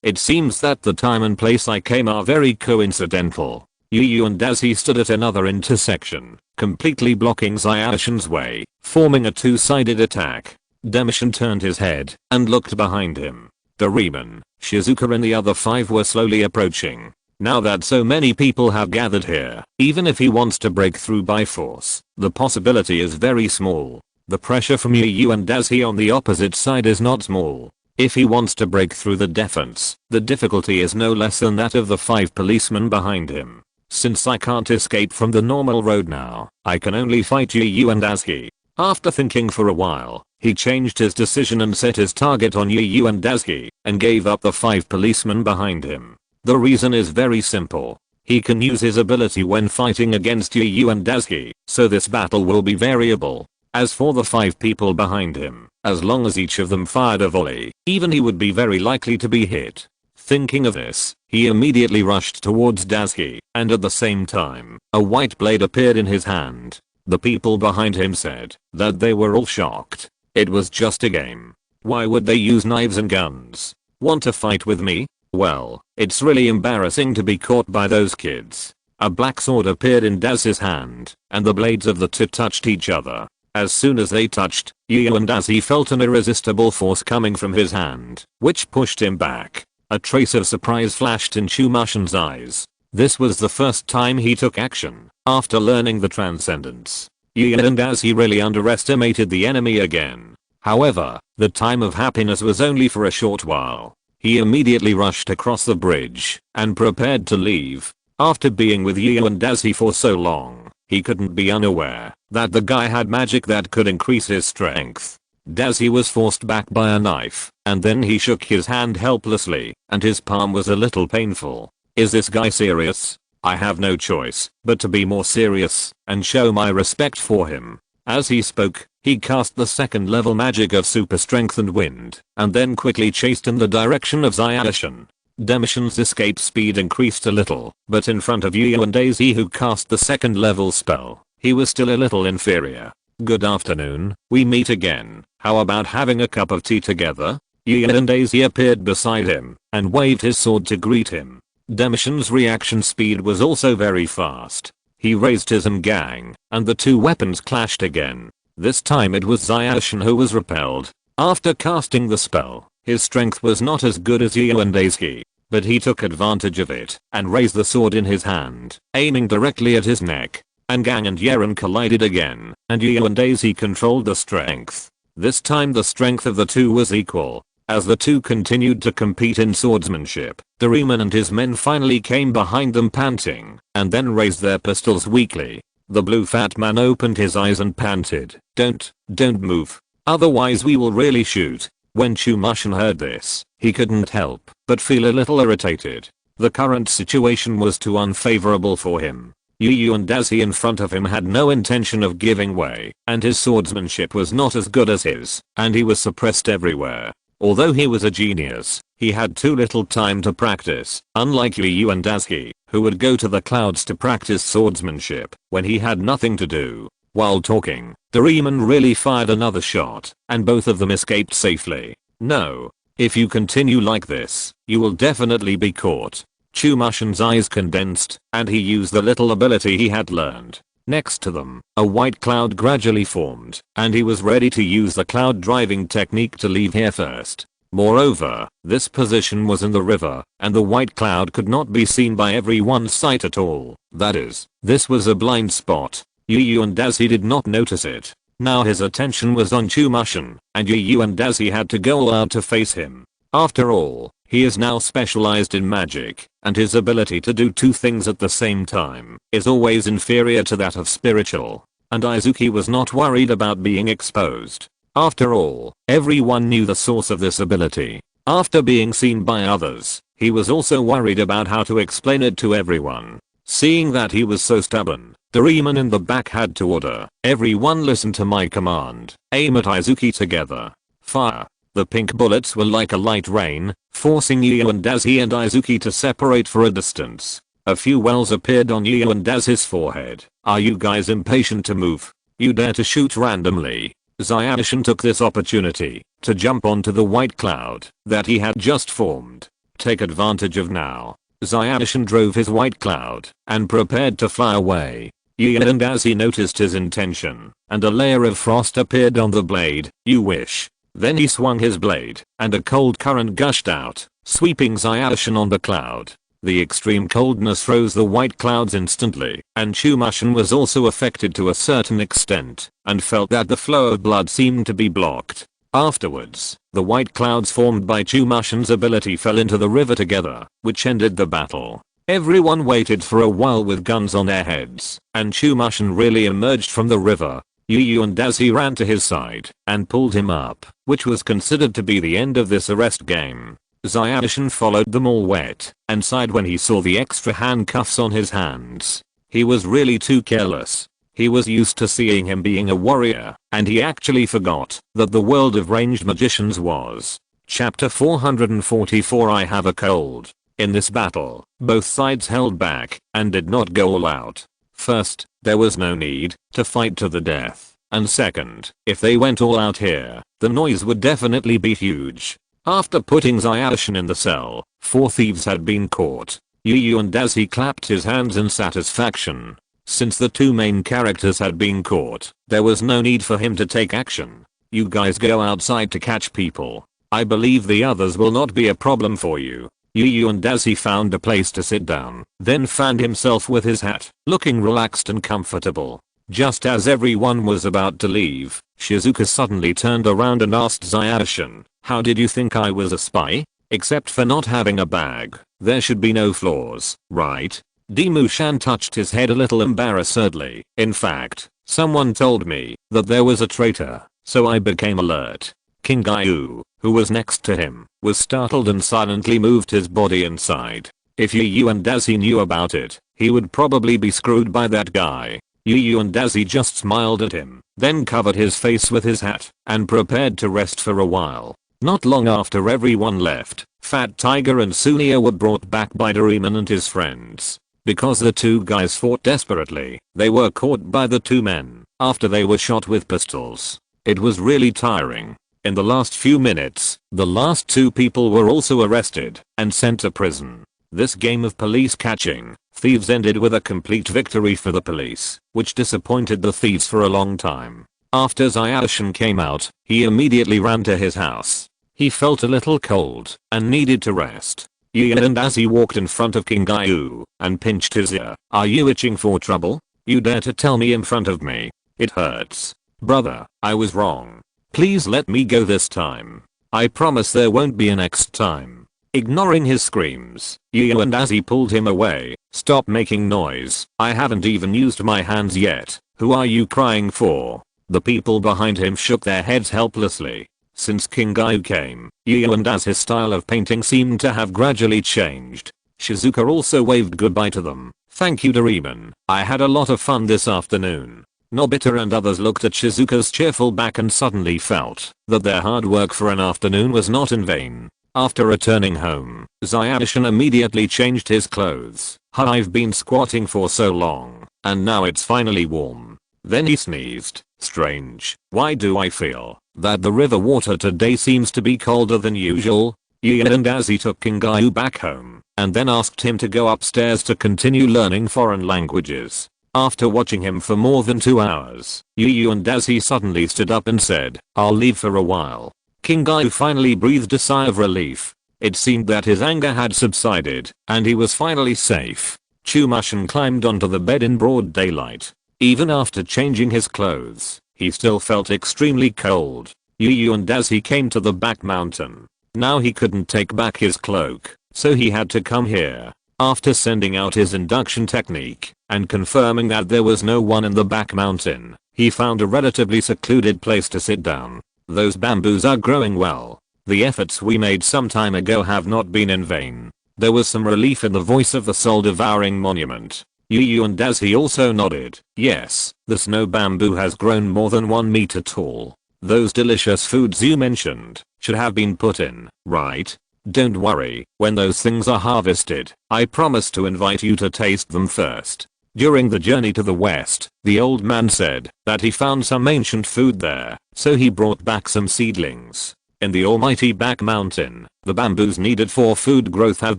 It seems that the time and place I came are very coincidental. Yu and Dazi stood at another intersection, completely blocking Zayashin's way, forming a two-sided attack. Demishin turned his head and looked behind him. Doraemon, Shizuka and the other 5 were slowly approaching. Now that so many people have gathered here, even if he wants to break through by force, the possibility is very small. The pressure from Yu and Dazi on the opposite side is not small. If he wants to break through the defense, the difficulty is no less than that of the 5 policemen behind him. Since I can't escape from the normal road now, I can only fight Yu and Dazi. After thinking for a while, he changed his decision and set his target on Yu and Dazi, and gave up the 5 policemen behind him. The reason is very simple. He can use his ability when fighting against Yu and Dazi, so this battle will be variable. As for the 5 people behind him, as long as each of them fired a volley, even he would be very likely to be hit. Thinking of this, he immediately rushed towards Dazi, and at the same time, a white blade appeared in his hand. The people behind him said that they were all shocked. It was just a game. Why would they use knives and guns? Want to fight with me? Well, it's really embarrassing to be caught by those kids. A black sword appeared in Dazi's hand, and the blades of the two touched each other. As soon as they touched, Yu and Dazi felt an irresistible force coming from his hand, which pushed him back. A trace of surprise flashed in Chumashin's eyes. This was the first time he took action after learning the transcendence. Yu and Dazi really underestimated the enemy again. However, the time of happiness was only for a short while. He immediately rushed across the bridge and prepared to leave. After being with Yu and Dazi for so long, he couldn't be unaware that the guy had magic that could increase his strength. Dazi was forced back by a knife, and then he shook his hand helplessly, and his palm was a little painful. Is this guy serious? I have no choice but to be more serious and show my respect for him. As he spoke, he cast the 2nd level magic of super strength and wind, and then quickly chased in the direction of Zayashin. Demishin's escape speed increased a little, but in front of Yu and Dazi who cast the 2nd level spell, he was still a little inferior. Good afternoon, we meet again. How about having a cup of tea together? Yu and Dazi appeared beside him and waved his sword to greet him. Demishin's reaction speed was also very fast. He raised his gang, and the 2 weapons clashed again. This time it was Zayashin who was repelled. After casting the spell, his strength was not as good as Yu and Dazi, but he took advantage of it and raised the sword in his hand, aiming directly at his neck. Gang and Yeren collided again, and Yu and Dazi controlled the strength. This time the strength of the 2 was equal. As the 2 continued to compete in swordsmanship, Doraemon and his men finally came behind them panting, and then raised their pistols weakly. The blue fat man opened his eyes and panted, Don't move. Otherwise we will really shoot. When Chumashin heard this, he couldn't help but feel a little irritated. The current situation was too unfavorable for him. Yu and Dazi in front of him had no intention of giving way, and his swordsmanship was not as good as his, and he was suppressed everywhere. Although he was a genius, he had too little time to practice, unlike Yu and Dazi, who would go to the clouds to practice swordsmanship when he had nothing to do. While talking, Doraemon really fired another shot, and both of them escaped safely. No. If you continue like this, you will definitely be caught. Chumashin's eyes condensed, and he used the little ability he had learned. Next to them, a white cloud gradually formed, and he was ready to use the cloud driving technique to leave here first. Moreover, this position was in the river, and the white cloud could not be seen by everyone's sight at all. That is, this was a blind spot. Yu and Dazi did not notice it. Now his attention was on Chumushin, and Yu and Dazi had to go all out to face him. After all, he is now specialized in magic, and his ability to do two things at the same time is always inferior to that of spiritual. And Izuki was not worried about being exposed. After all, everyone knew the source of this ability. After being seen by others, he was also worried about how to explain it to everyone. Seeing that he was so stubborn, Doraemon in the back had to order, "Everyone listen to my command. Aim at Izuki together. Fire." The pink bullets were like a light rain, forcing Yu and Dazi and Izuki to separate for a distance. A few wells appeared on Yu and Dazi's forehead. "Are you guys impatient to move? You dare to shoot randomly?" Zyashin took this opportunity to jump onto the white cloud that he had just formed. Take advantage of now. Zyashin drove his white cloud and prepared to fly away. Yu and Dazi noticed his intention, and a layer of frost appeared on the blade. "You wish." Then he swung his blade, and a cold current gushed out, sweeping Zyashin on the cloud. The extreme coldness froze the white clouds instantly, and Chumushin was also affected to a certain extent, and felt that the flow of blood seemed to be blocked. Afterwards, the white clouds formed by Chumushin's ability fell into the river together, which ended the battle. Everyone waited for a while with guns on their heads, and Chumushin really emerged from the river. Yu and Dazi ran to his side and pulled him up, which was considered to be the end of this arrest game. Zyashin followed them all wet and sighed when he saw the extra handcuffs on his hands. He was really too careless. He was used to seeing him being a warrior, and he actually forgot that the world of ranged magicians was. Chapter 444 I have a cold. In this battle, both sides held back and did not go all out. First, there was no need to fight to the death, and second, if they went all out here, the noise would definitely be huge. After putting Zyashin in the cell, 4 thieves had been caught. Yu and Dazi clapped his hands in satisfaction. Since the 2 main characters had been caught, there was no need for him to take action. "You guys go outside to catch people. I believe the others will not be a problem for you." Yu and Dazi found a place to sit down, then fanned himself with his hat, looking relaxed and comfortable. Just as everyone was about to leave, Shizuka suddenly turned around and asked Zyashin, "How did you think I was a spy? Except for not having a bag, there should be no flaws, right?" Demushan touched his head a little embarrassedly. "In fact, someone told me that there was a traitor, so I became alert." King Gyu, who was next to him, was startled and silently moved his body inside. If Yu and Dazi knew about it, he would probably be screwed by that guy. Yu and Dazi just smiled at him, then covered his face with his hat and prepared to rest for a while. Not long after everyone left, Fat Tiger and Sunia were brought back by Doraemon and his friends. Because the 2 guys fought desperately, they were caught by the 2 men after they were shot with pistols. It was really tiring. In the last few minutes, the last 2 people were also arrested and sent to prison. This game of police catching thieves ended with a complete victory for the police, which disappointed the thieves for a long time. After Zyashin came out, he immediately ran to his house. He felt a little cold and needed to rest. Yu and Dazi walked in front of King Gyu and pinched his ear. "Are you itching for trouble? You dare to tell me in front of me? It hurts." "Brother, I was wrong. Please let me go this time. I promise there won't be a next time." Ignoring his screams, Yu and Dazi pulled him away. "Stop making noise. I haven't even used my hands yet. Who are you crying for?" The people behind him shook their heads helplessly. Since King Gyu came, Yu and Dazi's style of painting seemed to have gradually changed. Shizuka also waved goodbye to them. "Thank you Doraemon. I had a lot of fun this afternoon." Nobita and others looked at Shizuka's cheerful back and suddenly felt that their hard work for an afternoon was not in vain. After returning home, Zyashin immediately changed his clothes. "I've been squatting for so long, and now it's finally warm." Then he sneezed. "Strange. Why do I feel that the river water today seems to be colder than usual?" Yu and Dazi took King Gyu back home, and then asked him to go upstairs to continue learning foreign languages. After watching him for more than 2 hours, Yu and Dazi suddenly stood up and said, "I'll leave for a while." King Gyu finally breathed a sigh of relief. It seemed that his anger had subsided, and he was finally safe. Chumushin climbed onto the bed in broad daylight. Even after changing his clothes, he still felt extremely cold. Yu and Dazi came to the back mountain. Now he couldn't take back his cloak, so he had to come here. After sending out his induction technique and confirming that there was no one in the back mountain, he found a relatively secluded place to sit down. Those bamboos are growing well. The efforts we made some time ago have not been in vain. There was some relief in the voice of the soul-devouring monument. Yu and Dazi also nodded. Yes, the snow bamboo has grown more than 1 meter tall. Those delicious foods you mentioned should have been put in, right? Don't worry, when those things are harvested, I promise to invite you to taste them first. During the journey to the west, the old man said that he found some ancient food there, so he brought back some seedlings. In the almighty back mountain, the bamboos needed for food growth have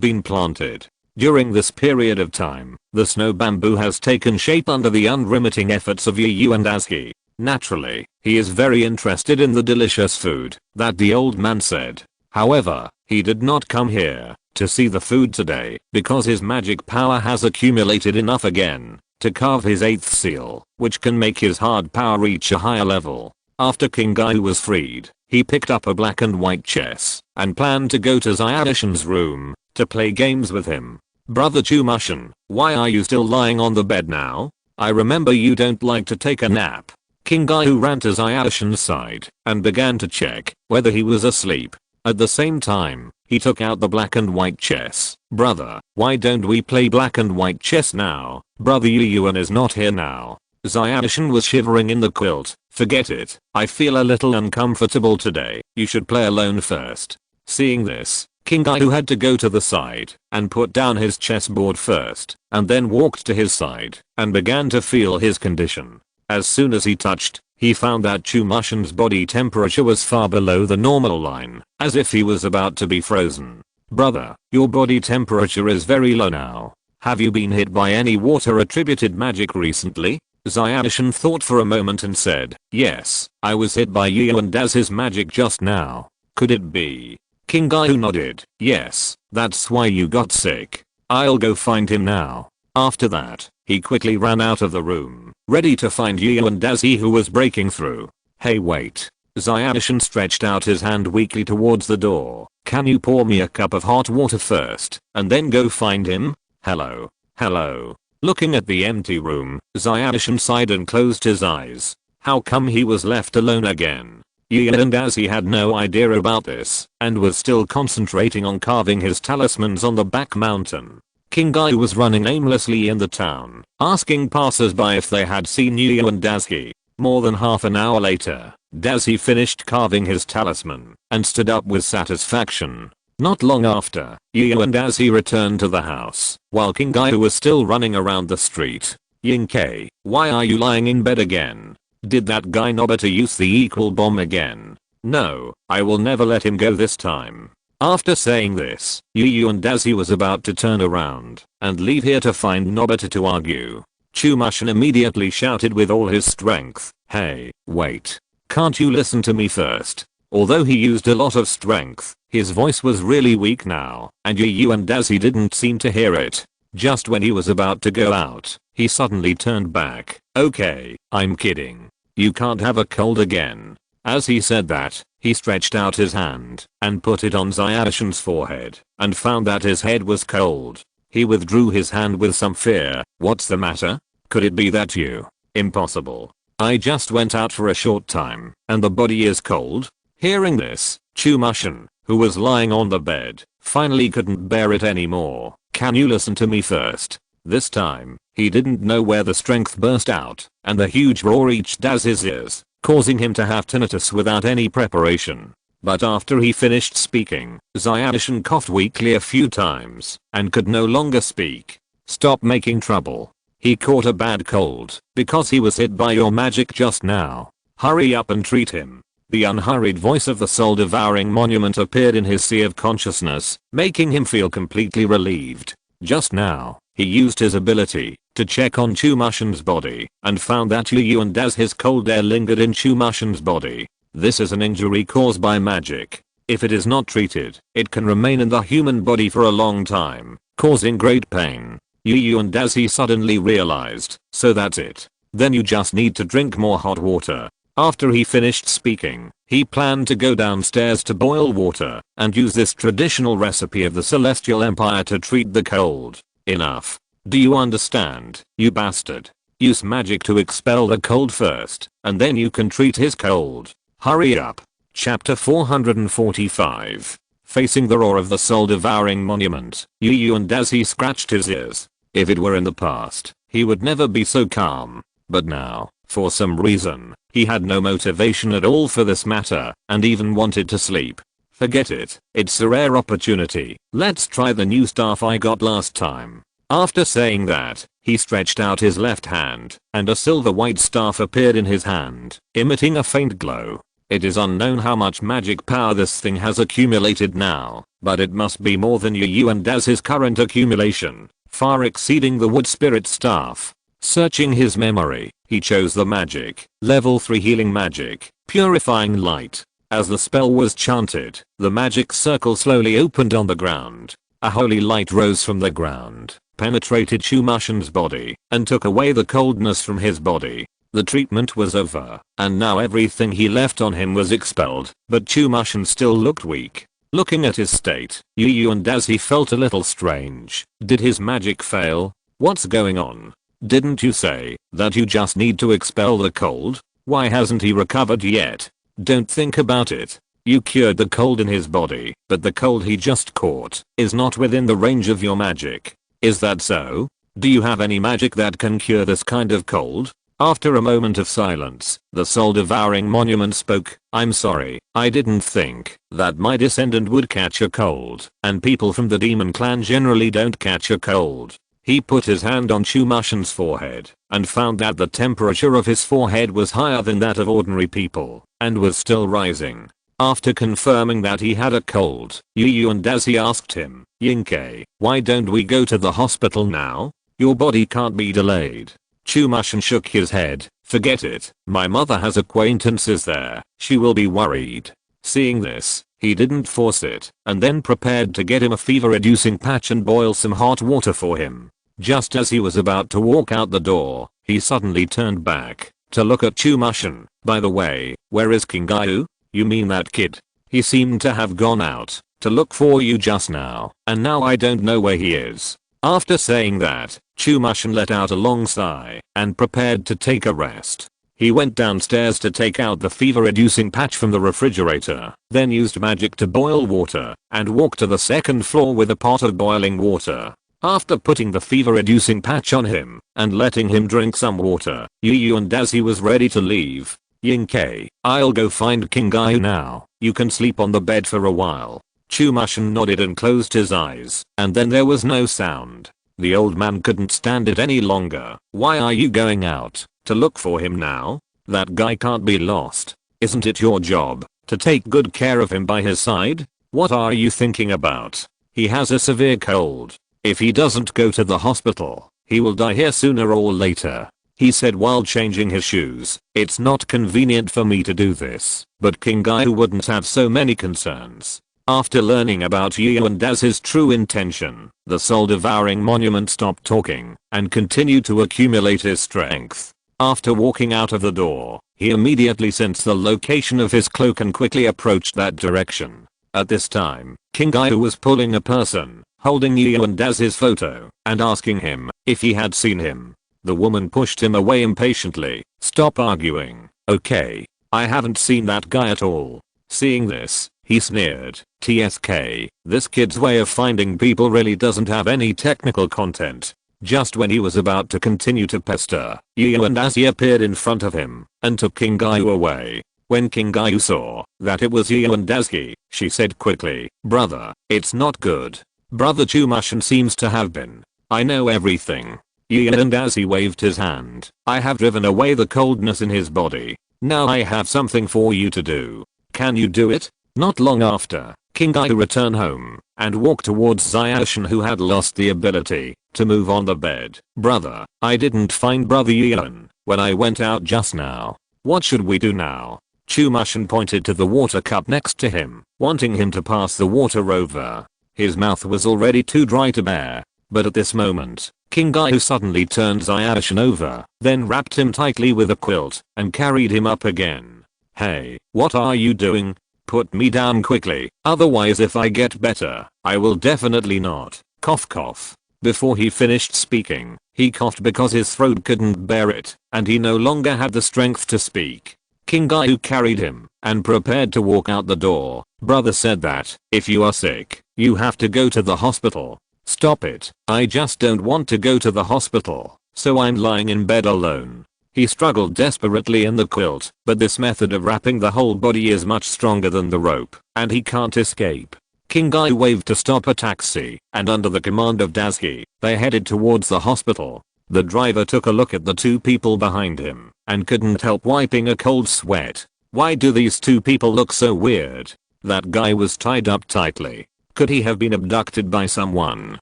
been planted. During this period of time, the snow bamboo has taken shape under the unremitting efforts of Yu and Dazi. Naturally, he is very interested in the delicious food that the old man said. However, he did not come here to see the food today because his magic power has accumulated enough again to carve his 8th seal, which can make his hard power reach a higher level. After King Gaiu was freed, he picked up a black and white chess and planned to go to Xiaoshin's room to play games with him. Brother Chumushin, why are you still lying on the bed now? I remember you don't like to take a nap. King Gaiu ran to Xiaoshin's side and began to check whether he was asleep. At the same time, he took out the black and white chess. Brother, why don't we play black and white chess now? Brother Yuan is not here now. Xiaoshin was shivering in the quilt. Forget it, I feel a little uncomfortable today. You should play alone first. Seeing this, King Gaiu had to go to the side and put down his chessboard first, and then walked to his side and began to feel his condition. As soon as he touched, he found that Chumushin's body temperature was far below the normal line, as if he was about to be frozen. Brother, your body temperature is very low now. Have you been hit by any water-attributed magic recently? Xiaoshin thought for a moment and said, yes, I was hit by Yu and Dazi's magic just now. Could it be? King Gaiu nodded. Yes, that's why you got sick. I'll go find him now. After that, he quickly ran out of the room, ready to find Yu and Dazi who was breaking through. Hey wait. Xiaoshin stretched out his hand weakly towards the door. Can you pour me a cup of hot water first, and then go find him? Hello. Hello. Looking at the empty room, Xiaoshin sighed and closed his eyes. How come he was left alone again? Yu and Dazi had no idea about this, and was still concentrating on carving his talismans on the back mountain. King Gaiu was running aimlessly in the town, asking passers-by if they had seen Yu and Dazi. More than half an hour later, Dazi finished carving his talisman and stood up with satisfaction. Not long after, Yu and Dazi returned to the house, while King Gaiu was still running around the street. Yinkei, why are you lying in bed again? Did that guy Nobita use the equal bomb again? No, I will never let him go this time. After saying this, Yu and Dazi was about to turn around and leave here to find Nobita to argue. Chumushin immediately shouted with all his strength, hey, wait. Can't you listen to me first? Although he used a lot of strength, his voice was really weak now, and Yu and Dazi didn't seem to hear it. Just when he was about to go out, he suddenly turned back. Okay, I'm kidding. You can't have a cold again. As he said that, he stretched out his hand and put it on Xiaoshin's forehead and found that his head was cold. He withdrew his hand with some fear. What's the matter? Could it be that you? Impossible. I just went out for a short time and the body is cold. Hearing this, Chumushin, who was lying on the bed, finally couldn't bear it anymore. Can you listen to me first? This time, he didn't know where the strength burst out, and the huge roar reached Dazi's ears, causing him to have tinnitus without any preparation. But after he finished speaking, Xiaoshin coughed weakly a few times, and could no longer speak. Stop making trouble. He caught a bad cold, because he was hit by your magic just now. Hurry up and treat him. The unhurried voice of the soul-devouring monument appeared in his sea of consciousness, making him feel completely relieved. Just now, he used his ability to check on Chumushin's body and found that Yu and Dazi's cold air lingered in Chumushin's body. This is an injury caused by magic. If it is not treated, it can remain in the human body for a long time, causing great pain. Yu and Dazi suddenly realized, so that's it. Then you just need to drink more hot water. After he finished speaking, he planned to go downstairs to boil water and use this traditional recipe of the Celestial Empire to treat the cold. Enough. Do you understand, you bastard? Use magic to expel the cold first, and then you can treat his cold. Hurry up. Chapter 445. Facing the roar of the soul-devouring monument, Yu and as he scratched his ears. If it were in the past, he would never be so calm. But now, for some reason, he had no motivation at all for this matter, and even wanted to sleep. Forget it, it's a rare opportunity. Let's try the new staff I got last time. After saying that, he stretched out his left hand, and a silver white staff appeared in his hand, emitting a faint glow. It is unknown how much magic power this thing has accumulated now, but it must be more than Yu and as his current accumulation, far exceeding the wood spirit staff. Searching his memory, he chose the magic, level 3 healing magic, purifying light. As the spell was chanted, the magic circle slowly opened on the ground. A holy light rose from the ground, penetrated Chumashin's body, and took away the coldness from his body. The treatment was over, and now everything he left on him was expelled, but Chumashin still looked weak. Looking at his state, Yu and as he felt a little strange. Did his magic fail? What's going on? Didn't you say that you just need to expel the cold? Why hasn't he recovered yet? Don't think about it. You cured the cold in his body, but the cold he just caught is not within the range of your magic. Is that so? Do you have any magic that can cure this kind of cold? After a moment of silence, the soul-devouring monument spoke. I'm sorry, I didn't think that my descendant would catch a cold, and people from the demon clan generally don't catch a cold. He put his hand on Chumashin's forehead and found that the temperature of his forehead was higher than that of ordinary people and was still rising. After confirming that he had a cold, Yu and as he asked him, Yunkei, why don't we go to the hospital now? Your body can't be delayed. Chumashin shook his head. Forget it, my mother has acquaintances there, she will be worried. Seeing this, he didn't force it, and then prepared to get him a fever-reducing patch and boil some hot water for him. Just as he was about to walk out the door, he suddenly turned back to look at Chumashin. By the way, where is Kingayu? You mean that kid? He seemed to have gone out to look for you just now, and now I don't know where he is. After saying that, Chumashin let out a long sigh and prepared to take a rest. He went downstairs to take out the fever-reducing patch from the refrigerator, then used magic to boil water, and walked to the second floor with a pot of boiling water. After putting the fever-reducing patch on him and letting him drink some water, Yu and as he was ready to leave, Yunkei, I'll go find Kingayu now. You can sleep on the bed for a while. Chumashin nodded and closed his eyes, and then there was no sound. The old man couldn't stand it any longer. Why are you going out to look for him now? That guy can't be lost. Isn't it your job to take good care of him by his side? What are you thinking about? He has a severe cold. If he doesn't go to the hospital, he will die here sooner or later. He said while changing his shoes. It's not convenient for me to do this, but Kingayu wouldn't have so many concerns. After learning about Yu and as his true intention, the soul-devouring monument stopped talking and continued to accumulate his strength. After walking out of the door, he immediately sensed the location of his cloak and quickly approached that direction. At this time, Kingayu was pulling a person, holding Yu and as his photo, and asking him if he had seen him. The woman pushed him away impatiently. Stop arguing, okay? I haven't seen that guy at all. Seeing this, he sneered. TSK, this kid's way of finding people really doesn't have any technical content. Just when he was about to continue to pester, Yu and as he appeared in front of him and took Kingayu away. When Kingayu saw that it was Yu and as she said quickly, brother, it's not good. Brother Chumashin seems to have been. I know everything. Yu and as he waved his hand, I have driven away the coldness in his body. Now I have something for you to do. Can you do it? Not long after, Kingayu returned home and walked towards Zayashin, who had lost the ability to move on the bed. Brother, I didn't find Brother Ian when I went out just now. What should we do now? Chumashin pointed to the water cup next to him, wanting him to pass the water over. His mouth was already too dry to bear. But at this moment, King Gaio suddenly turned Zayashin over, then wrapped him tightly with a quilt, and carried him up again. "Hey, what are you doing? Put me down quickly, otherwise if I get better, I will definitely not." Cough cough. Before he finished speaking, he coughed because his throat couldn't bear it, and he no longer had the strength to speak. King Gaio carried him, and prepared to walk out the door. "Brother said that, if you are sick, you have to go to the hospital." "Stop it, I just don't want to go to the hospital, so I'm lying in bed alone." He struggled desperately in the quilt, but this method of wrapping the whole body is much stronger than the rope, and he can't escape. King Gaio waved to stop a taxi, and under the command of Daisuke, they headed towards the hospital. The driver took a look at the two people behind him, and couldn't help wiping a cold sweat. Why do these two people look so weird? That guy was tied up tightly. Could he have been abducted by someone?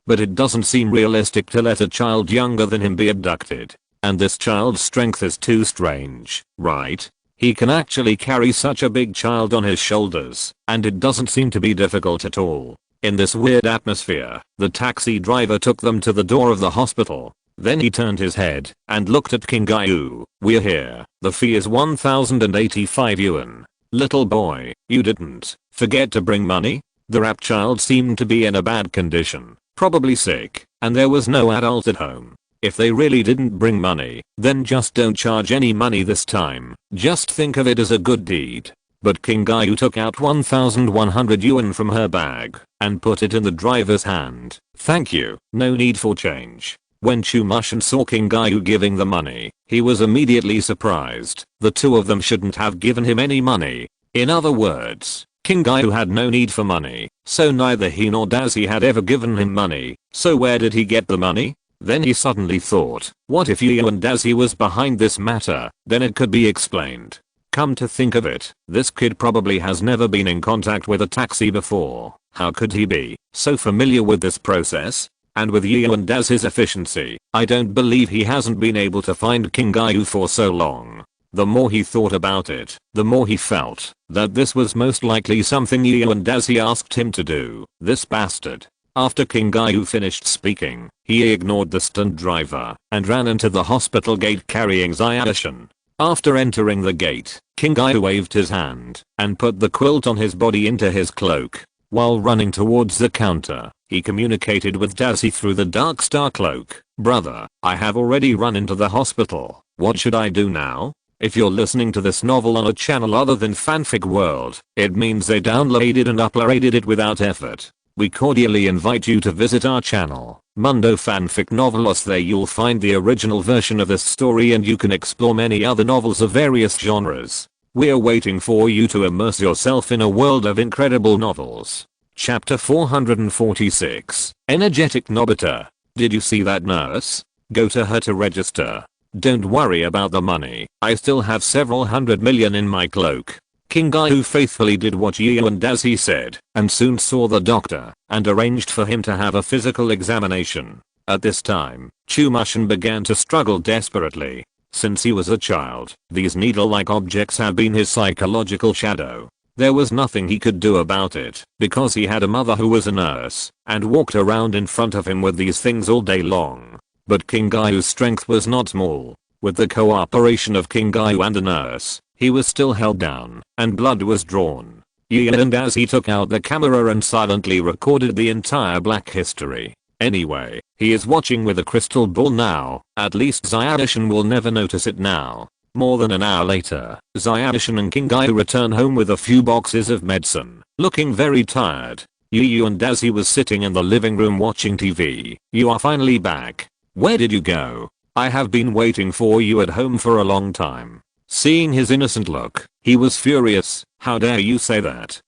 But it doesn't seem realistic to let a child younger than him be abducted. And this child's strength is too strange, right? He can actually carry such a big child on his shoulders, and it doesn't seem to be difficult at all. In this weird atmosphere, the taxi driver took them to the door of the hospital. Then he turned his head and looked at King Gaio. "We're here. The fee is 1085 yuan. Little boy, you didn't forget to bring money?" The rap child seemed to be in a bad condition, probably sick, and there was no adult at home. If they really didn't bring money, then just don't charge any money this time. Just think of it as a good deed. But King Gaio took out 1100 yuan from her bag and put it in the driver's hand. "Thank you, no need for change." When Chumushin saw King Gaio giving the money, he was immediately surprised. The two of them shouldn't have given him any money. In other words, King Gaio had no need for money, so neither he nor Daisuke had ever given him money. So where did he get the money? Then he suddenly thought, what if Yu and Daisuke was behind this matter? Then it could be explained. Come to think of it, this kid probably has never been in contact with a taxi before. How could he be so familiar with this process? And with Yu and Daisuke's efficiency, I don't believe he hasn't been able to find King Gaio for so long. The more he thought about it, the more he felt that this was most likely something Yu and Daisuke asked him to do. This bastard. After King Gaio finished speaking, he ignored the stunt driver and ran into the hospital gate carrying Zayashin. After entering the gate, King Gaio waved his hand and put the quilt on his body into his cloak. While running towards the counter, he communicated with Daisuke through the Dark Star cloak. "Brother, I have already run into the hospital. What should I do now?" If you're listening to this novel on a channel other than Fanfic World, it means they downloaded and uploaded it without effort. We cordially invite you to visit our channel, Mundo Fanfic Novelos. There you'll find the original version of this story and you can explore many other novels of various genres. We're waiting for you to immerse yourself in a world of incredible novels. Chapter 446, Energetic Nobita. Did you see that nurse? Go to her to register. Don't worry about the money, I still have several hundred million in my cloak. King Gaio faithfully did what Yu and Daisuke said, and soon saw the doctor, and arranged for him to have a physical examination. At this time, Chumushin began to struggle desperately. Since he was a child, these needle-like objects had been his psychological shadow. There was nothing he could do about it, because he had a mother who was a nurse, and walked around in front of him with these things all day long. But King Gaio's strength was not small. With the cooperation of King Gaio and the nurse, he was still held down, and blood was drawn. Yu and Daisuke took out the camera and silently recorded the entire Black history. Anyway, he is watching with a crystal ball now. At least Zayashin will never notice it now. More than an hour later, Zayashin and King Gaio return home with a few boxes of medicine, looking very tired. Yu and Daisuke was sitting in the living room watching TV. "You are finally back. Where did you go? I have been waiting for you at home for a long time." Seeing his innocent look, he was furious. "How dare you say that?"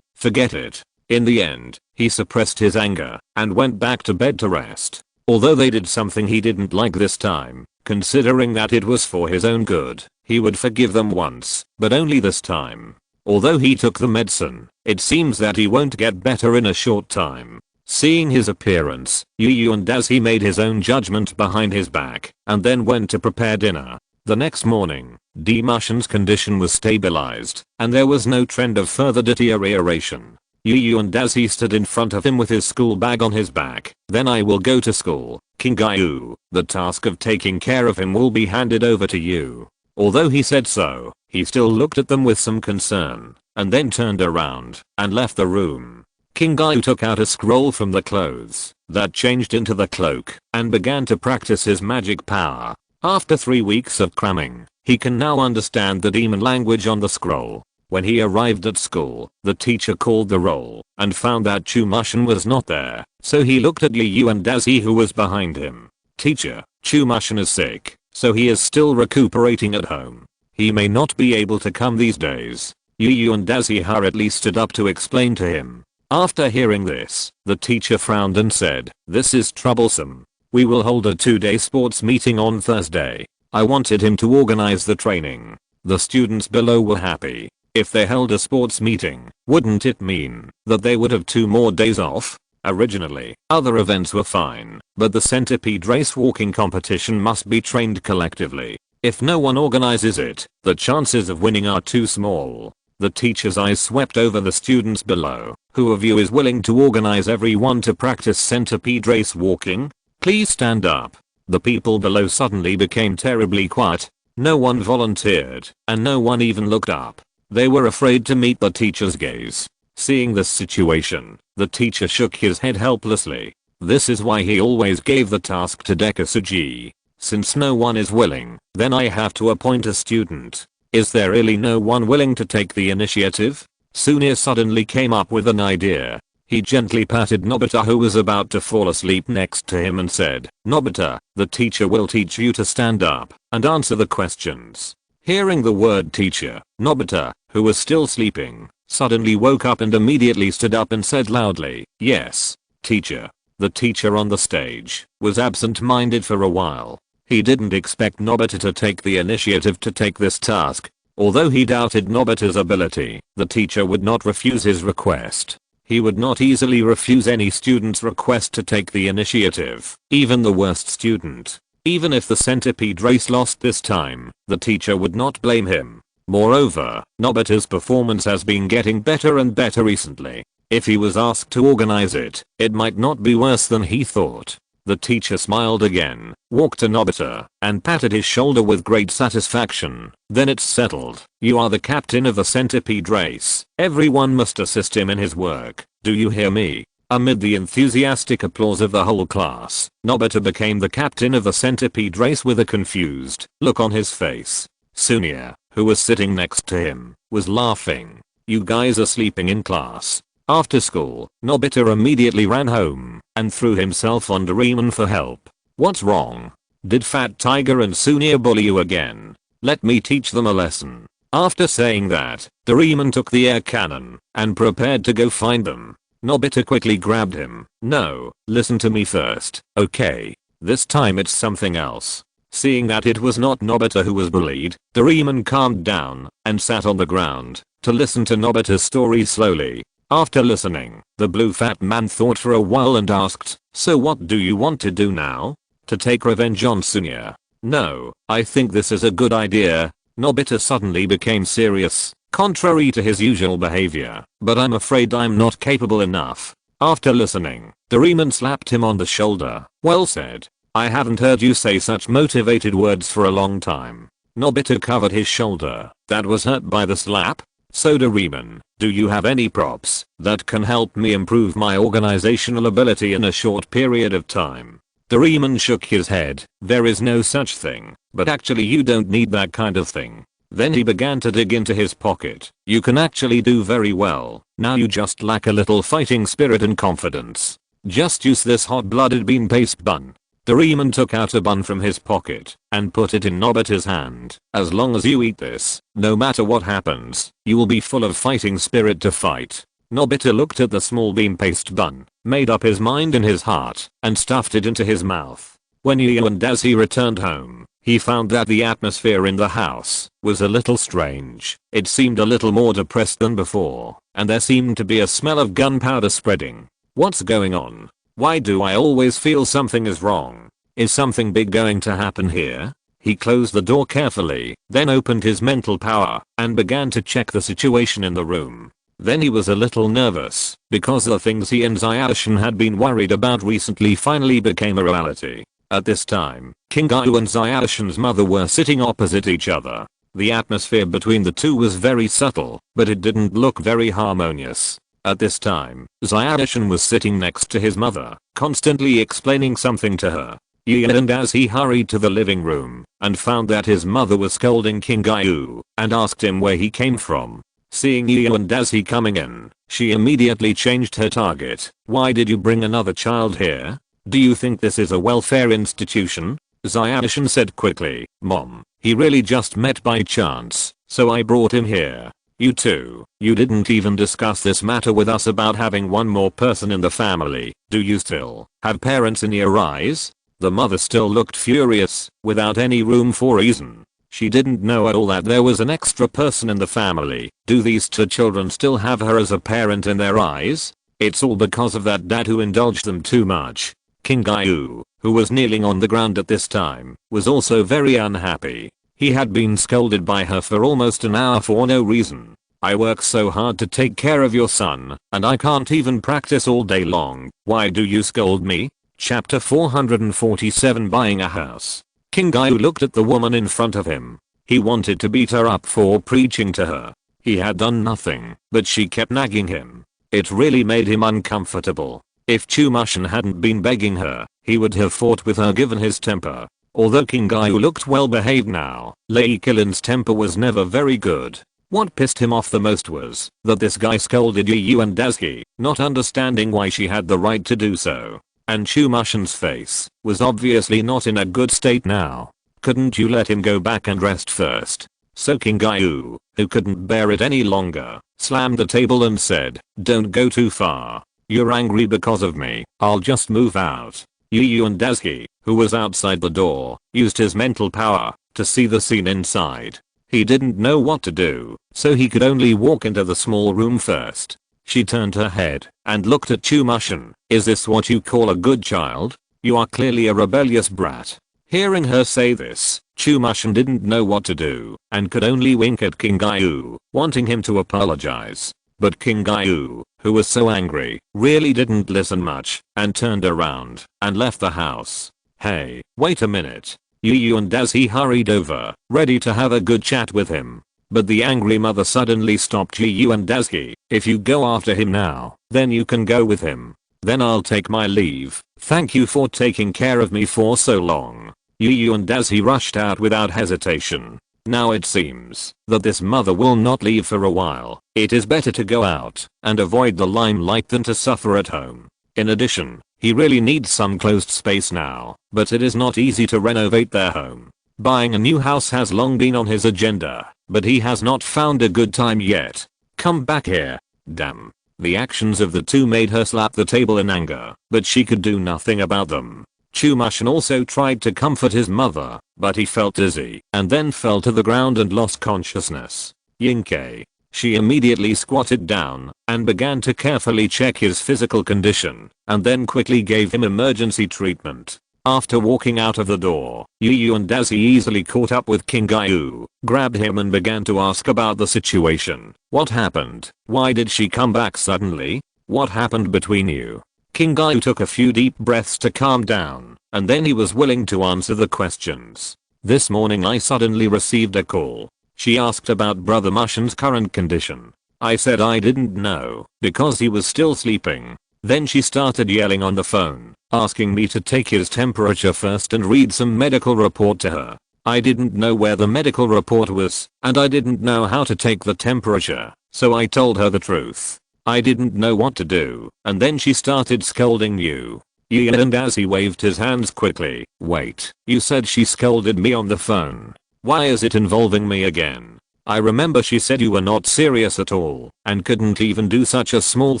Forget it. In the end, he suppressed his anger and went back to bed to rest. Although they did something he didn't like this time, considering that it was for his own good, he would forgive them once, but only this time. Although he took the medicine, it seems that he won't get better in a short time. Seeing his appearance, Yu and Daisuke made his own judgment behind his back, and then went to prepare dinner. The next morning, Demushin's condition was stabilized, and there was no trend of further deterioration. Yu and Dazi stood in front of him with his school bag on his back. Then I will go to school, King Yu. The task of taking care of him will be handed over to you. Although he said so, he still looked at them with some concern, and then turned around and left the room. King Yu took out a scroll from the clothes that changed into the cloak and began to practice his magic power. After 3 weeks of cramming, he can now understand the demon language on the scroll. When he arrived at school, the teacher called the roll and found that Chumushin was not there, so he looked at Yu and Dazi who was behind him. Teacher, Chumushin is sick, so he is still recuperating at home. He may not be able to come these days. Yu and Dazi hurriedly stood up to explain to him. After hearing this, the teacher frowned and said, "This is troublesome. We will hold a 2-day sports meeting on Thursday." I wanted him to organize the training. The students below were happy. If they held a sports meeting, wouldn't it mean that they would have 2 more days off? Originally, other events were fine, but the centipede race walking competition must be trained collectively. If no one organizes it, the chances of winning are too small. The teacher's eyes swept over the students below. Who of you is willing to organize everyone to practice centipede race walking? Please stand up. The people below suddenly became terribly quiet. No one volunteered, and no one even looked up. They were afraid to meet the teacher's gaze. Seeing this situation, the teacher shook his head helplessly. This is why he always gave the task to Dekisugi. Since no one is willing, then I have to appoint a student. Is there really no one willing to take the initiative? Sunir suddenly came up with an idea. He gently patted Nobita who was about to fall asleep next to him and said, "Nobita, the teacher will teach you to stand up and answer the questions." Hearing the word teacher, Nobita, who was still sleeping, suddenly woke up and immediately stood up and said loudly, "Yes, teacher." The teacher on the stage was absent-minded for a while. He didn't expect Nobita to take the initiative to take this task. Although he doubted Nobita's ability, the teacher would not refuse his request. He would not easily refuse any student's request to take the initiative, even the worst student. Even if the centipede race lost this time, the teacher would not blame him. Moreover, Nobita's performance has been getting better and better recently. If he was asked to organize it, it might not be worse than he thought. The teacher smiled again, walked to Nobita, and patted his shoulder with great satisfaction. "Then it's settled. You are the captain of the centipede race. Everyone must assist him in his work. Do you hear me?" Amid the enthusiastic applause of the whole class, Nobita became the captain of the centipede race with a confused look on his face. Sunir, who was sitting next to him, was laughing. "You guys are sleeping in class." After school, Nobita immediately ran home and threw himself on Doraemon for help. "What's wrong? Did Fat Tiger and Sunir bully you again? Let me teach them a lesson." After saying that, Doraemon took the air cannon and prepared to go find them. Nobita quickly grabbed him. "No, listen to me first, okay? This time it's something else." Seeing that it was not Nobita who was bullied, Doraemon calmed down and sat on the ground to listen to Nobita's story slowly. After listening, the blue fat man thought for a while and asked, "So what do you want to do now? To take revenge on Sunir?" "No, I think this is a good idea." Nobita suddenly became serious, contrary to his usual behavior, "but I'm afraid I'm not capable enough." After listening, Doraemon slapped him on the shoulder. "Well said. I haven't heard you say such motivated words for a long time." Nobita covered his shoulder that was hurt by the slap. "So Doraemon, do you have any props that can help me improve my organizational ability in a short period of time?" Doraemon shook his head. "There is no such thing, but actually you don't need that kind of thing." Then he began to dig into his pocket. "You can actually do very well. Now you just lack a little fighting spirit and confidence. Just use this hot-blooded bean paste bun." Doraemon took out a bun from his pocket and put it in Nobita's hand. "As long as you eat this, no matter what happens, you will be full of fighting spirit to fight." Nobita looked at the small bean paste bun, made up his mind in his heart, and stuffed it into his mouth. When Yu and Dazi returned home, he found that the atmosphere in the house was a little strange. It seemed a little more depressed than before, and there seemed to be a smell of gunpowder spreading. "What's going on? Why do I always feel something is wrong? Is something big going to happen here?" He closed the door carefully, then opened his mental power and began to check the situation in the room. Then he was a little nervous because the things he and Zayashin had been worried about recently finally became a reality. At this time, Kingayu and Zayashin's mother were sitting opposite each other. The atmosphere between the two was very subtle, but it didn't look very harmonious. At this time, Zayashin was sitting next to his mother, constantly explaining something to her. And as he hurried to the living room and found that his mother was scolding Kingayu and asked him where he came from. Seeing and as he coming in, she immediately changed her target. Why did you bring another child here? Do you think this is a welfare institution? Zayashin said quickly. Mom, he really just met by chance, so I brought him here. You too, you didn't even discuss this matter with us about having one more person in the family. Do you still have parents in your eyes? The mother still looked furious, without any room for reason. She didn't know at all that there was an extra person in the family. Do these two children still have her as a parent in their eyes? It's all because of that dad who indulged them too much. Kingayu, who was kneeling on the ground at this time, was also very unhappy. He had been scolded by her for almost an hour for no reason. I work so hard to take care of your son, and I can't even practice all day long. Why do you scold me? Chapter 447 Buying a House. Kingayu looked at the woman in front of him. He wanted to beat her up for preaching to her. He had done nothing, but she kept nagging him. It really made him uncomfortable. If Chumashin hadn't been begging her, he would have fought with her given his temper. Although Kingayu looked well behaved now, Lei Killin's temper was never very good. What pissed him off the most was that this guy scolded Yu and Daisuke, not understanding why she had the right to do so. And Chumashin's face was obviously not in a good state now. Couldn't you let him go back and rest first? So Kingayu, who couldn't bear it any longer, slammed the table and said, don't go too far. You're angry because of me, I'll just move out. Yu and Daisuke, who was outside the door, used his mental power to see the scene inside. He didn't know what to do, so he could only walk into the small room first. She turned her head and looked at Chumashin. Is this what you call a good child? You are clearly a rebellious brat. Hearing her say this, Chumashin didn't know what to do and could only wink at Kingayu, wanting him to apologize. But Kingayu, who was so angry, really didn't listen much and turned around and left the house. Hey, wait a minute. Yu and Daisuke hurried over, ready to have a good chat with him. But the angry mother suddenly stopped Yu and Daisuke. If you go after him now, then you can go with him. Then I'll take my leave. Thank you for taking care of me for so long. Yu and Daisuke rushed out without hesitation. Now it seems that this mother will not leave for a while. It is better to go out and avoid the limelight than to suffer at home. In addition, he really needs some closed space now, but it is not easy to renovate their home. Buying a new house has long been on his agenda, but he has not found a good time yet. Come back here. Damn. The actions of the two made her slap the table in anger, but she could do nothing about them. Chumashin also tried to comfort his mother, but he felt dizzy and then fell to the ground and lost consciousness. Yinkei. She immediately squatted down and began to carefully check his physical condition and then quickly gave him emergency treatment. After walking out of the door, Yu and Daisuke easily caught up with Kingayu, grabbed him and began to ask about the situation. What happened? Why did she come back suddenly? What happened between you? Kingayu took a few deep breaths to calm down, and then he was willing to answer the questions. This morning I suddenly received a call. She asked about Brother Mushin's current condition. I said I didn't know, because he was still sleeping. Then she started yelling on the phone, asking me to take his temperature first and read some medical report to her. I didn't know where the medical report was, and I didn't know how to take the temperature, so I told her the truth. I didn't know what to do, and then she started scolding you. And as he waved his hands quickly, wait, you said she scolded me on the phone. Why is it involving me again? I remember she said you were not serious at all, and couldn't even do such a small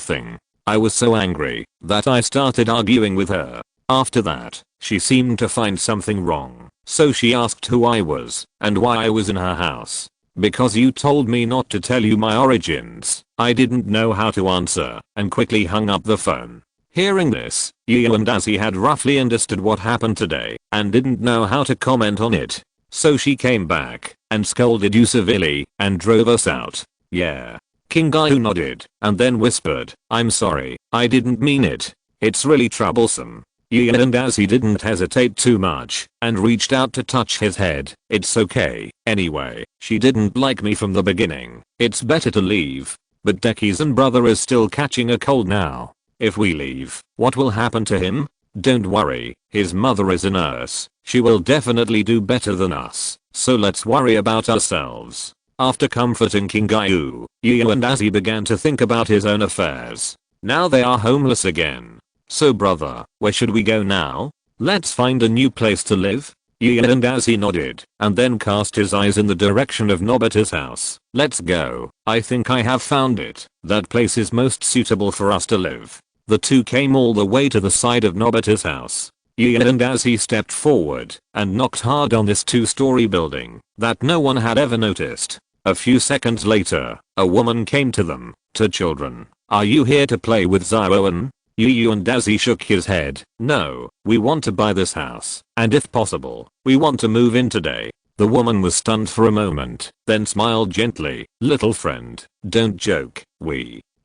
thing. I was so angry that I started arguing with her. After that, she seemed to find something wrong, so she asked who I was and why I was in her house. Because you told me not to tell you my origins, I didn't know how to answer and quickly hung up the phone. Hearing this, Yu and Daisuke had roughly understood what happened today and didn't know how to comment on it. So she came back and scolded you severely and drove us out. Yeah. Kingayu nodded and then whispered, "I'm sorry, I didn't mean it. It's really troublesome." And as he didn't hesitate too much and reached out to touch his head, "It's okay. Anyway, she didn't like me from the beginning. It's better to leave. But Deki's brother is still catching a cold now. If we leave, what will happen to him? Don't worry, his mother is a nurse. She will definitely do better than us. So let's worry about ourselves." After comforting Kingayu, and as he began to think about his own affairs. Now they are homeless again. "So brother, where should we go now? Let's find a new place to live?" And as he nodded and then cast his eyes in the direction of Nobita's house. "Let's go. I think I have found it. That place is most suitable for us to live." The two came all the way to the side of Nobita's house. And as he stepped forward and knocked hard on this two-story building that no one had ever noticed. A few seconds later, a woman came to them. "Two children. Are you here to play with Zioan?" And as he shook his head, "No, we want to buy this house, and if possible, we want to move in today." The woman was stunned for a moment, then smiled gently. "Little friend, don't joke.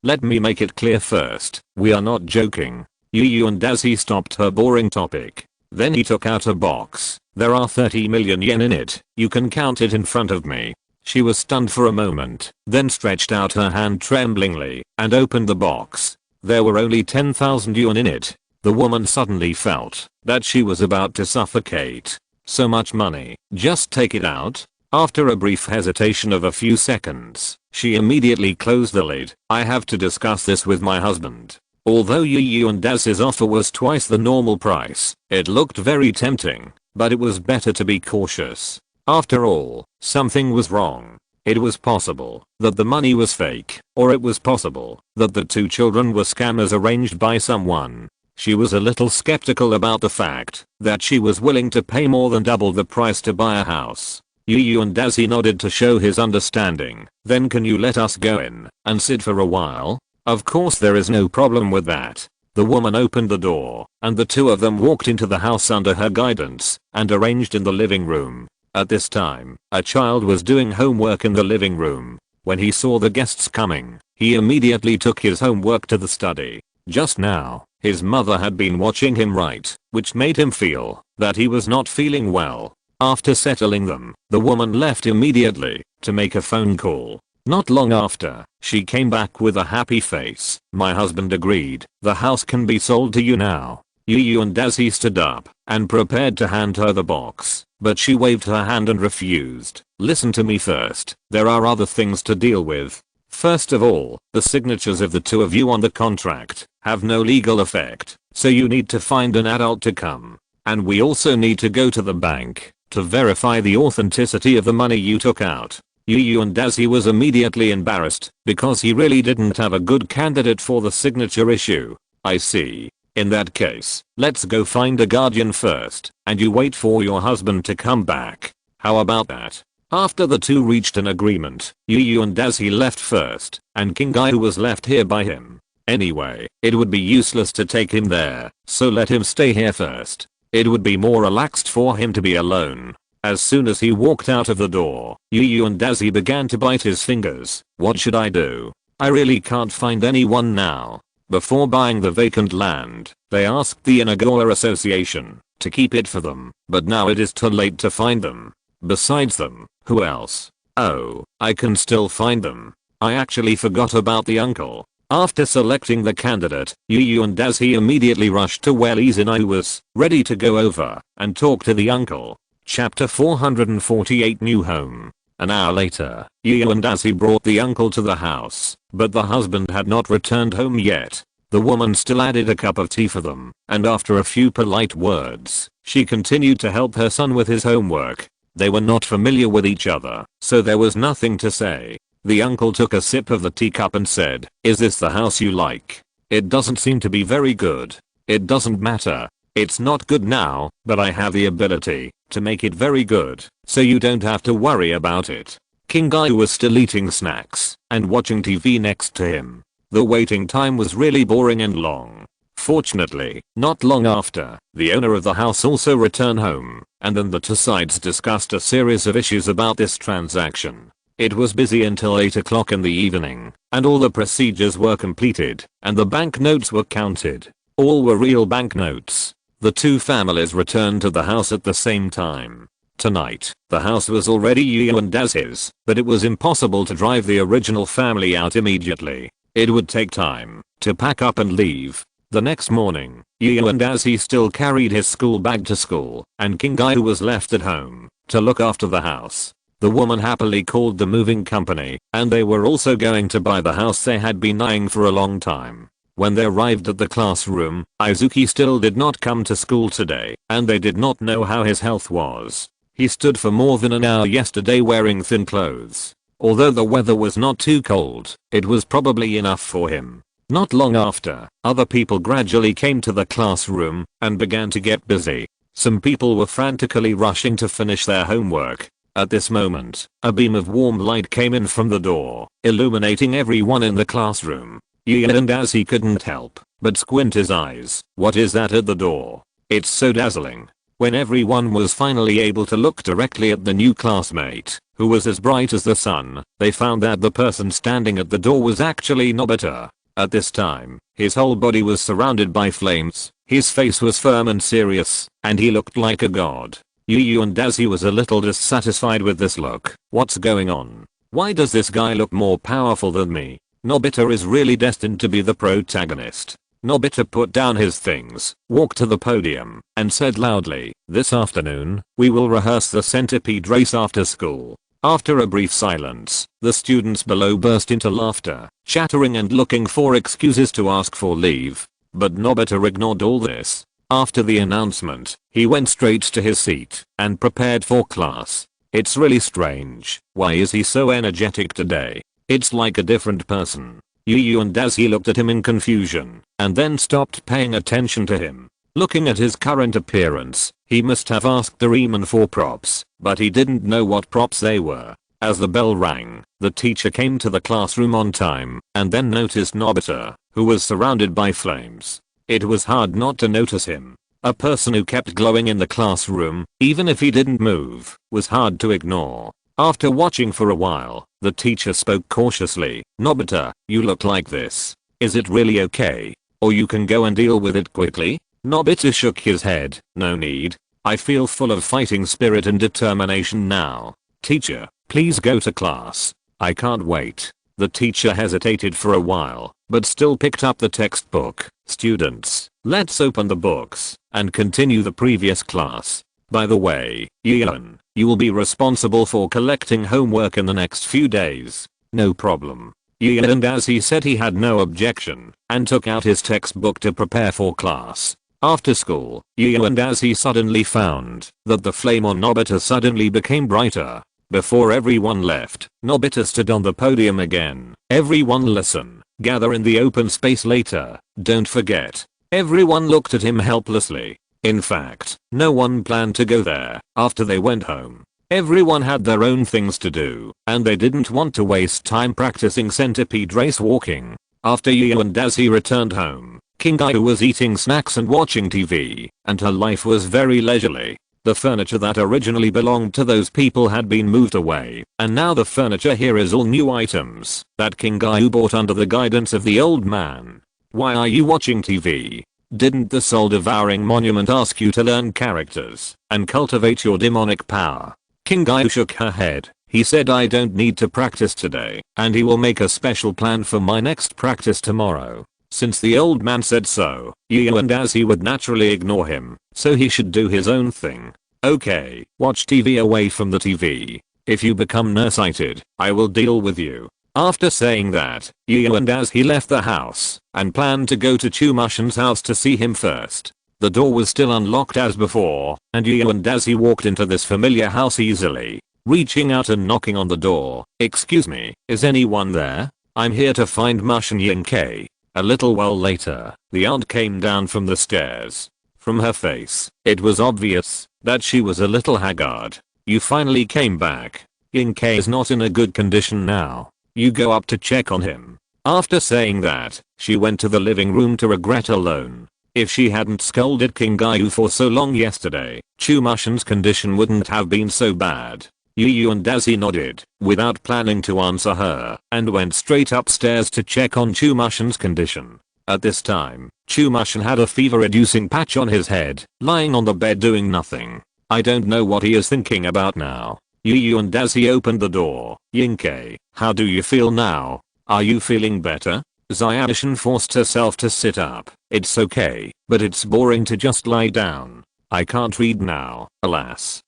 Let me make it clear first, we are not joking." And as he stopped her boring topic, then he took out a box. "There are 30 million yen in it. You can count it in front of me." She was stunned for a moment, then stretched out her hand tremblingly and opened the box. There were only 10,000 yuan in it. The woman suddenly felt that she was about to suffocate. "So much money, just take it out." After a brief hesitation of a few seconds, she immediately closed the lid. "I have to discuss this with my husband." Although and Az's offer was twice the normal price, it looked very tempting, but it was better to be cautious. After all, something was wrong. It was possible that the money was fake, or it was possible that the two children were scammers arranged by someone. She was a little skeptical about the fact that she was willing to pay more than double the price to buy a house. And as he nodded to show his understanding, "Then can you let us go in and sit for a while?" "Of course, there is no problem with that." The woman opened the door, and the two of them walked into the house under her guidance and arranged in the living room. At this time, a child was doing homework in the living room. When he saw the guests coming, he immediately took his homework to the study. Just now, his mother had been watching him write, which made him feel that he was not feeling well. After settling them, the woman left immediately to make a phone call. Not long after, she came back with a happy face. "My husband agreed. The house can be sold to you now." And as he stood up and prepared to hand her the box, but she waved her hand and refused. "Listen to me first. There are other things to deal with. First of all, the signatures of the two of you on the contract have no legal effect, so you need to find an adult to come. And we also need to go to the bank to verify the authenticity of the money you took out." And as he was immediately embarrassed because he really didn't have a good candidate for the signature issue. "I see. In that case, let's go find a guardian first, and you wait for your husband to come back. How about that?" After the two reached an agreement, and as he left first, and Kingayu was left here by him. Anyway, it would be useless to take him there, so let him stay here first. It would be more relaxed for him to be alone. As soon as he walked out of the door, and as he began to bite his fingers. "What should I do? I really can't find anyone now." Before buying the vacant land, they asked the Inagawa Association to keep it for them, but now it is too late to find them. Besides them, who else? Oh, I can still find them. I actually forgot about the uncle. After selecting the candidate, and as he immediately rushed to where Izanai was, ready to go over and talk to the uncle. Chapter 448 New Home. An hour later, and as he brought the uncle to the house, but the husband had not returned home yet. The woman still added a cup of tea for them, and after a few polite words, she continued to help her son with his homework. They were not familiar with each other, so there was nothing to say. The uncle took a sip of the teacup and said, "Is this the house you like? It doesn't seem to be very good." "It doesn't matter. It's not good now, but I have the ability to make it very good, so you don't have to worry about it." Kingayu was still eating snacks and watching TV next to him. The waiting time was really boring and long. Fortunately, not long after, the owner of the house also returned home, and then the two sides discussed a series of issues about this transaction. It was busy until 8 o'clock in the evening, and all the procedures were completed, and the banknotes were counted. All were real banknotes. The two families returned to the house at the same time. Tonight, the house was already Yu and Daz's, but it was impossible to drive the original family out immediately. It would take time to pack up and leave. The next morning, Yu and Daz still carried his school bag to school, and Kingai was left at home to look after the house. The woman happily called the moving company, and they were also going to buy the house they had been eyeing for a long time. When they arrived at the classroom, Izuki still did not come to school today, and they did not know how his health was. He stood for more than an hour yesterday wearing thin clothes. Although the weather was not too cold, it was probably enough for him. Not long after, other people gradually came to the classroom and began to get busy. Some people were frantically rushing to finish their homework. At this moment, a beam of warm light came in from the door, illuminating everyone in the classroom. Ian and as he couldn't help but squint his eyes. What is that at the door? It's so dazzling. When everyone was finally able to look directly at the new classmate, who was as bright as the sun, they found that the person standing at the door was actually Nobita. At this time, his whole body was surrounded by flames, his face was firm and serious, and he looked like a god. Yu and Dazi was a little dissatisfied with this look. What's going on? Why does this guy look more powerful than me? Nobita is really destined to be the protagonist. Nobita put down his things, walked to the podium, and said loudly, "This afternoon, we will rehearse the centipede race after school." After a brief silence, the students below burst into laughter, chattering and looking for excuses to ask for leave. But Nobita ignored all this. After the announcement, he went straight to his seat and prepared for class. It's really strange. Why is he so energetic today? It's like a different person. Yu and Dazi looked at him in confusion and then stopped paying attention to him. Looking at his current appearance, he must have asked Doraemon for props, but he didn't know what props they were. As the bell rang, the teacher came to the classroom on time and then noticed Nobita, who was surrounded by flames. It was hard not to notice him. A person who kept glowing in the classroom, even if he didn't move, was hard to ignore. After watching for a while, the teacher spoke cautiously. "Nobita, you look like this. Is it really okay? Or you can go and deal with it quickly?" Nobita shook his head. "No need. I feel full of fighting spirit and determination now. Teacher, please go to class. I can't wait." The teacher hesitated for a while, but still picked up the textbook. "Students, let's open the books and continue the previous class. By the way, Ian, you will be responsible for collecting homework in the next few days." "No problem." Ian, and as he said, he had no objection and took out his textbook to prepare for class. After school, Ian and as he suddenly found that the flame on Nobita suddenly became brighter. Before everyone left, Nobita stood on the podium again. "Everyone listen. Gather in the open space later. Don't forget." Everyone looked at him helplessly. In fact, no one planned to go there after they went home. Everyone had their own things to do, and they didn't want to waste time practicing centipede race walking. After Yu and Dazi returned home, Kingai was eating snacks and watching TV, and her life was very leisurely. The furniture that originally belonged to those people had been moved away, and now the furniture here is all new items that Kingai bought under the guidance of the old man. "Why are you watching TV? Didn't the soul-devouring monument ask you to learn characters and cultivate your demonic power?" Kingai shook her head. He said, "I don't need to practice today, and he will make a special plan for my next practice tomorrow." Since the old man said so, Yu and as he would naturally ignore him, so he should do his own thing. "Okay, watch TV away from the TV. If you become nearsighted, I will deal with you." After saying that, Yu and as he left the house and planned to go to Chumushin's house to see him first. The door was still unlocked as before, and Yu and as he walked into this familiar house easily, reaching out and knocking on the door. "Excuse me, is anyone there? I'm here to find Mushin Yinkei." A little while later, the aunt came down from the stairs. From her face, it was obvious that she was a little haggard. "You finally came back. Yinkei is not in a good condition now. You go up to check on him." After saying that, she went to the living room to regret alone. If she hadn't scolded Kingai for so long yesterday, Chumushin's condition wouldn't have been so bad. Yu and Daisy nodded, without planning to answer her, and went straight upstairs to check on Chumashin's condition. At this time, Chumashin had a fever-reducing patch on his head, lying on the bed doing nothing. I don't know what he is thinking about now. Yu and Daisy opened the door. Yinkei, how do you feel now? Are you feeling better? Zyashin forced herself to sit up. It's okay, but it's boring to just lie down. I can't read now, alas.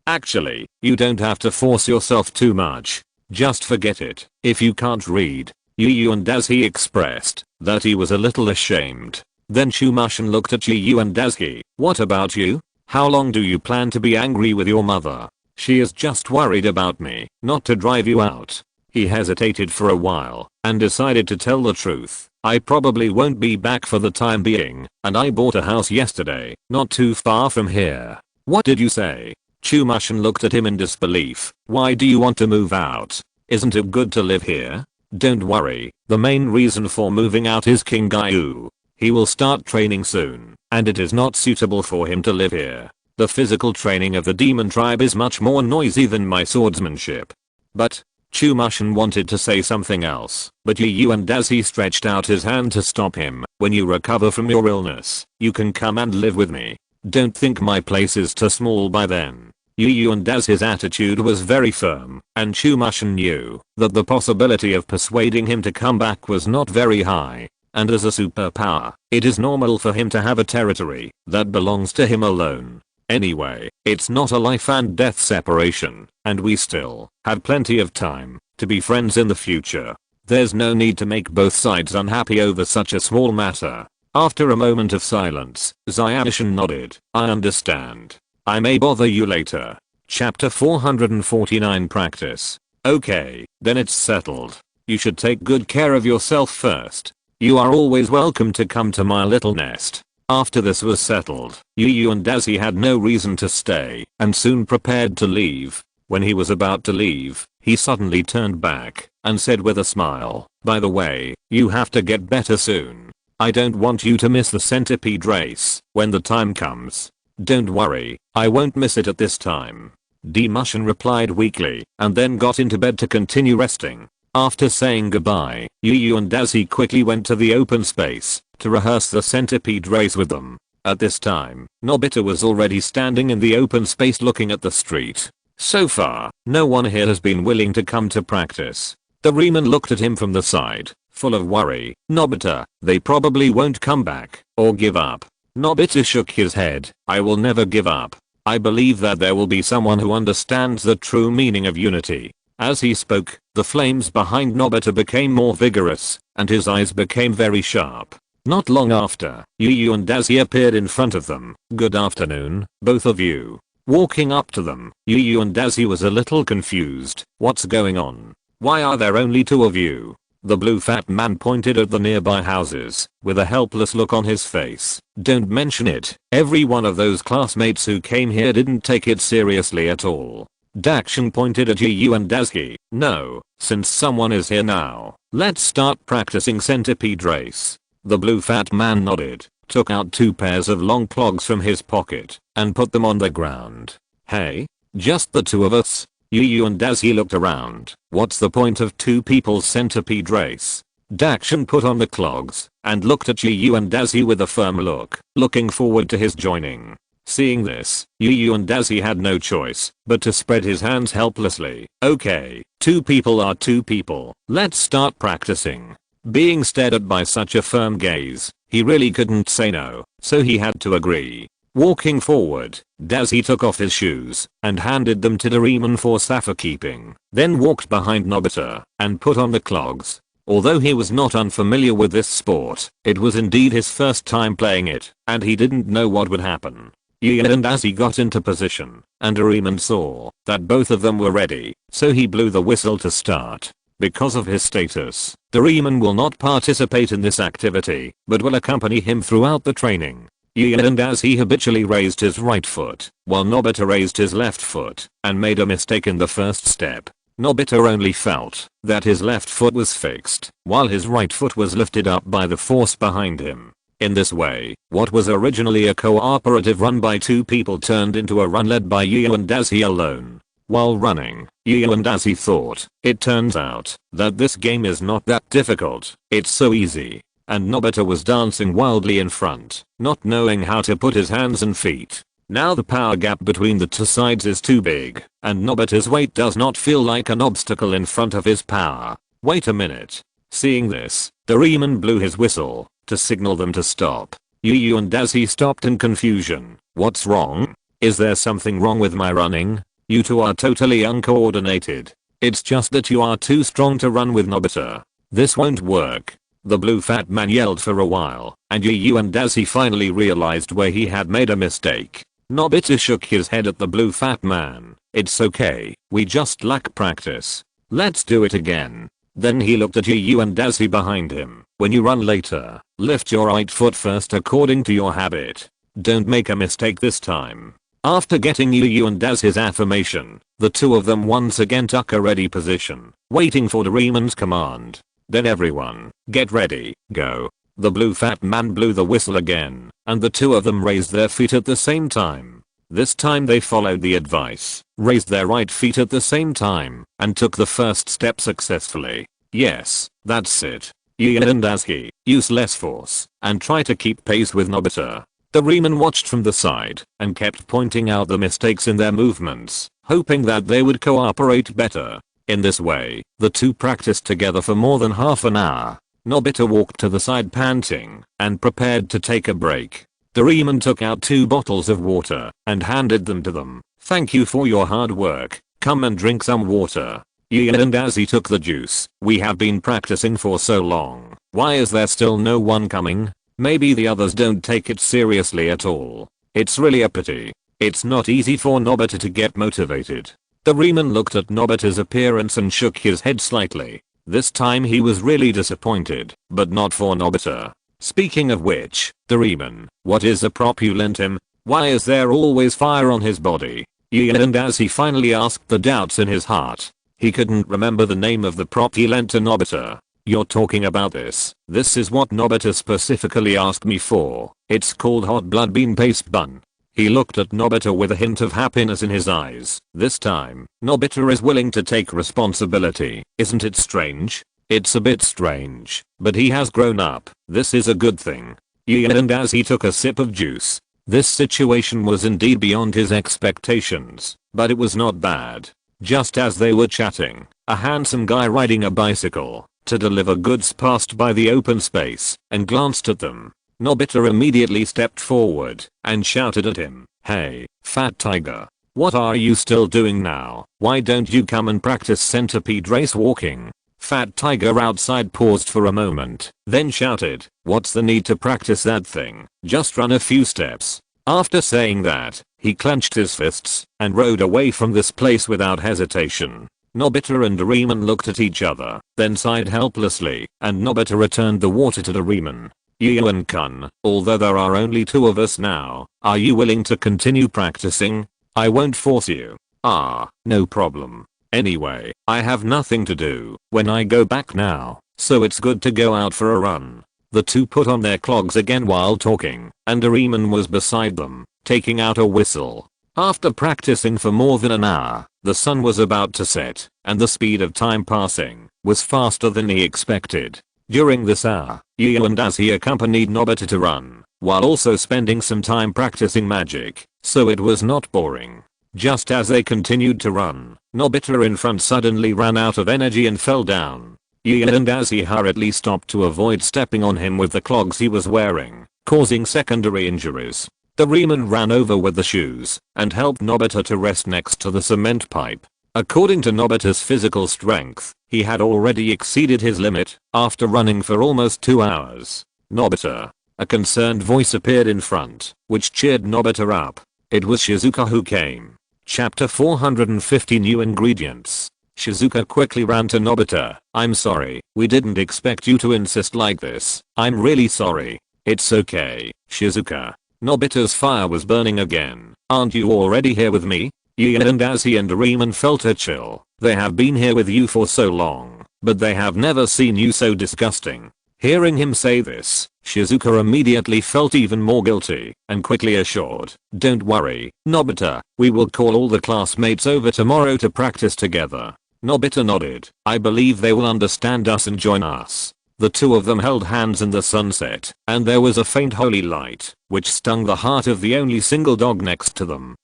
Actually, you don't have to force yourself too much. Just forget it. If you can't read. Yu and Daisy expressed that he was a little ashamed. Then Chumashin looked at Yu and Daisy. What about you? How long do you plan to be angry with your mother? She is just worried about me, not to drive you out. He hesitated for a while and decided to tell the truth. I probably won't be back for the time being, and I bought a house yesterday, not too far from here. What did you say? Chumashin looked at him in disbelief. Why do you want to move out? Isn't it good to live here? Don't worry, the main reason for moving out is King Gyu. He will start training soon, and it is not suitable for him to live here. The physical training of the demon tribe is much more noisy than my swordsmanship. But, Chumashin wanted to say something else, but Yu and Daisy stretched out his hand to stop him. When you recover from your illness, you can come and live with me. Don't think my place is too small by then. Yu and Daisy's attitude was very firm, and Chumashin knew that the possibility of persuading him to come back was not very high. And as a superpower, it is normal for him to have a territory that belongs to him alone. Anyway, it's not a life and death separation, and we still have plenty of time to be friends in the future. There's no need to make both sides unhappy over such a small matter. After a moment of silence, Zyashin nodded. I understand. I may bother you later. Chapter 449 Practice. Okay, then it's settled. You should take good care of yourself first. You are always welcome to come to my little nest. After this was settled, Yu and Daisy had no reason to stay and soon prepared to leave. When he was about to leave, he suddenly turned back and said with a smile, by the way, you have to get better soon. I don't want you to miss the centipede race when the time comes. Don't worry, I won't miss it at this time. Mushin replied weakly and then got into bed to continue resting. After saying goodbye, Yu and Daisy quickly went to the open space to rehearse the centipede race with them. At this time, Nobita was already standing in the open space looking at the street. So far, no one here has been willing to come to practice. The Reman looked at him from the side, full of worry. Nobita, they probably won't come back or give up. Nobita shook his head. I will never give up. I believe that there will be someone who understands the true meaning of unity. As he spoke, the flames behind Nobita became more vigorous, and his eyes became very sharp. Not long after, Yu and Daisy appeared in front of them. Good afternoon, both of you. Walking up to them, Yu and Daisy was a little confused. What's going on? Why are there only two of you? The blue fat man pointed at the nearby houses, with a helpless look on his face. Don't mention it. Every one of those classmates who came here didn't take it seriously at all. Dakshin pointed at Yu and Daisy. No, since someone is here now, let's start practicing centipede race. The blue fat man nodded, took out two pairs of long clogs from his pocket, and put them on the ground. Hey, just the two of us? Yu and Daisy looked around. What's the point of two people's centipede race? Dakshin put on the clogs and looked at Yu and Daisy with a firm look, looking forward to his joining. Seeing this, Yu and Daisy had no choice but to spread his hands helplessly. Okay, two people are two people. Let's start practicing. Being stared at by such a firm gaze, he really couldn't say no, so he had to agree. Walking forward, Daisy took off his shoes and handed them to Doraemon for safekeeping, then walked behind Nobita and put on the clogs. Although he was not unfamiliar with this sport, it was indeed his first time playing it, and he didn't know what would happen. Yu and Daisy got into position, and Doraemon saw that both of them were ready, so he blew the whistle to start. Because of his status, Doraemon will not participate in this activity, but will accompany him throughout the training. Yu and Daisy habitually raised his right foot, while Nobita raised his left foot, and made a mistake in the first step. Nobita only felt that his left foot was fixed, while his right foot was lifted up by the force behind him. In this way, what was originally a cooperative run by two people turned into a run led by Yu and Daisy alone. While running, Yu and as he thought, it turns out that this game is not that difficult, it's so easy. And Nobita was dancing wildly in front, not knowing how to put his hands and feet. Now the power gap between the two sides is too big, and Nobita's weight does not feel like an obstacle in front of his power. Wait a minute. Seeing this, Doraemon blew his whistle to signal them to stop. Yu and Daisy stopped in confusion. What's wrong? Is there something wrong with my running? You two are totally uncoordinated. It's just that you are too strong to run with Nobita. This won't work. The blue fat man yelled for a while, and Yu and Daisy finally realized where he had made a mistake. Nobita shook his head at the blue fat man. It's okay, we just lack practice. Let's do it again. Then he looked at Yu and Daisy behind him. When you run later, lift your right foot first according to your habit. Don't make a mistake this time. After getting Yu and Daisy his affirmation, the two of them once again took a ready position, waiting for Doraemon's command. Then everyone, get ready, go. The blue fat man blew the whistle again, and the two of them raised their feet at the same time. This time they followed the advice, raised their right feet at the same time, and took the first step successfully. Yes, that's it. Yu and Daisuke, use less force, and try to keep pace with Nobita. Doraemon watched from the side, and kept pointing out the mistakes in their movements, hoping that they would cooperate better. In this way, the two practiced together for more than half an hour. Nobita walked to the side panting, and prepared to take a break. Doraemon took out 2 bottles of water, and handed them to them. Thank you for your hard work, come and drink some water. Yu and Daisy took the juice. We have been practicing for so long, why is there still no one coming? Maybe the others don't take it seriously at all. It's really a pity. It's not easy for Nobita to get motivated. Doraemon looked at Nobita's appearance and shook his head slightly. This time he was really disappointed, but not for Nobita. Speaking of which, Doraemon, what is a prop you lent him? Why is there always fire on his body? Yu and Daisy finally asked the doubts in his heart. He couldn't remember the name of the prop he lent to Nobita. You're talking about this. This is what Nobita specifically asked me for. It's called hot blood bean paste bun. He looked at Nobita with a hint of happiness in his eyes. This time, Nobita is willing to take responsibility. Isn't it strange? It's a bit strange, but he has grown up. This is a good thing. Yu and Daisy took a sip of juice. This situation was indeed beyond his expectations, but it was not bad. Just as they were chatting, a handsome guy riding a bicycle to deliver goods passed by the open space and glanced at them. Nobita immediately stepped forward and shouted at him, "Hey, fat tiger. What are you still doing now? Why don't you come and practice centipede race walking?" Fat tiger outside paused for a moment, then shouted, "What's the need to practice that thing? Just run a few steps." After saying that, he clenched his fists and rode away from this place without hesitation. Nobita and Doraemon looked at each other, then sighed helplessly, and Nobita returned the water to Doraemon. "Yu and Kun, although there are only 2 of us now, are you willing to continue practicing? I won't force you." "Ah, no problem. Anyway, I have nothing to do when I go back now, so it's good to go out for a run." The two put on their clogs again while talking, and Doraemon was beside them, taking out a whistle. After practicing for more than an hour, the sun was about to set, and the speed of time passing was faster than he expected. During this hour, Yu and Daisuke accompanied Nobita to run, while also spending some time practicing magic, so it was not boring. Just as they continued to run, Nobita in front suddenly ran out of energy and fell down. Yu and Daisuke hurriedly stopped to avoid stepping on him with the clogs he was wearing, causing secondary injuries. Doraemon ran over with the shoes and helped Nobita to rest next to the cement pipe. According to Nobita's physical strength, he had already exceeded his limit after running for almost 2 hours. "Nobita." A concerned voice appeared in front, which cheered Nobita up. It was Shizuka who came. Chapter 450 New Ingredients. Shizuka quickly ran to Nobita. "I'm sorry, we didn't expect you to insist like this. I'm really sorry." "It's okay, Shizuka." Nobita's fire was burning again. "Aren't you already here with me?" Yu and Daisuke and Doraemon felt a chill. They have been here with you for so long, but they have never seen you so disgusting. Hearing him say this, Shizuka immediately felt even more guilty and quickly assured, "Don't worry, Nobita, we will call all the classmates over tomorrow to practice together." Nobita nodded. "I believe they will understand us and join us." The two of them held hands in the sunset, and there was a faint holy light, which stung the heart of the only single dog next to them.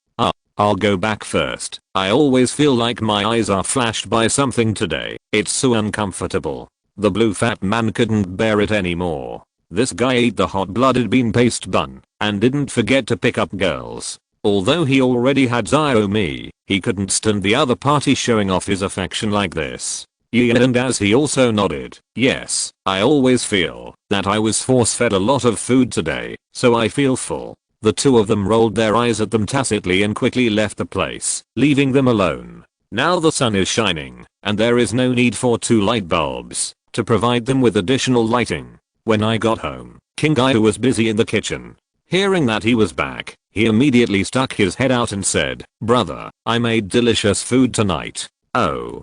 I'll go back first. I always feel like my eyes are flashed by something today. It's so uncomfortable. The blue fat man couldn't bear it anymore. This guy ate the hot-blooded bean paste bun, and didn't forget to pick up girls. Although he already had Xiaomi, he couldn't stand the other party showing off his affection like this. And as he also nodded, "Yes, I always feel that I was force-fed a lot of food today, so I feel full." The two of them rolled their eyes at them tacitly and quickly left the place, leaving them alone. Now the sun is shining, and there is no need for 2 light bulbs to provide them with additional lighting. When I got home, Kingai was busy in the kitchen. Hearing that he was back, he immediately stuck his head out and said, "Brother, I made delicious food tonight." "Oh?"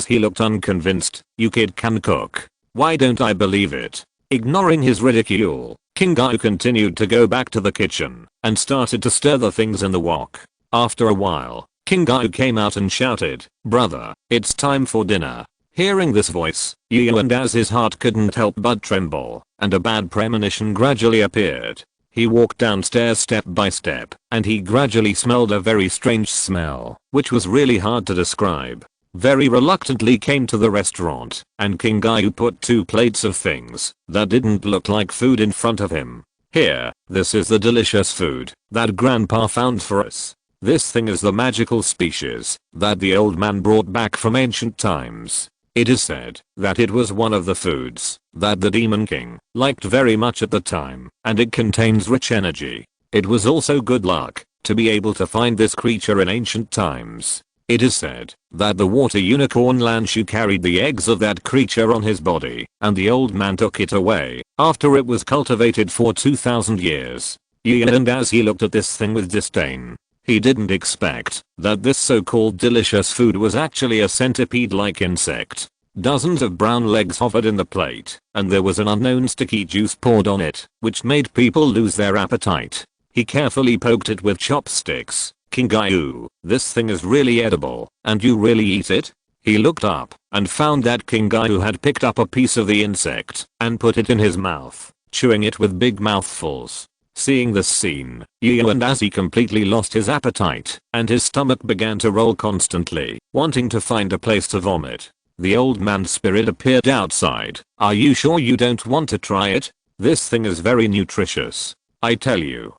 He looked unconvinced. "You kid can cook. Why don't I believe it?" Ignoring his ridicule, Kingai continued to go back to the kitchen and started to stir the things in the wok. After a while, Kingai came out and shouted, "Brother, it's time for dinner." Hearing this voice, and as his heart couldn't help but tremble, and a bad premonition gradually appeared. He walked downstairs step by step, and he gradually smelled a very strange smell, which was really hard to describe. Very reluctantly came to the restaurant, and Kingai put 2 plates of things that didn't look like food in front of him. "Here, this is the delicious food that grandpa found for us. This thing is the magical species that the old man brought back from ancient times. It is said that it was one of the foods that the Demon King liked very much at the time, and it contains rich energy. It was also good luck to be able to find this creature in ancient times. It is said that the water unicorn Lanshu carried the eggs of that creature on his body, and the old man took it away after it was cultivated for 2000 years. And as he looked at this thing with disdain, he didn't expect that this so-called delicious food was actually a centipede-like insect. Dozens of brown legs hovered in the plate, and there was an unknown sticky juice poured on it, which made people lose their appetite. He carefully poked it with chopsticks. "Kingai, this thing is really edible, and you really eat it?" He looked up and found that Kingai had picked up a piece of the insect and put it in his mouth, chewing it with big mouthfuls. Seeing this scene, and as he completely lost his appetite and his stomach began to roll constantly, wanting to find a place to vomit, the old man's spirit appeared outside. "Are you sure you don't want to try it? This thing is very nutritious. I tell you.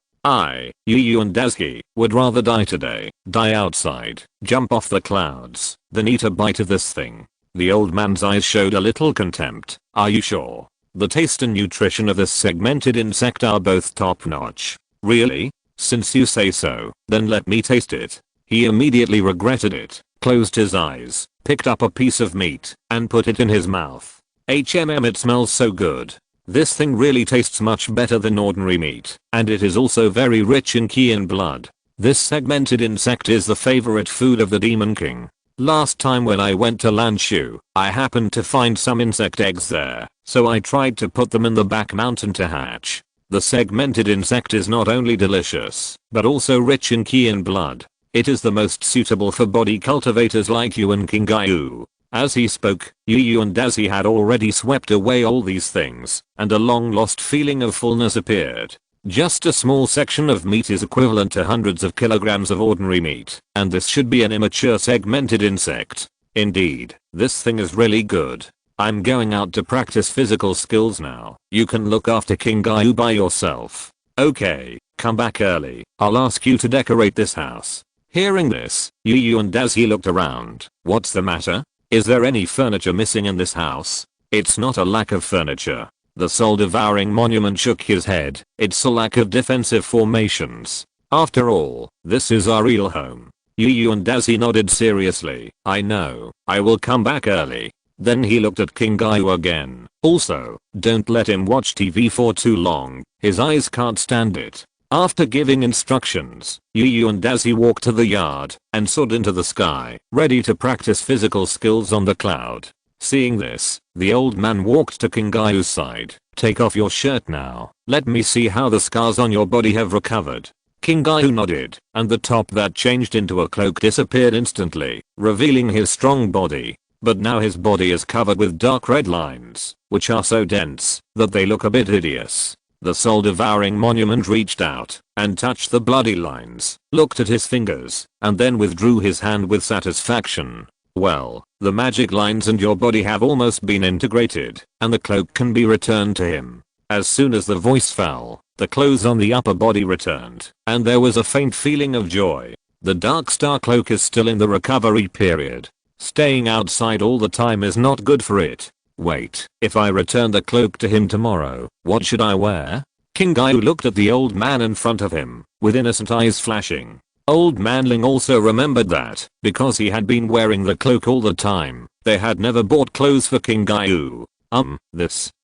You and Daisuke would rather die today, die outside, jump off the clouds, than eat a bite of this thing." The old man's eyes showed a little contempt. "Are you sure? The taste and nutrition of this segmented insect are both top-notch." "Really? Since you say so, then let me taste it." He immediately regretted it, closed his eyes, picked up a piece of meat, and put it in his mouth. It smells so good. This thing really tastes much better than ordinary meat, and it is also very rich in ki and blood. This segmented insect is the favorite food of the Demon King. Last time when I went to Lanshu, I happened to find some insect eggs there, so I tried to put them in the back mountain to hatch. The segmented insect is not only delicious, but also rich in ki and blood. It is the most suitable for body cultivators like you and Kingai. As he spoke, and Daisuke had already swept away all these things, and a long lost feeling of fullness appeared. Just a small section of meat is equivalent to hundreds of kilograms of ordinary meat, and this should be an immature segmented insect. Indeed, this thing is really good. I'm going out to practice physical skills now. You can look after Kingai by yourself. Okay, come back early. I'll ask you to decorate this house. Hearing this, and Daisuke looked around. What's the matter? Is there any furniture missing in this house? It's not a lack of furniture. The soul-devouring monument shook his head. It's a lack of defensive formations. After all, this is our real home. and Daisuke nodded seriously. I know. I will come back early. Then he looked at Kingai again. Also, don't let him watch TV for too long. His eyes can't stand it. After giving instructions, and Daisuke walked to the yard and soared into the sky, ready to practice physical skills on the cloud. Seeing this, the old man walked to Kingayu's side. "Take off your shirt now. Let me see how the scars on your body have recovered." Kingayu nodded, and the top that changed into a cloak disappeared instantly, revealing his strong body. But now his body is covered with dark red lines, which are so dense that they look a bit hideous. The soul-devouring monument reached out and touched the bloody lines, looked at his fingers, and then withdrew his hand with satisfaction. "Well, the magic lines and your body have almost been integrated, and the cloak can be returned to him." As soon as the voice fell, the clothes on the upper body returned, and there was a faint feeling of joy. The Dark Star cloak is still in the recovery period. Staying outside all the time is not good for it. Wait, if I return the cloak to him tomorrow, what should I wear? Kingayu looked at the old man in front of him, with innocent eyes flashing. Old Man Ling also remembered that, because he had been wearing the cloak all the time, they had never bought clothes for Kingayu.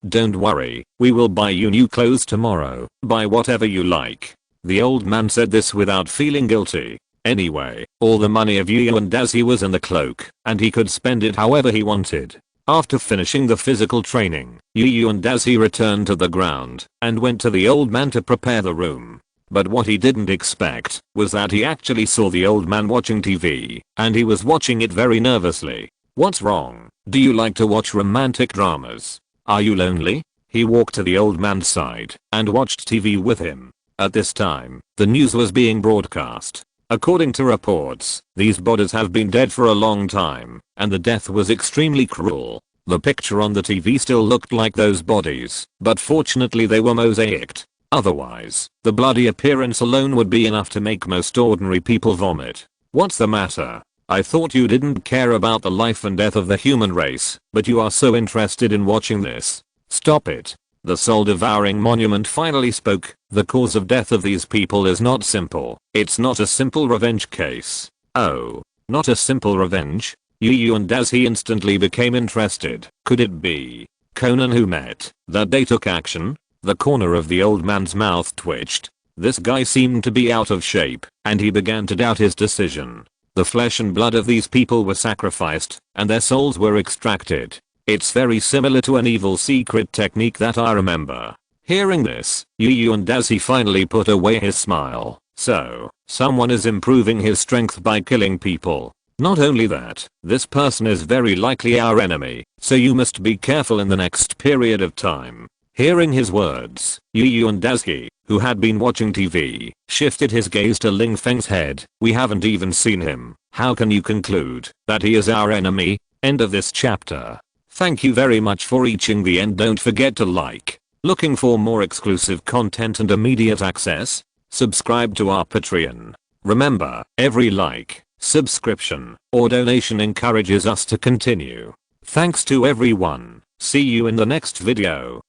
Don't worry, we will buy you new clothes tomorrow, buy whatever you like. The old man said this without feeling guilty. Anyway, all the money of Yu and Dazi was in the cloak, and he could spend it however he wanted. After finishing the physical training, Yu and Dazi returned to the ground, and went to the old man to prepare the room. But what he didn't expect was that he actually saw the old man watching TV, and he was watching it very nervously. "What's wrong? Do you like to watch romantic dramas? Are you lonely?" He walked to the old man's side and watched TV with him. At this time, the news was being broadcast. According to reports, these bodies have been dead for a long time, and the death was extremely cruel. The picture on the TV still looked like those bodies, but fortunately they were mosaicked. Otherwise, the bloody appearance alone would be enough to make most ordinary people vomit. "What's the matter? I thought you didn't care about the life and death of the human race, but you are so interested in watching this. Stop it." The soul-devouring monument finally spoke. "The cause of death of these people is not simple. It's not a simple revenge case." "Oh, not a simple revenge?" Yu and Dazi instantly became interested. Could it be Conan who met that they took action? The corner of the old man's mouth twitched. This guy seemed to be out of shape, and he began to doubt his decision. The flesh and blood of these people were sacrificed, and their souls were extracted. It's very similar to an evil secret technique that I remember. Hearing this, Yu and Dazi finally put away his smile. So, someone is improving his strength by killing people. Not only that, this person is very likely our enemy, so you must be careful in the next period of time. Hearing his words, Yu and Dazi, who had been watching TV, shifted his gaze to Ling Feng's head. "We haven't even seen him. How can you conclude that he is our enemy?" End of this chapter. Thank you very much for reaching the end. Don't forget to like. Looking for more exclusive content and immediate access? Subscribe to our Patreon. Remember, every like, subscription, or donation encourages us to continue. Thanks to everyone. See you in the next video.